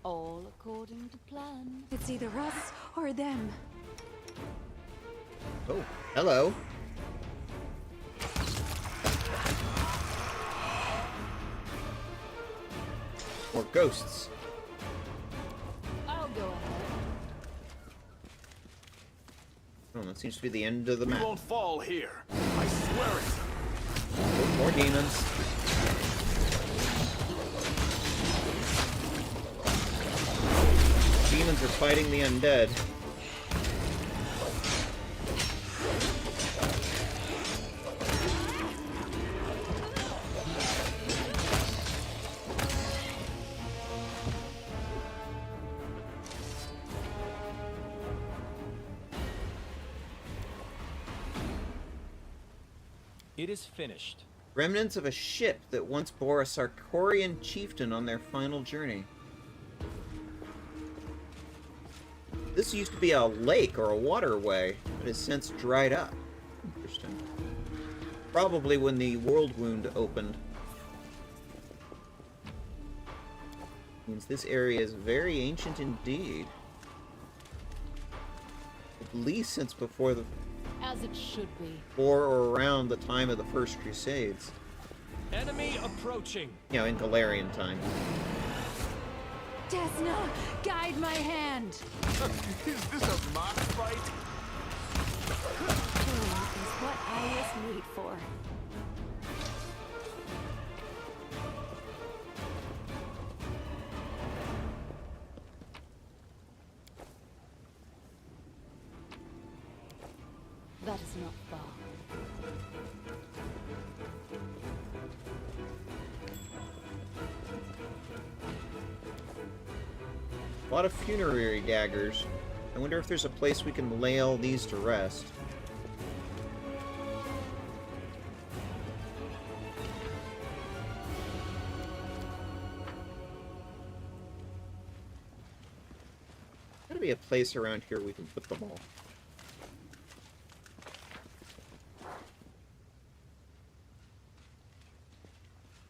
All according to plan. It's either us or them. Oh, hello. More ghosts. I'll go ahead. Oh, that seems to be the end of the We map. won't fall here. I swear it. Oh, more demons. Demons are fighting the undead. It is finished. Remnants of a ship that once bore a Sarkorian chieftain on their final journey. This used to be a lake or a waterway, but has since dried up. Interesting. Probably when the World Wound opened. Means this area is very ancient indeed. At least since before the... As it should be. Or around the time of the First Crusades. Enemy approaching. You know, in Golarion time. Desna, guide my hand. Is this a mock fight? Is what I was made for. That is not far. A lot of funerary daggers. I wonder if there's a place we can lay all these to rest. Gotta be a place around here we can put them all.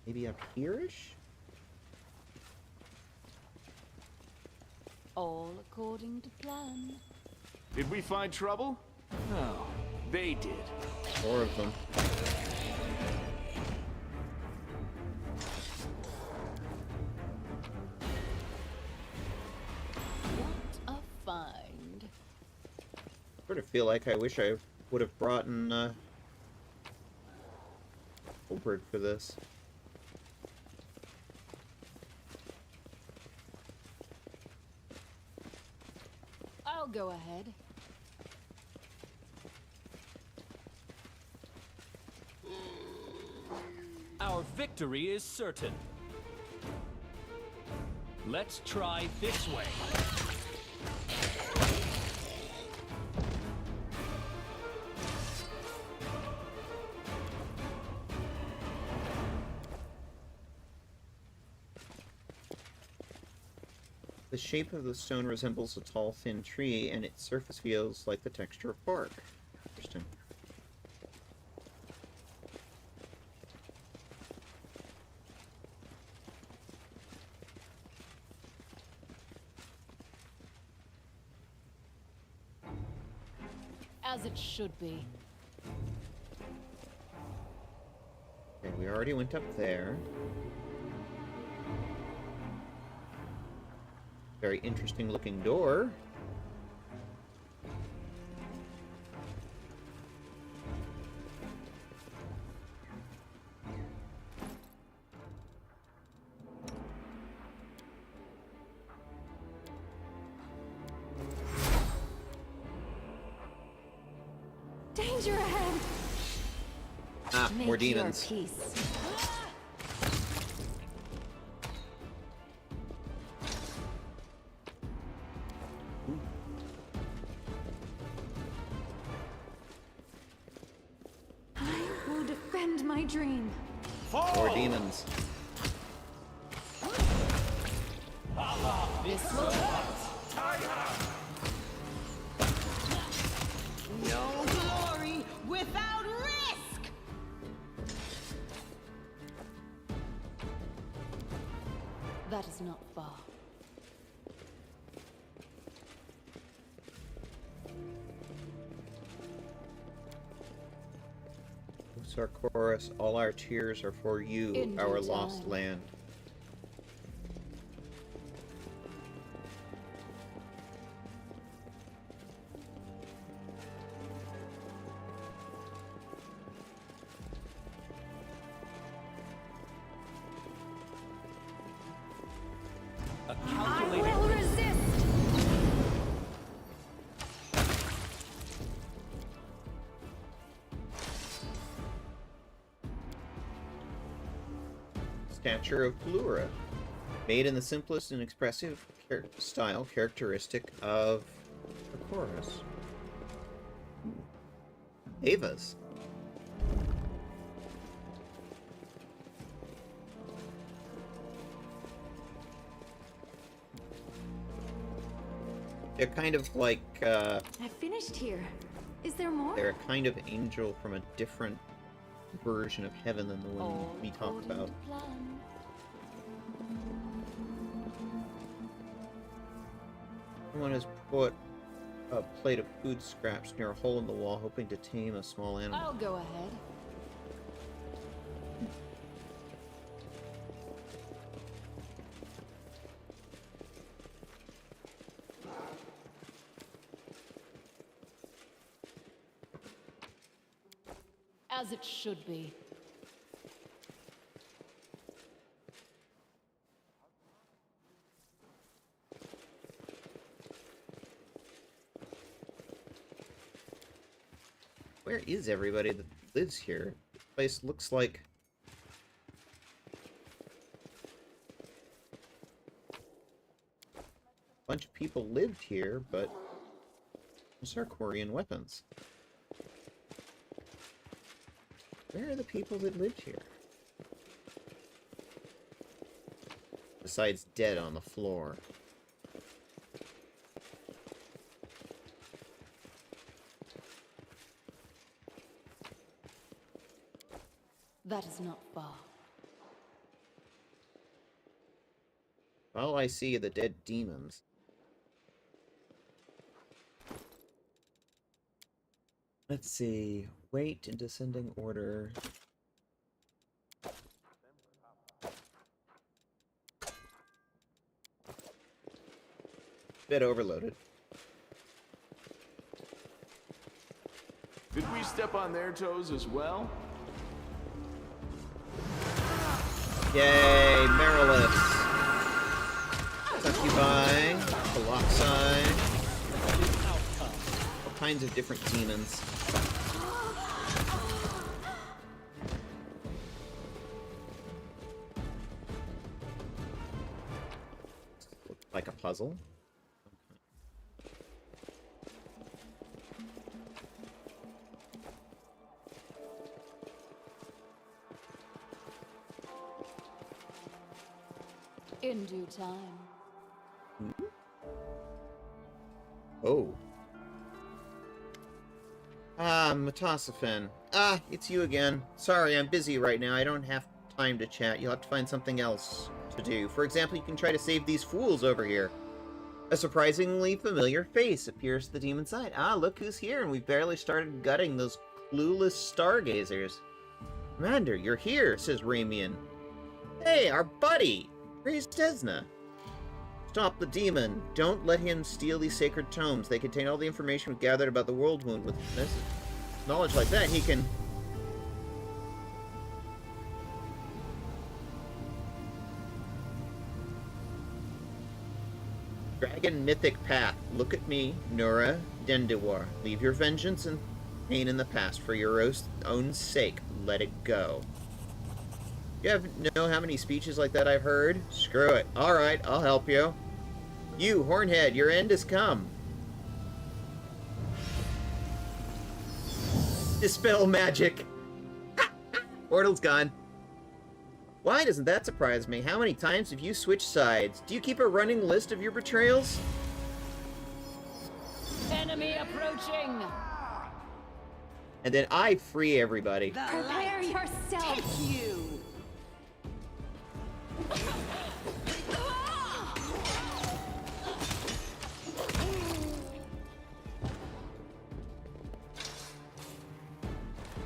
Maybe up here-ish? All according to plan. Did we find trouble? No, they did. 4 of them. What a find. Sort of feel like I wish I would have brought in, Holbert for this. I'll go ahead. Our victory is certain. Let's try this way. The shape of the stone resembles a tall, thin tree, and its surface feels like the texture of bark. Interesting. As it should be. Okay, we already went up there. Very interesting looking door. Danger ahead! Ah, Make more demons. Your peace. I will defend my dream. More demons. This will No glory without risk! That is not far. Sarkoris, all our tears are for you, In our due lost time. land. A I calculated will resist! Statue of Plura, made in the simplest and expressive style characteristic of Sarkoris. Ava's. They're kind of like, I finished here. Is there more? they're a kind of angel from a different version of heaven than the one we talked about. Someone has put a plate of food scraps near a hole in the wall, hoping to tame a small animal. I'll go ahead. As it should be. Where is everybody that lives here? This place looks like... a bunch of people lived here, but... Sarkorian weapons. Where are the people that lived here? Besides dead on the floor. That is not far. All I see are the dead demons. Let's see. Wait in descending order. Bit overloaded. Did we step on their toes as well? Yay, Marilith. Succubi, Colossi, all kinds of different demons. Looks like a puzzle. In due time. Oh. Ah, Matosophin. Ah, it's you again. Sorry, I'm busy right now. I don't have time to chat. You'll have to find something else to do. For example, you can try to save these fools over here. A surprisingly familiar face appears to the demon side. Ah, look who's here, and we've barely started gutting those clueless stargazers. Commander, you're here, says Ramian. Hey, our buddy! Where's Desna? Stop the demon. Don't let him steal these sacred tomes. They contain all the information we've gathered about the world wound. With knowledge like that, he can... Dragon Mythic Path. Look at me, Nura Dendiwar. Leave your vengeance and pain in the past. For your own sake, let it go. You know how many speeches like that I've heard? Screw it. Alright, I'll help you. You, Hornhead, your end has come. Dispel magic. Portal's gone. Why doesn't that surprise me? How many times have you switched sides? Do you keep a running list of your betrayals? Enemy approaching! And then I free everybody. Prepare yourself! Take you!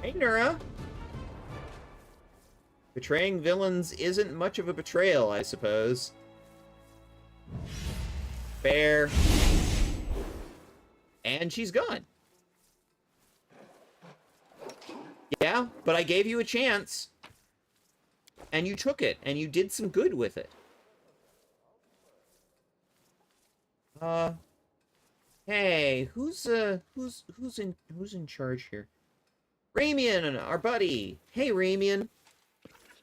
Hey, Nura. Betraying villains isn't much of a betrayal, I suppose. Fair. And she's gone. Yeah, but I gave you a chance. And you took it, and you did some good with it. Hey, who's in charge here? Ramian, our buddy. Hey, Ramian.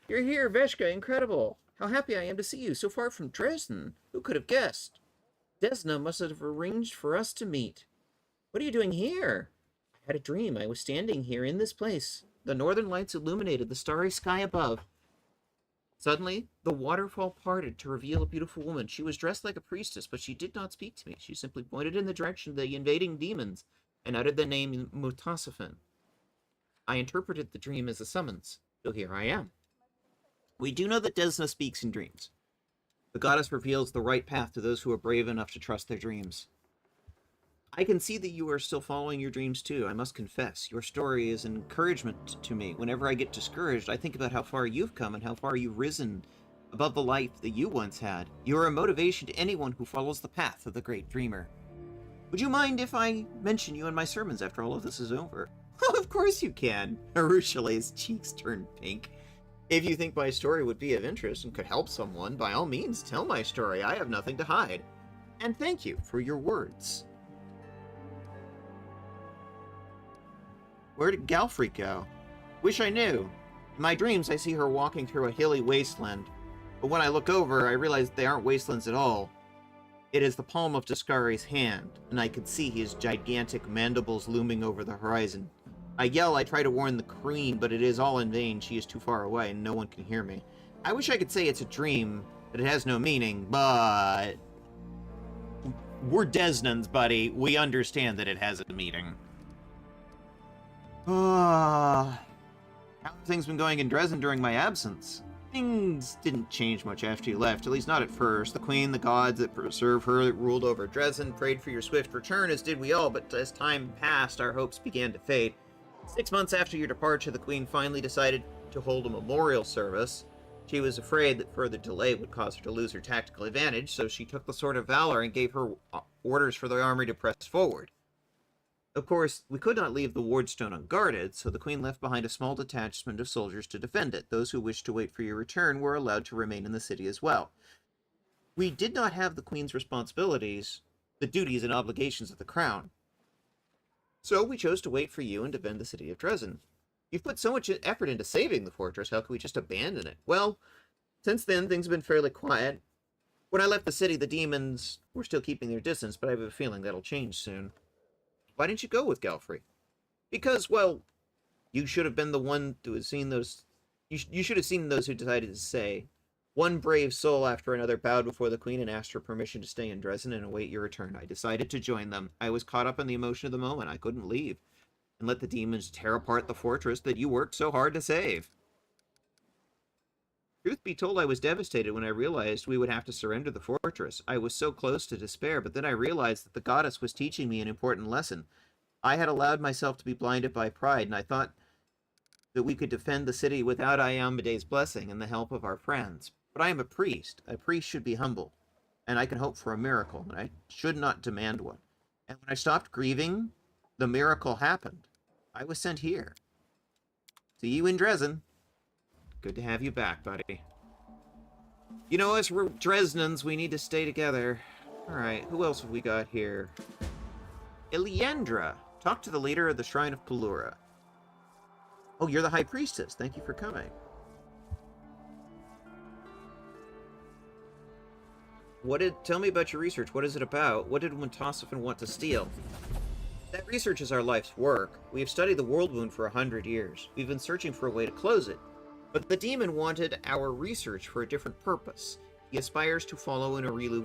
You're here, Veshka. Incredible. How happy I am to see you, so far from Dresden. Who could have guessed? Desna must have arranged for us to meet. What are you doing here? I had a dream. I was standing here in this place. The northern lights illuminated the starry sky above. Suddenly, the waterfall parted to reveal a beautiful woman. She was dressed like a priestess, but she did not speak to me. She simply pointed in the direction of the invading demons and uttered the name Mutasafin. I interpreted the dream as a summons, so here I am. We do know that Desna speaks in dreams. The goddess reveals the right path to those who are brave enough to trust their dreams. I can see that you are still following your dreams too. I must confess, your story is an encouragement to me. Whenever I get discouraged, I think about how far you've come and how far you've risen above the life that you once had. You are a motivation to anyone who follows the path of the great dreamer. Would you mind if I mention you in my sermons after all of this is over? Of course you can. Arushale's cheeks turned pink. If you think my story would be of interest and could help someone, by all means, tell my story. I have nothing to hide. And thank you for your words. Where did Galfrey go? Wish I knew. In my dreams, I see her walking through a hilly wasteland. But when I look over, I realize they aren't wastelands at all. It is the palm of Dascari's hand, and I can see his gigantic mandibles looming over the horizon. I yell, I try to warn the queen, but it is all in vain. She is too far away, and no one can hear me. I wish I could say it's a dream, that it has no meaning, but... We're Desnans, buddy. We understand that it has a meaning. How have things been going in Dresden during my absence? Things didn't change much after you left, at least not at first. The queen, the gods that preserve her that ruled over Dresden, prayed for your swift return, as did we all, but as time passed, our hopes began to fade. 6 months after your departure, the queen finally decided to hold a memorial service. She was afraid that further delay would cause her to lose her tactical advantage, so she took the Sword of Valor and gave her orders for the army to press forward. Of course, we could not leave the Wardstone unguarded, so the Queen left behind a small detachment of soldiers to defend it. Those who wished to wait for your return were allowed to remain in the city as well. We did not have the Queen's responsibilities, the duties and obligations of the Crown. So we chose to wait for you and defend the city of Dresden. You've put so much effort into saving the fortress, how can we just abandon it? Well, since then, things have been fairly quiet. When I left the city, the demons were still keeping their distance, but I have a feeling that'll change soon. Why didn't you go with Galfrey? Because, well, you should have been the one to have seen those... You should have seen those who decided to say, one brave soul after another bowed before the Queen and asked her permission to stay in Dresden and await your return. I decided to join them. I was caught up in the emotion of the moment. I couldn't leave and let the demons tear apart the fortress that you worked so hard to save. Truth be told, I was devastated when I realized we would have to surrender the fortress. I was so close to despair, but then I realized that the goddess was teaching me an important lesson. I had allowed myself to be blinded by pride, and I thought that we could defend the city without Iomede's blessing and the help of our friends. But I am a priest. A priest should be humble, and I can hope for a miracle, and I should not demand one. And when I stopped grieving, the miracle happened. I was sent here. See you in Dresden. Good to have you back, buddy. You know, as we're Dresdenans, we need to stay together. Alright, who else have we got here? Iliandra. Talk to the leader of the Shrine of Pelura. Oh, you're the High Priestess. Thank you for coming. Tell me about your research. What is it about? What did Muntasifin want to steal? That research is our life's work. We have studied the world wound for 100 years. We've been searching for a way to close it. But the demon wanted our research for a different purpose. He aspires to follow in Aurilu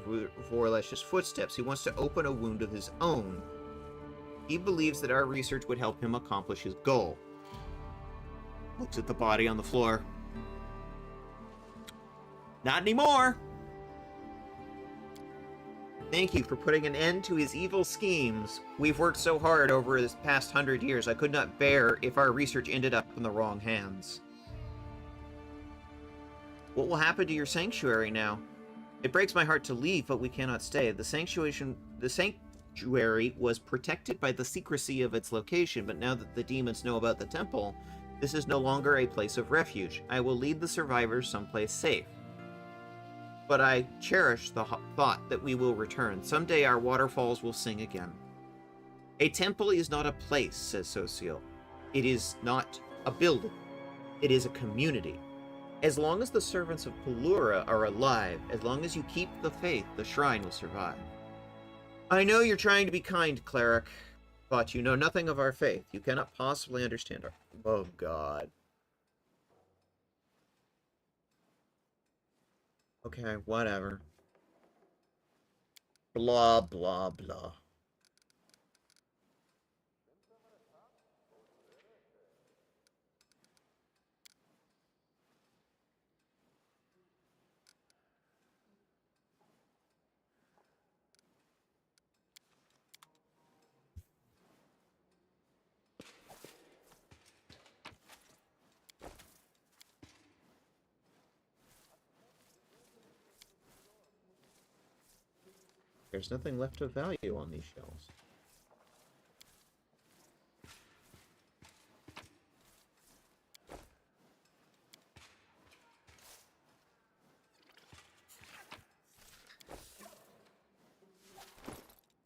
Vorlesh's footsteps. He wants to open a wound of his own. He believes that our research would help him accomplish his goal. Looks at the body on the floor. Not anymore! Thank you for putting an end to his evil schemes. We've worked so hard over this past 100 years, I could not bear if our research ended up in the wrong hands. What will happen to your sanctuary now? It breaks my heart to leave, but we cannot stay. The sanctuary was protected by the secrecy of its location, but now that the demons know about the temple, this is no longer a place of refuge. I will lead the survivors someplace safe. But I cherish the thought that we will return. Someday our waterfalls will sing again. A temple is not a place, says Socio. It is not a building. It is a community. As long as the servants of Pelura are alive, as long as you keep the faith, the shrine will survive. I know you're trying to be kind, cleric, but you know nothing of our faith. You cannot possibly understand our... Oh, God. Okay, whatever. Blah, blah, blah. There's nothing left of value on these shells.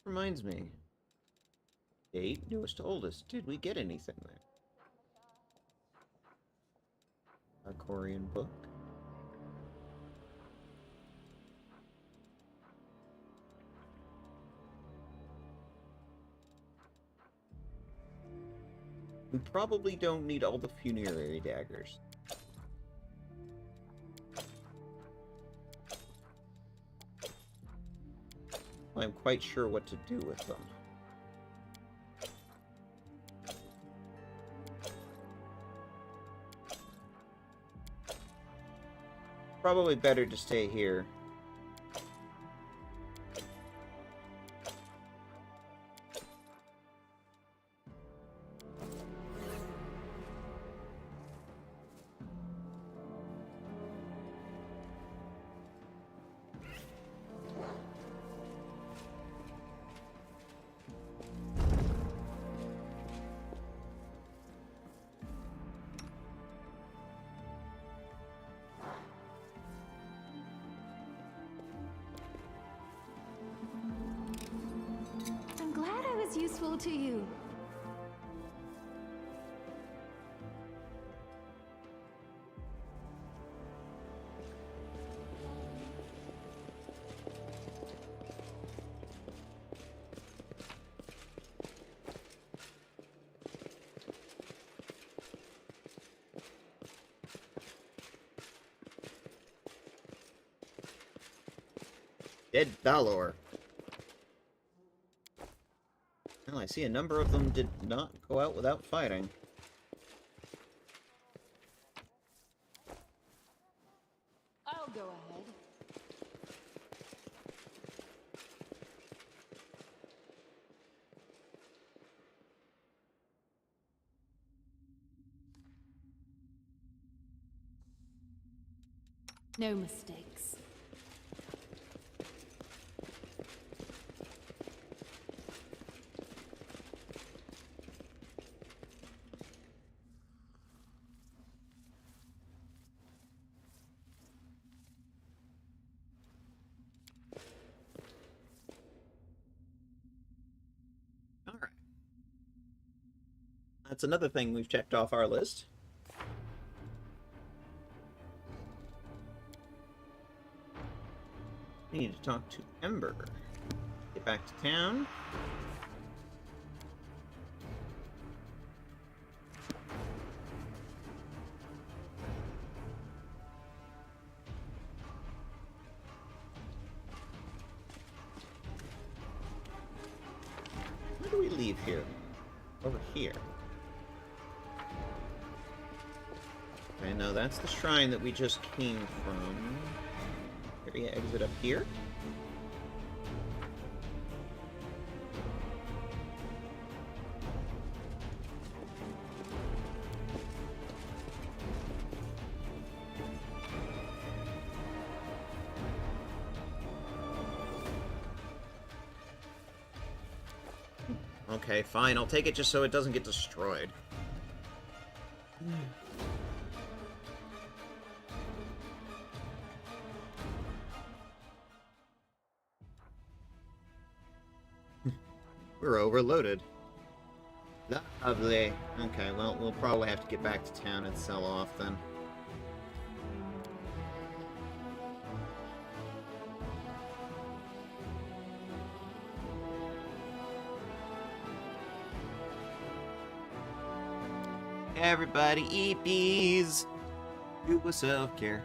Reminds me. Date, newest to oldest. Did we get anything there? A Golarion book. We probably don't need all the funerary daggers. I'm quite sure what to do with them. Probably better to stay here. I'm glad I was useful to you. Dead Valor. Well, I see a number of them did not go out without fighting. I'll go ahead. No mistakes. Alright. That's another thing we've checked off our list. We need to talk to Ember. Get back to town. Where do we leave here? Over here. Okay, no, that's the shrine that we just came from. Area exit up here. Okay, fine. I'll take it just so it doesn't get destroyed. We're overloaded. Lovely. Okay, well, we'll probably have to get back to town and sell off then. Everybody eat bees. Do a self-care.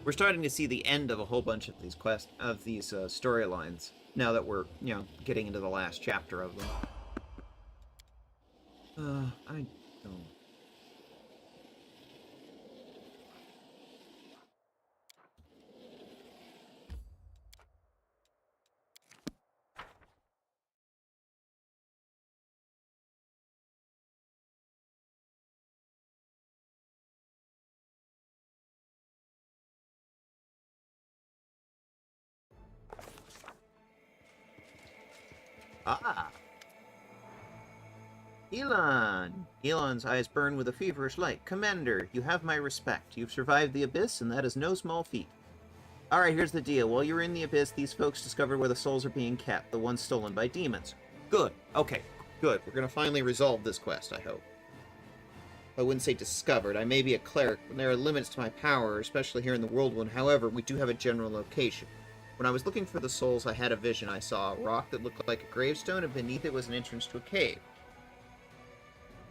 We're starting to see the end of a whole bunch of these storylines now that we're, getting into the last chapter of them. I don't. Ah! Elon! Elon's eyes burn with a feverish light. Commander, you have my respect. You've survived the Abyss, and that is no small feat. Alright, here's the deal. While you were in the Abyss, these folks discovered where the souls are being kept, the ones stolen by demons. Good. Okay, good. We're gonna finally resolve this quest, I hope. I wouldn't say discovered. I may be a cleric, but there are limits to my power, especially here in the World One. However, we do have a general location. When I was looking for the souls, I had a vision. I saw a rock that looked like a gravestone, and beneath it was an entrance to a cave.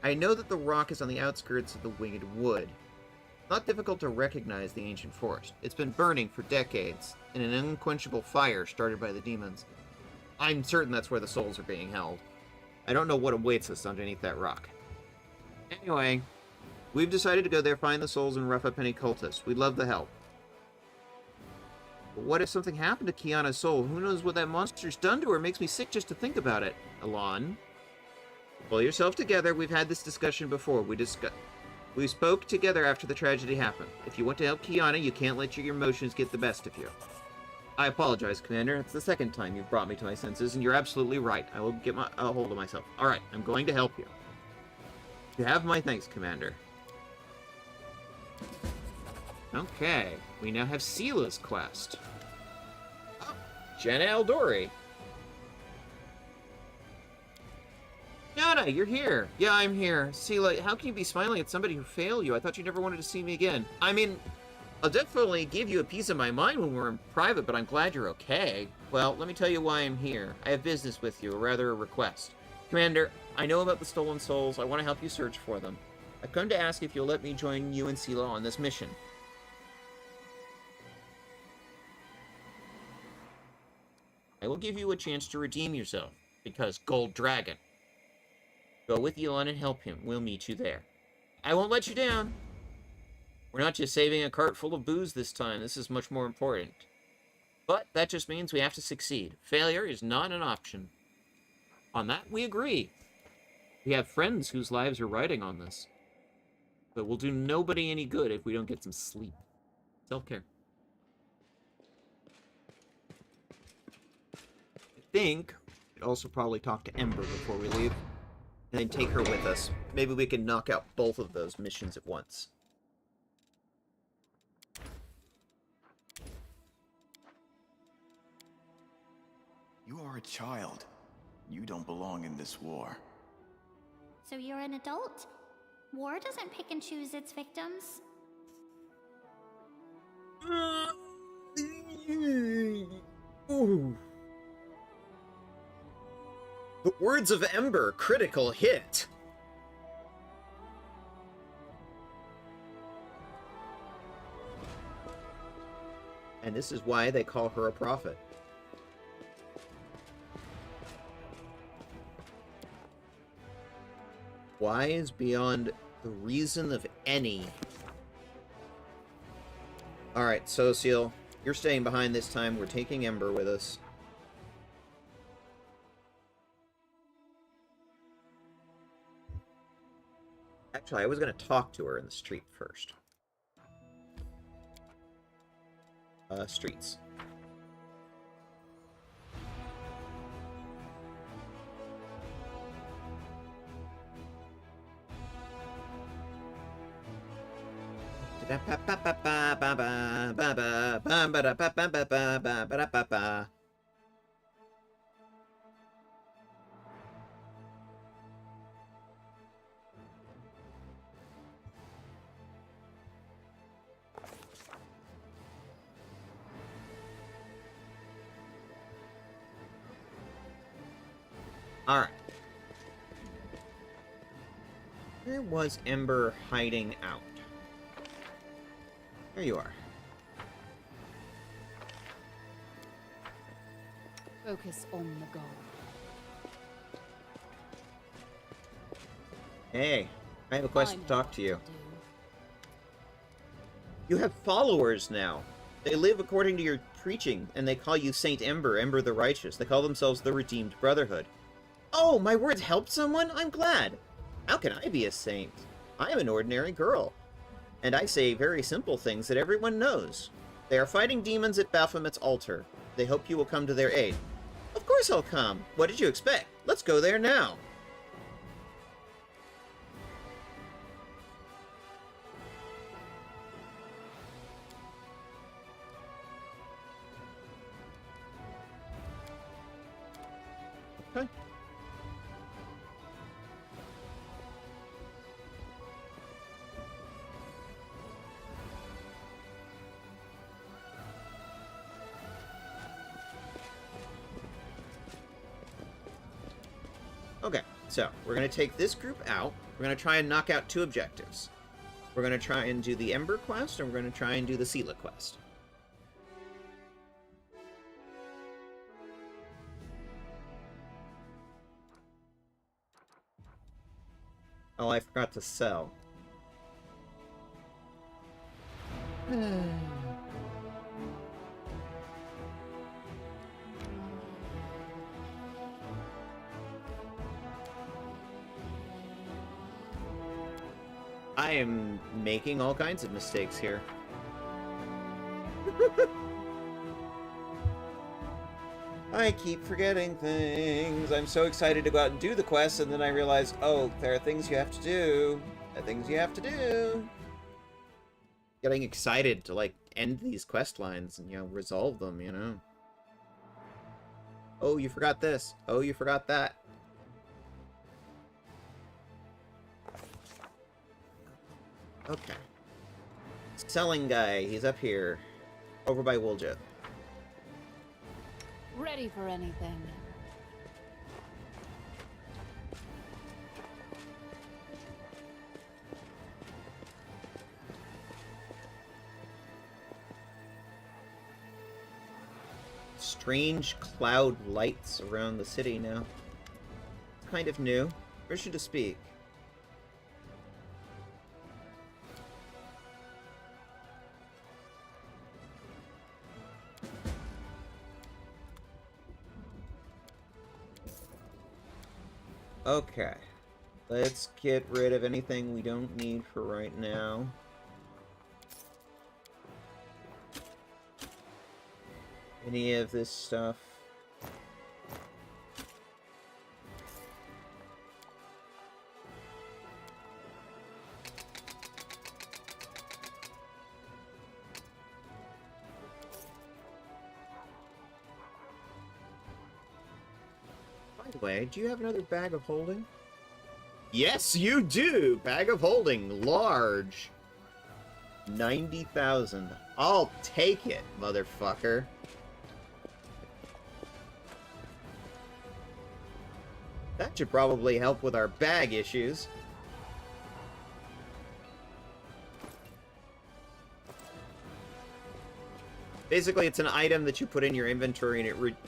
I know that the rock is on the outskirts of the Winged Wood. Not difficult to recognize the ancient forest. It's been burning for decades, in an unquenchable fire started by the demons. I'm certain that's where the souls are being held. I don't know what awaits us underneath that rock. Anyway, we've decided to go there, find the souls, and rough up any cultists. We'd love the help. But what if something happened to Kiana's soul? Who knows what that monster's done to her? It makes me sick just to think about it. Elon, pull yourself together. We've had this discussion before. We spoke together after the tragedy happened. If you want to help Kiana, you can't let your emotions get the best of you. I apologize, Commander. It's the second time you've brought me to my senses, and you're absolutely right. I will get a hold of myself. All right, I'm going to help you. You have my thanks, Commander. Okay, we now have Seela's quest. Oh, Jenna Eldori. Yana, you're here. Yeah, I'm here. Seela, how can you be smiling at somebody who failed you? I thought you never wanted to see me again. I mean, I'll definitely give you a piece of my mind when we're in private, but I'm glad you're okay. Well, let me tell you why I'm here. I have business with you, or rather a request. Commander, I know about the stolen souls. I want to help you search for them. I've come to ask if you'll let me join you and Seela on this mission. I will give you a chance to redeem yourself, because Gold Dragon. Go with Elon and help him. We'll meet you there. I won't let you down. We're not just saving a cart full of booze this time. This is much more important. But that just means we have to succeed. Failure is not an option. On that, we agree. We have friends whose lives are riding on this. But we'll do nobody any good if we don't get some sleep. Self-care. I think we'd also probably talk to Ember before we leave. And then take her with us. Maybe we can knock out both of those missions at once. You are a child. You don't belong in this war. So you're an adult? War doesn't pick and choose its victims. Ooh. The words of Ember, critical hit. And this is why they call her a prophet. Wise beyond the reason of any. Alright, so Seal, you're staying behind this time. We're taking Ember with us. Actually, I was going to talk to her in the street first. Streets. Alright. Where was Ember hiding out? There you are. Focus on the goal. Hey, I have a quest to talk to you. You have followers now. They live according to your preaching, and they call you Saint Ember, Ember the Righteous. They call themselves the Redeemed Brotherhood. Oh, my words helped someone? I'm glad. How can I be a saint? I am an ordinary girl. And I say very simple things that everyone knows. They are fighting demons at Baphomet's altar. They hope you will come to their aid. Of course I'll come. What did you expect? Let's go there now. Okay. Okay, so we're going to take this group out. We're going to try and knock out 2 objectives. We're going to try and do the Ember quest, and we're going to try and do the Sela quest. Oh, I forgot to sell. I am making all kinds of mistakes here. I keep forgetting things. I'm so excited to go out and do the quest, and then I realize, oh, there are things you have to do. There are things you have to do. Getting excited to, like, end these quest lines and, you know, resolve them, you know. Oh, you forgot this. Oh, you forgot that. Okay. Selling guy, he's up here. Over by Wooljet. Ready for anything. Strange cloud lights around the city now. It's kind of new. Permission to speak. Okay. Let's get rid of anything we don't need for right now. Any of this stuff. By the way, do you have another bag of holding? Yes, you do! Bag of holding, large. 90,000. I'll take it, motherfucker. That should probably help with our bag issues. Basically, it's an item that you put in your inventory,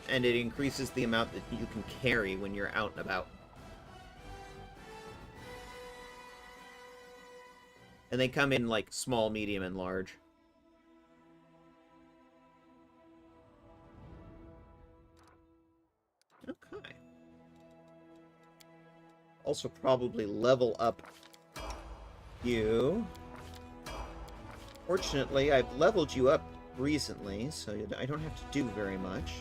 and it increases the amount that you can carry when you're out and about. And they come in, like, small, medium, and large. Okay. Also probably level up you. Fortunately, I've leveled you up recently, so I don't have to do very much.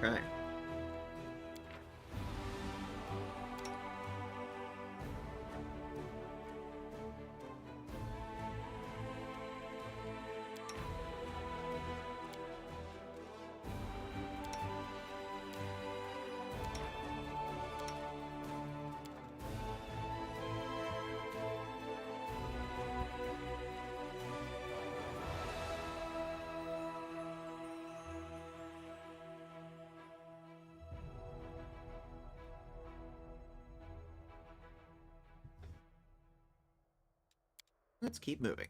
Okay. Let's keep moving.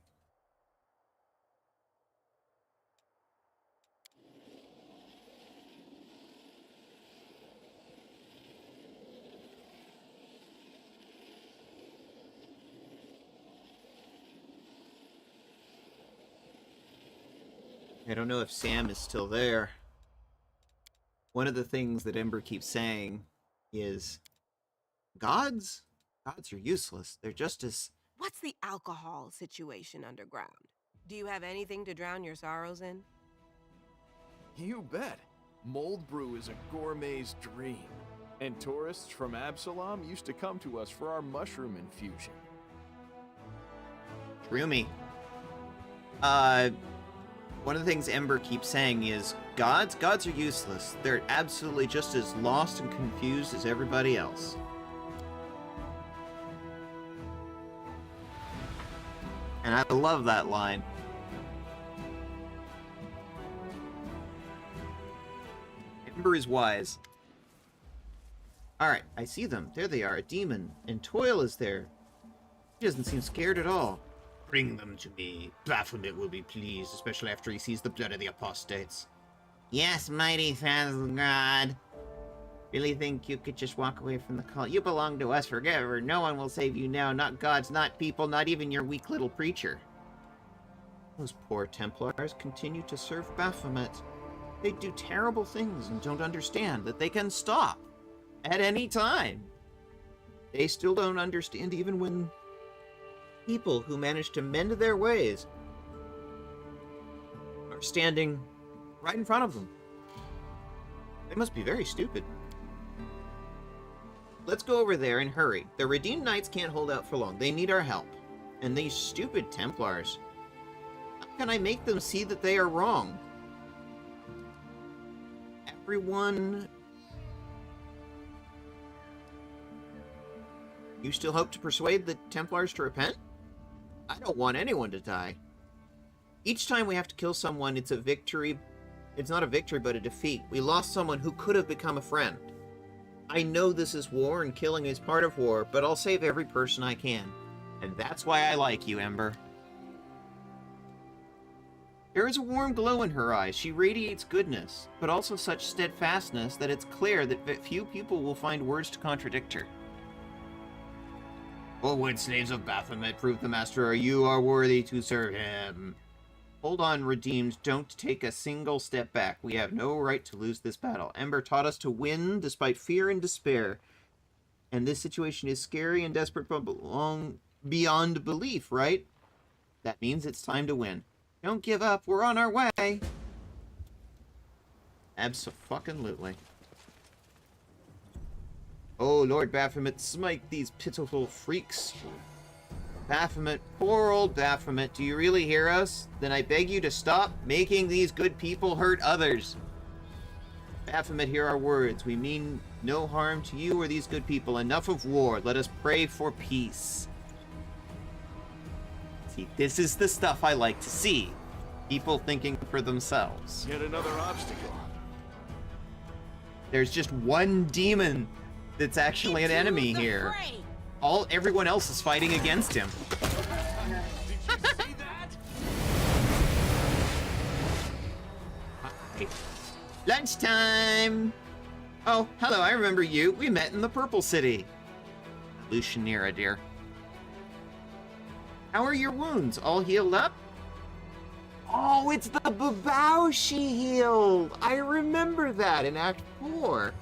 I don't know if Sam is still there. One of the things that Ember keeps saying is, gods? Gods are useless. They're just as... What's the alcohol situation underground? Do you have anything to drown your sorrows in? You bet. Mold brew is a gourmet's dream. And tourists from Absalom used to come to us for our mushroom infusion. Shroomy. One of the things Ember keeps saying is, gods are useless. They're absolutely just as lost and confused as everybody else. And I love that line. Ember is wise. Alright, I see them. There they are, a demon. And Toil is there. He doesn't seem scared at all. Bring them to me. Baphomet will be pleased, especially after he sees the blood of the apostates. Yes, mighty Father God. Really think you could just walk away from the cult? You belong to us forever. No one will save you now. Not gods, not people, not even your weak little preacher. Those poor Templars continue to serve Baphomet. They do terrible things and don't understand that they can stop at any time. They still don't understand even when people who manage to mend their ways are standing right in front of them. They must be very stupid. Let's go over there and hurry. The Redeemed Knights can't hold out for long. They need our help. And these stupid Templars, how can I make them see that they are wrong? Everyone... You still hope to persuade the Templars to repent? I don't want anyone to die. Each time we have to kill someone, it's a victory. It's not a victory, but a defeat. We lost someone who could have become a friend. I know this is war, and killing is part of war, but I'll save every person I can. And that's why I like you, Ember. There is a warm glow in her eyes. She radiates goodness, but also such steadfastness that it's clear that few people will find words to contradict her. Forward, slaves of Baphomet, prove the master you are worthy to serve him. Hold on, Redeemed. Don't take a single step back. We have no right to lose this battle. Ember taught us to win despite fear and despair. And this situation is scary and desperate but beyond belief, right? That means it's time to win. Don't give up. We're on our way. Abso-fucking-lutely. Oh, Lord Baphomet, smite these pitiful freaks. Baphomet, poor old Baphomet, do you really hear us? Then I beg you to stop making these good people hurt others. Baphomet, hear our words. We mean no harm to you or these good people. Enough of war. Let us pray for peace. See, this is the stuff I like to see. People thinking for themselves. Yet another obstacle. There's just one demon that's actually an enemy here. Everyone else is fighting against him. Did you see that? Hi. Lunchtime! Oh, hello, I remember you. We met in the Purple City. Lucianira, dear. How are your wounds? All healed up? Oh, it's the Babao she healed! I remember that in Act 4.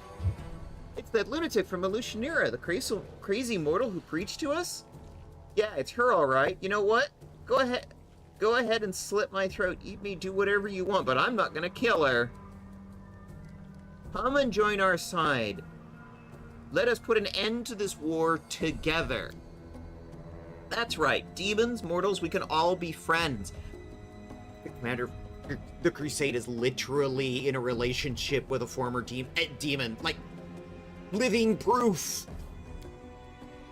It's that lunatic from Lucianira, the crazy mortal who preached to us? Yeah, it's her all right. You know what? Go ahead and slit my throat, eat me, do whatever you want, but I'm not gonna kill her. Come and join our side. Let us put an end to this war together. That's right, demons, mortals, we can all be friends. Commander, the Crusade is literally in a relationship with a former demon. Like, living proof.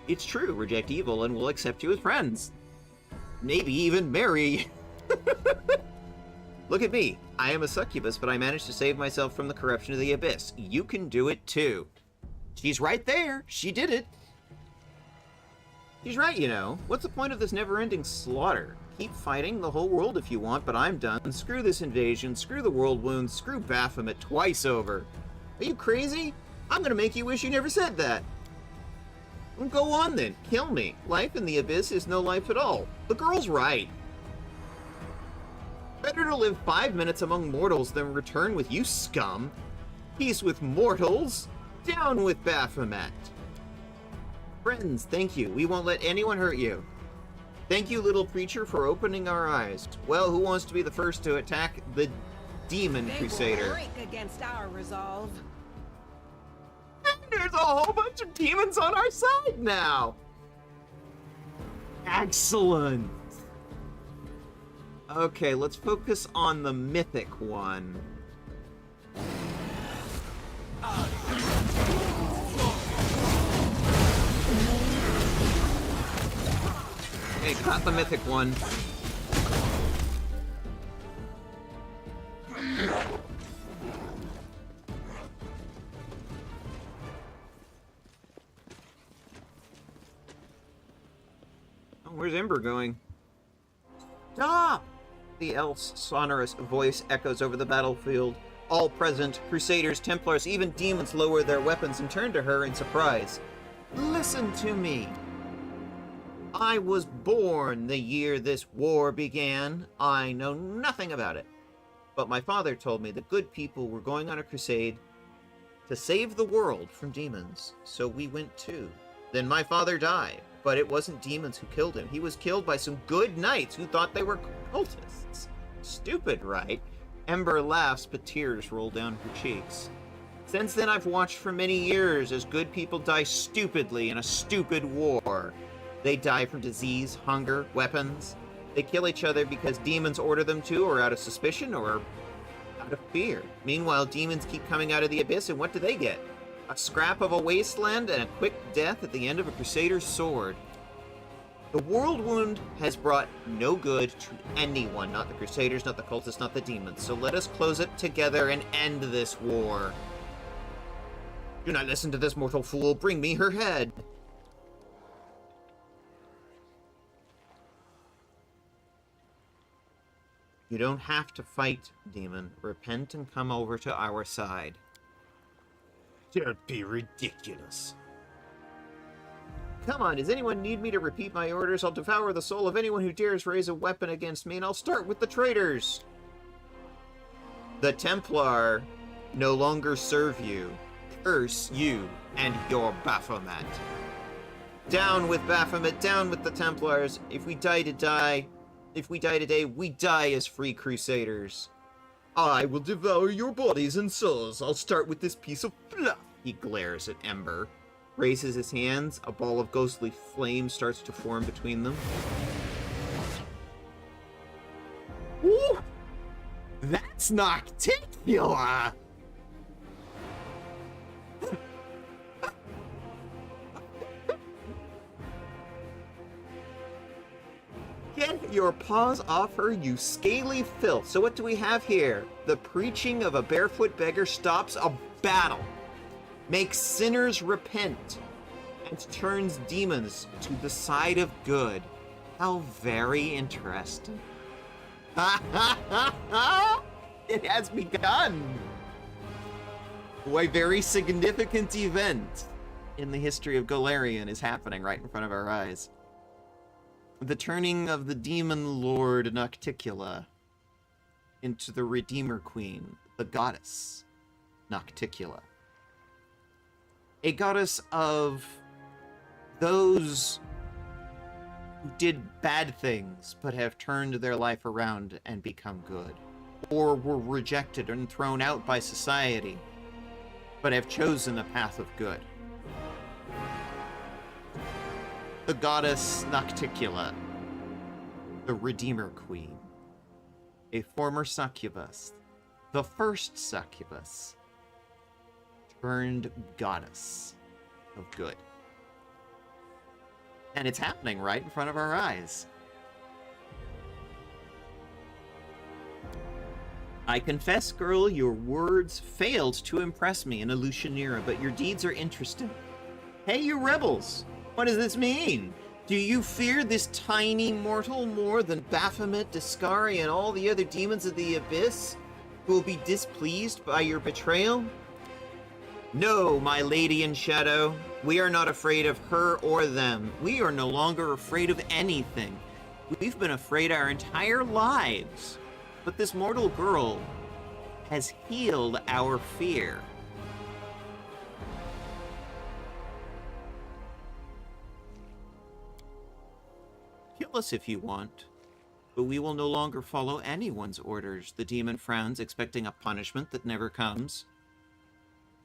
It's true, reject evil and we'll accept you as friends. Maybe even marry. Look at me. I am a succubus, but I managed to save myself from the corruption of the abyss. You can do it too. She's right there. She did it. She's right, you know. What's the point of this never-ending slaughter? Keep fighting the whole world if you want, but I'm done. Screw this invasion, screw the world wound, screw Baphomet twice over. Are you crazy? I'm gonna make you wish you never said that. Well, go on then, kill me. Life in the abyss is no life at all. The girl's right. Better to live 5 minutes among mortals than return with you scum. Peace with mortals. Down with Baphomet. Friends, thank you. We won't let anyone hurt you. Thank you, little preacher, for opening our eyes. Well, who wants to be the first to attack the demon crusader? They will break against our resolve. There's a whole bunch of demons on our side now. Excellent. Okay, let's focus on the mythic one. Hey, got the mythic one. Oh, where's Ember going? Stop! The elf's sonorous voice echoes over the battlefield. All present, Crusaders, Templars, even demons lower their weapons and turn to her in surprise. Listen to me. I was born the year this war began. I know nothing about it. But my father told me the good people were going on a crusade to save the world from demons. So we went too. Then my father died, but it wasn't demons who killed him. He was killed by some good knights who thought they were cultists. Stupid, right? Ember laughs, but tears roll down her cheeks. Since then, I've watched for many years as good people die stupidly in a stupid war. They die from disease, hunger, weapons. They kill each other because demons order them to, or out of suspicion, or out of fear. Meanwhile, demons keep coming out of the abyss, and what do they get? A scrap of a wasteland and a quick death at the end of a crusader's sword. The world wound has brought no good to anyone, not the crusaders, not the cultists, not the demons. So let us close it together and end this war. Do not listen to this mortal fool. Bring me her head. You don't have to fight, demon. Repent and come over to our side. Don't be ridiculous. Come on, does anyone need me to repeat my orders? I'll devour the soul of anyone who dares raise a weapon against me, and I'll start with the traitors. The Templar no longer serve you. Curse you and your Baphomet. Down with Baphomet, down with the Templars. If we die today, we die as free crusaders. I will devour your bodies and souls. I'll start with this piece of fluff. He glares at Ember. Raises his hands. A ball of ghostly flame starts to form between them. Ooh! That's nocticular! Get your paws off her, you scaly filth. So what do we have here? The preaching of a barefoot beggar stops a battle, makes sinners repent, and turns demons to the side of good. How very interesting. It has begun. A very significant event in the history of Golarion is happening right in front of our eyes. The turning of the demon lord Nocticula into the Redeemer Queen, the goddess Nocticula. A goddess of those who did bad things but have turned their life around and become good, or were rejected and thrown out by society but have chosen a path of good. The goddess Nocticula, the Redeemer Queen, a former succubus, the first succubus, turned goddess of good. And it's happening right in front of our eyes. I confess, girl, your words failed to impress me in Elushanira, but your deeds are interesting. Hey, you rebels! What does this mean? Do you fear this tiny mortal more than Baphomet, Discari, and all the other demons of the Abyss, who will be displeased by your betrayal? No, my lady in shadow. We are not afraid of her or them. We are no longer afraid of anything. We've been afraid our entire lives. But this mortal girl has healed our fear. Kill us if you want, but we will no longer follow anyone's orders. The demon frowns, expecting a punishment that never comes.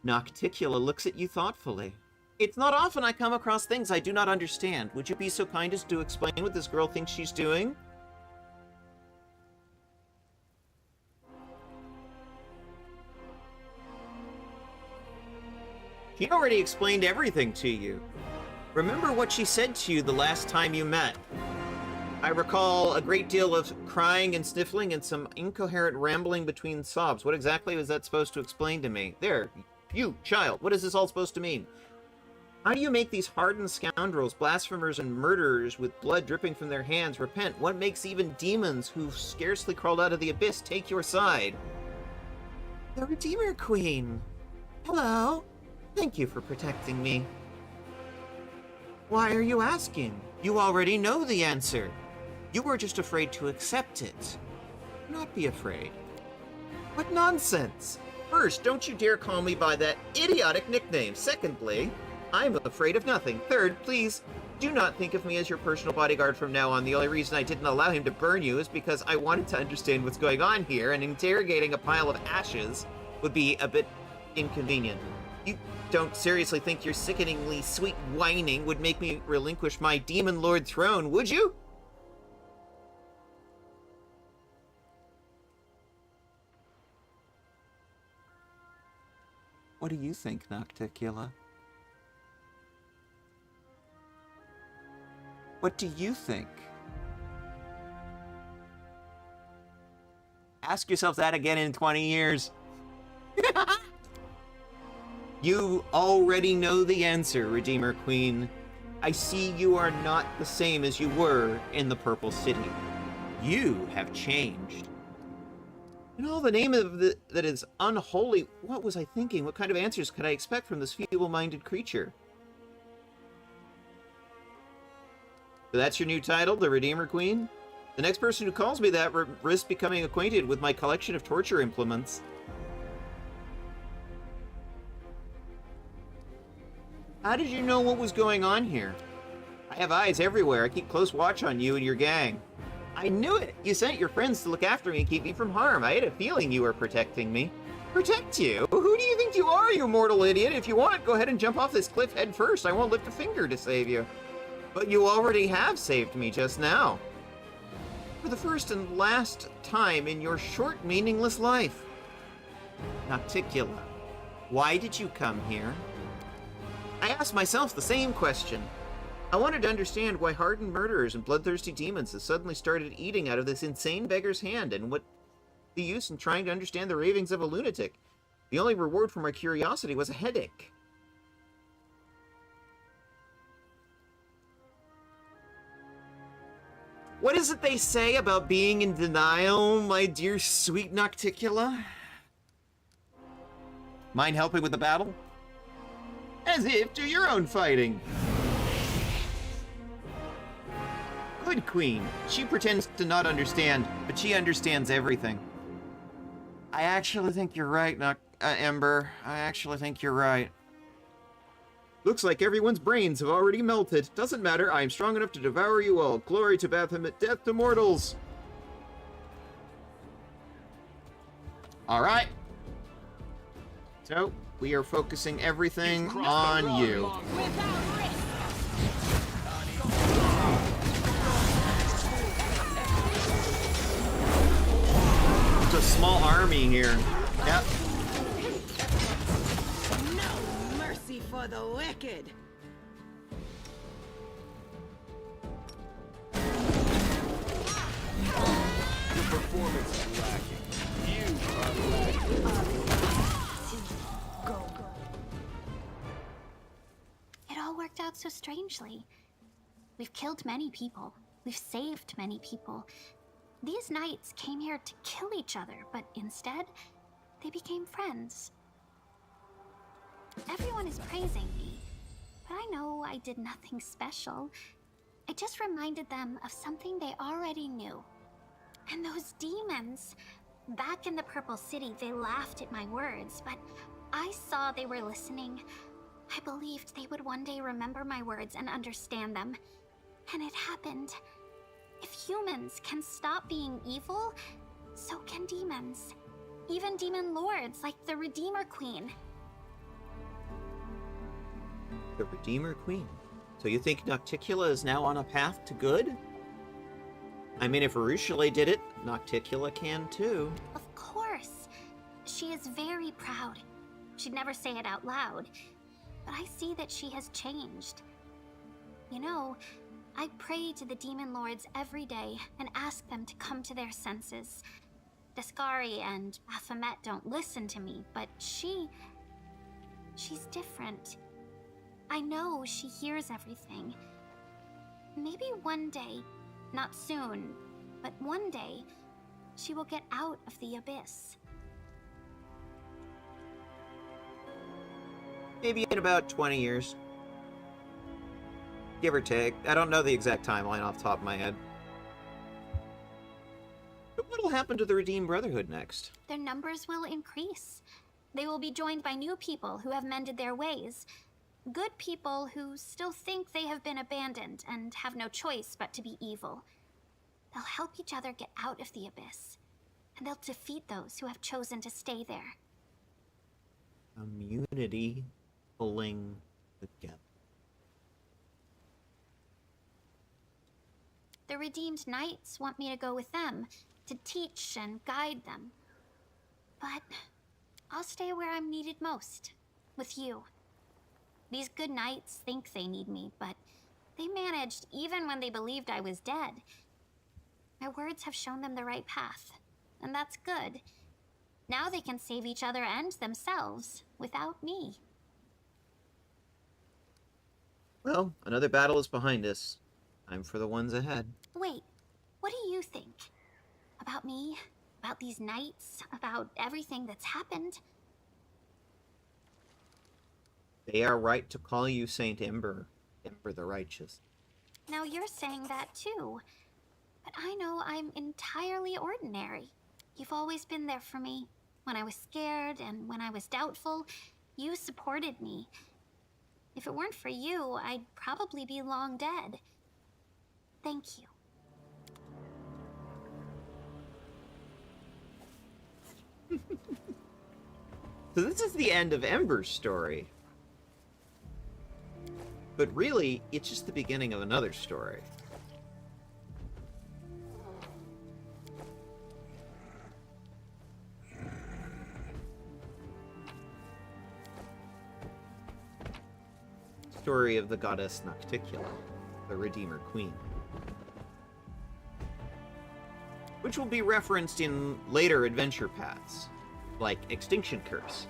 Nocticula looks at you thoughtfully. It's not often I come across things I do not understand. Would you be so kind as to explain what this girl thinks she's doing? She already explained everything to you. Remember what she said to you the last time you met. I recall a great deal of crying and sniffling and some incoherent rambling between sobs. What exactly was that supposed to explain to me? There, you, child, what is this all supposed to mean? How do you make these hardened scoundrels, blasphemers, and murderers with blood dripping from their hands repent? What makes even demons who've scarcely crawled out of the abyss take your side? The Redeemer Queen. Hello. Thank you for protecting me. Why are you asking? You already know the answer. You were just afraid to accept it. Do not be afraid. What nonsense! First, don't you dare call me by that idiotic nickname. Secondly, I'm afraid of nothing. Third, please, do not think of me as your personal bodyguard from now on. The only reason I didn't allow him to burn you is because I wanted to understand what's going on here, and interrogating a pile of ashes would be a bit inconvenient. You don't seriously think your sickeningly sweet whining would make me relinquish my demon lord throne, would you? What do you think, Nocticula? What do you think? Ask yourself that again in 20 years. You already know the answer, Redeemer Queen. I see you are not the same as you were in the Purple City. You have changed. In all the name of that is unholy, what was I thinking? What kind of answers could I expect from this feeble-minded creature? So that's your new title, the Redeemer Queen? The next person who calls me that risks becoming acquainted with my collection of torture implements. How did you know what was going on here? I have eyes everywhere. I keep close watch on you and your gang. I knew it! You sent your friends to look after me and keep me from harm. I had a feeling you were protecting me. Protect you? Who do you think you are, you mortal idiot? If you want, go ahead and jump off this cliff head first. I won't lift a finger to save you. But you already have saved me just now. For the first and last time in your short, meaningless life. Nocticula, why did you come here? I asked myself the same question. I wanted to understand why hardened murderers and bloodthirsty demons have suddenly started eating out of this insane beggar's hand, and what the use in trying to understand the ravings of a lunatic. The only reward for my curiosity was a headache. What is it they say about being in denial, my dear sweet Nocticula? Mind helping with the battle? As if do your own fighting. Good queen. She pretends to not understand, but she understands everything. I actually think you're right, Ember. I actually think you're right. Looks like everyone's brains have already melted. Doesn't matter, I am strong enough to devour you all. Glory to Baphomet, death to mortals! Alright. So, we are focusing everything on you. It's a small army here. Yep. No mercy for the wicked. Your performance is lacking. You are lacking. It all worked out so strangely. We've killed many people. We've saved many people. These knights came here to kill each other, but instead, they became friends. Everyone is praising me, but I know I did nothing special. I just reminded them of something they already knew. And those demons, back in the Purple City, they laughed at my words, but I saw they were listening. I believed they would one day remember my words and understand them. And it happened. If humans can stop being evil, so can demons. Even demon lords like the Redeemer Queen. The Redeemer Queen. So you think Nocticula is now on a path to good? I mean, if Arushale did it, Nocticula can too. Of course. She is very proud. She'd never say it out loud. But I see that she has changed. You know, I pray to the demon lords every day and ask them to come to their senses. Daskari and Baphomet don't listen to me, but she's different. I know she hears everything. Maybe one day, not soon, but one day, she will get out of the abyss. Maybe in about 20 years. Give or take. I don't know the exact timeline off the top of my head. But what'll happen to the Redeemed Brotherhood next? Their numbers will increase. They will be joined by new people who have mended their ways. Good people who still think they have been abandoned and have no choice but to be evil. They'll help each other get out of the abyss, and they'll defeat those who have chosen to stay there. Community pulling together. The Redeemed Knights want me to go with them, to teach and guide them. But I'll stay where I'm needed most, with you. These good knights think they need me, but they managed even when they believed I was dead. My words have shown them the right path, and that's good. Now they can save each other and themselves without me. Well, another battle is behind us. Time for the ones ahead. Wait, what do you think? About me? About these knights? About everything that's happened? They are right to call you Saint Ember, Ember the Righteous. Now you're saying that too. But I know I'm entirely ordinary. You've always been there for me. When I was scared and when I was doubtful, you supported me. If it weren't for you, I'd probably be long dead. Thank you. So this is the end of Ember's story. But really, it's just the beginning of another story. Story of the goddess Nocticula, the Redeemer Queen. Which will be referenced in later adventure paths, like Extinction Curse.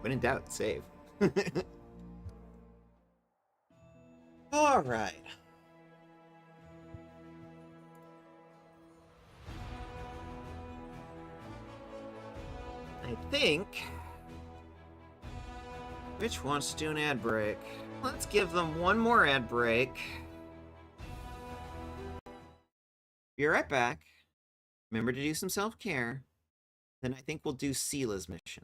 When in doubt, save. All right. I think Rich wants to do an ad break. Let's give them one more ad break. Be right back. Remember to do some self-care. Then I think we'll do Sela's mission.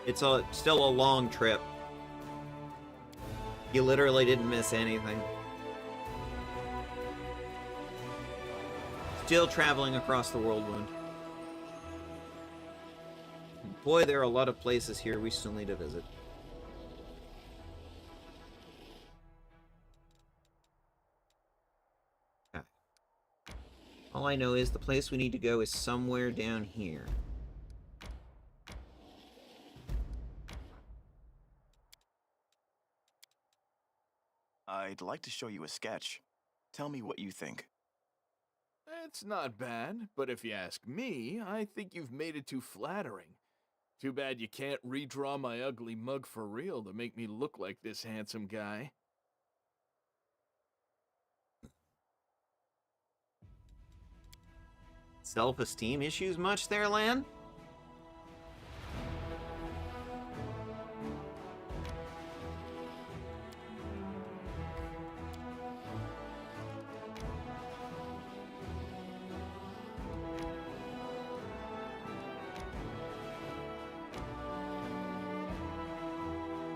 It's still a long trip. You literally didn't miss anything. Still traveling across the whirlwind. Boy, there are a lot of places here we still need to visit. Okay. All I know is the place we need to go is somewhere down here. I'd like to show you a sketch. Tell me what you think. It's not bad, but if you ask me, I think you've made it too flattering. Too bad you can't redraw my ugly mug for real to make me look like this handsome guy. Self-esteem issues much there, Lan?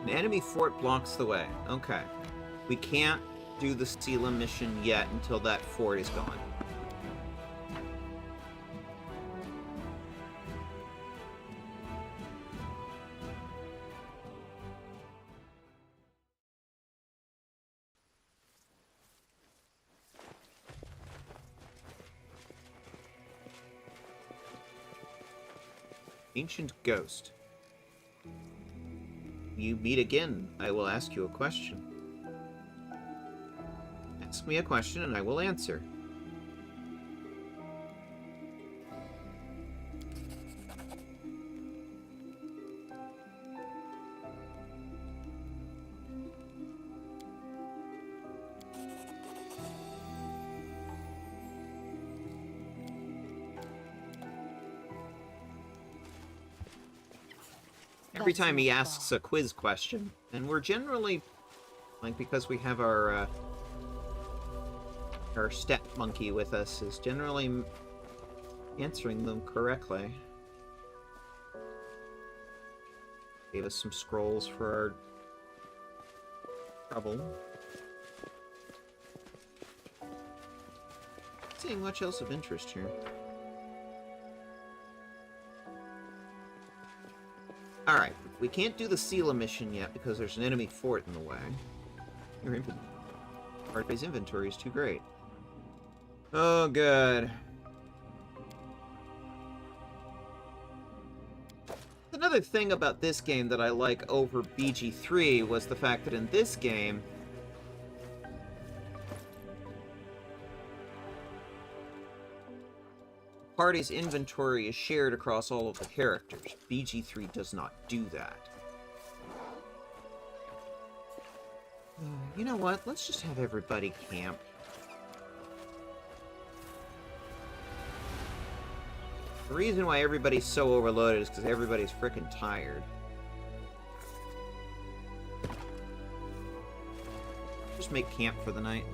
An enemy fort blocks the way. Okay. We can't do the Seela mission yet until that fort is gone. Ancient Ghost. You meet again, I will ask you a question. Ask me a question and I will answer. Every time he asks a quiz question, and we're generally, like, because we have our step monkey with us, is generally answering them correctly. Gave us some scrolls for our trouble. Not seeing much else of interest here. Alright, we can't do the Seela mission yet because there's an enemy fort in the way. Part of his inventory is too great. Oh, good. Another thing about this game that I like over BG3 was the fact that in this game, party's inventory is shared across all of the characters. BG3 does not do that. You know what? Let's just have everybody camp. The reason why everybody's so overloaded is because everybody's frickin' tired. Just make camp for the night.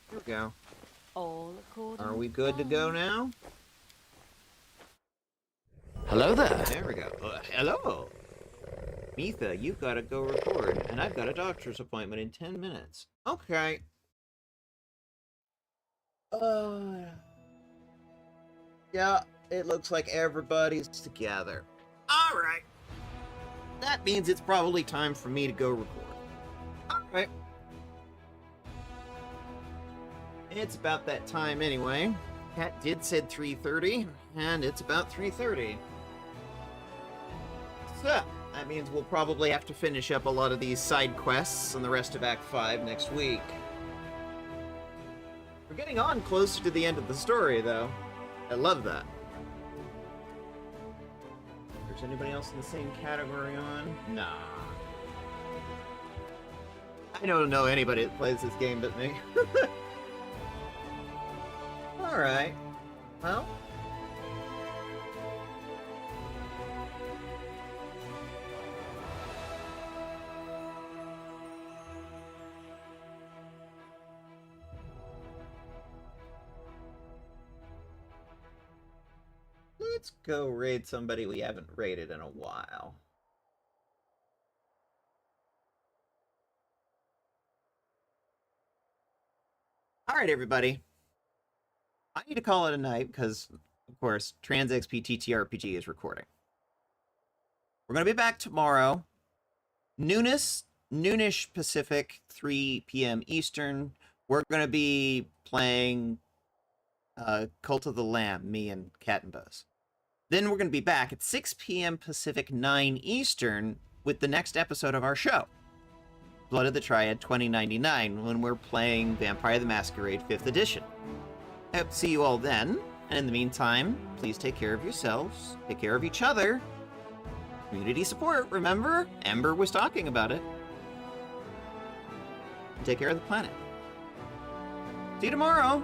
Here we go. Are we good to go now? Hello there. There we go. Hello. Mitha, you've got to go record, and I've got a doctor's appointment in 10 minutes. Okay. Yeah, it looks like everybody's together. Alright. That means it's probably time for me to go record. Alright. It's about that time anyway. Cat did said 3:30, and it's about 3:30. So, that means we'll probably have to finish up a lot of these side quests and the rest of Act 5 next week. We're getting on closer to the end of the story, though. I love that. If there's anybody else in the same category on? Nah. I don't know anybody that plays this game but me. Alright. Well. Let's go raid somebody we haven't raided in a while. Alright, everybody. I need to call it a night because, of course, TransXP TTRPG is recording. We're going to be back tomorrow. Noonish Pacific, 3 p.m. Eastern. We're going to be playing Cult of the Lamb, me and Cat and Buzz. Then we're going to be back at 6 p.m. Pacific, 9 Eastern, with the next episode of our show, Blood of the Triad 2099, when we're playing Vampire the Masquerade 5th Edition. I hope to see you all then, and in the meantime, please take care of yourselves, take care of each other. Community support, remember? Ember was talking about it. And take care of the planet. See you tomorrow!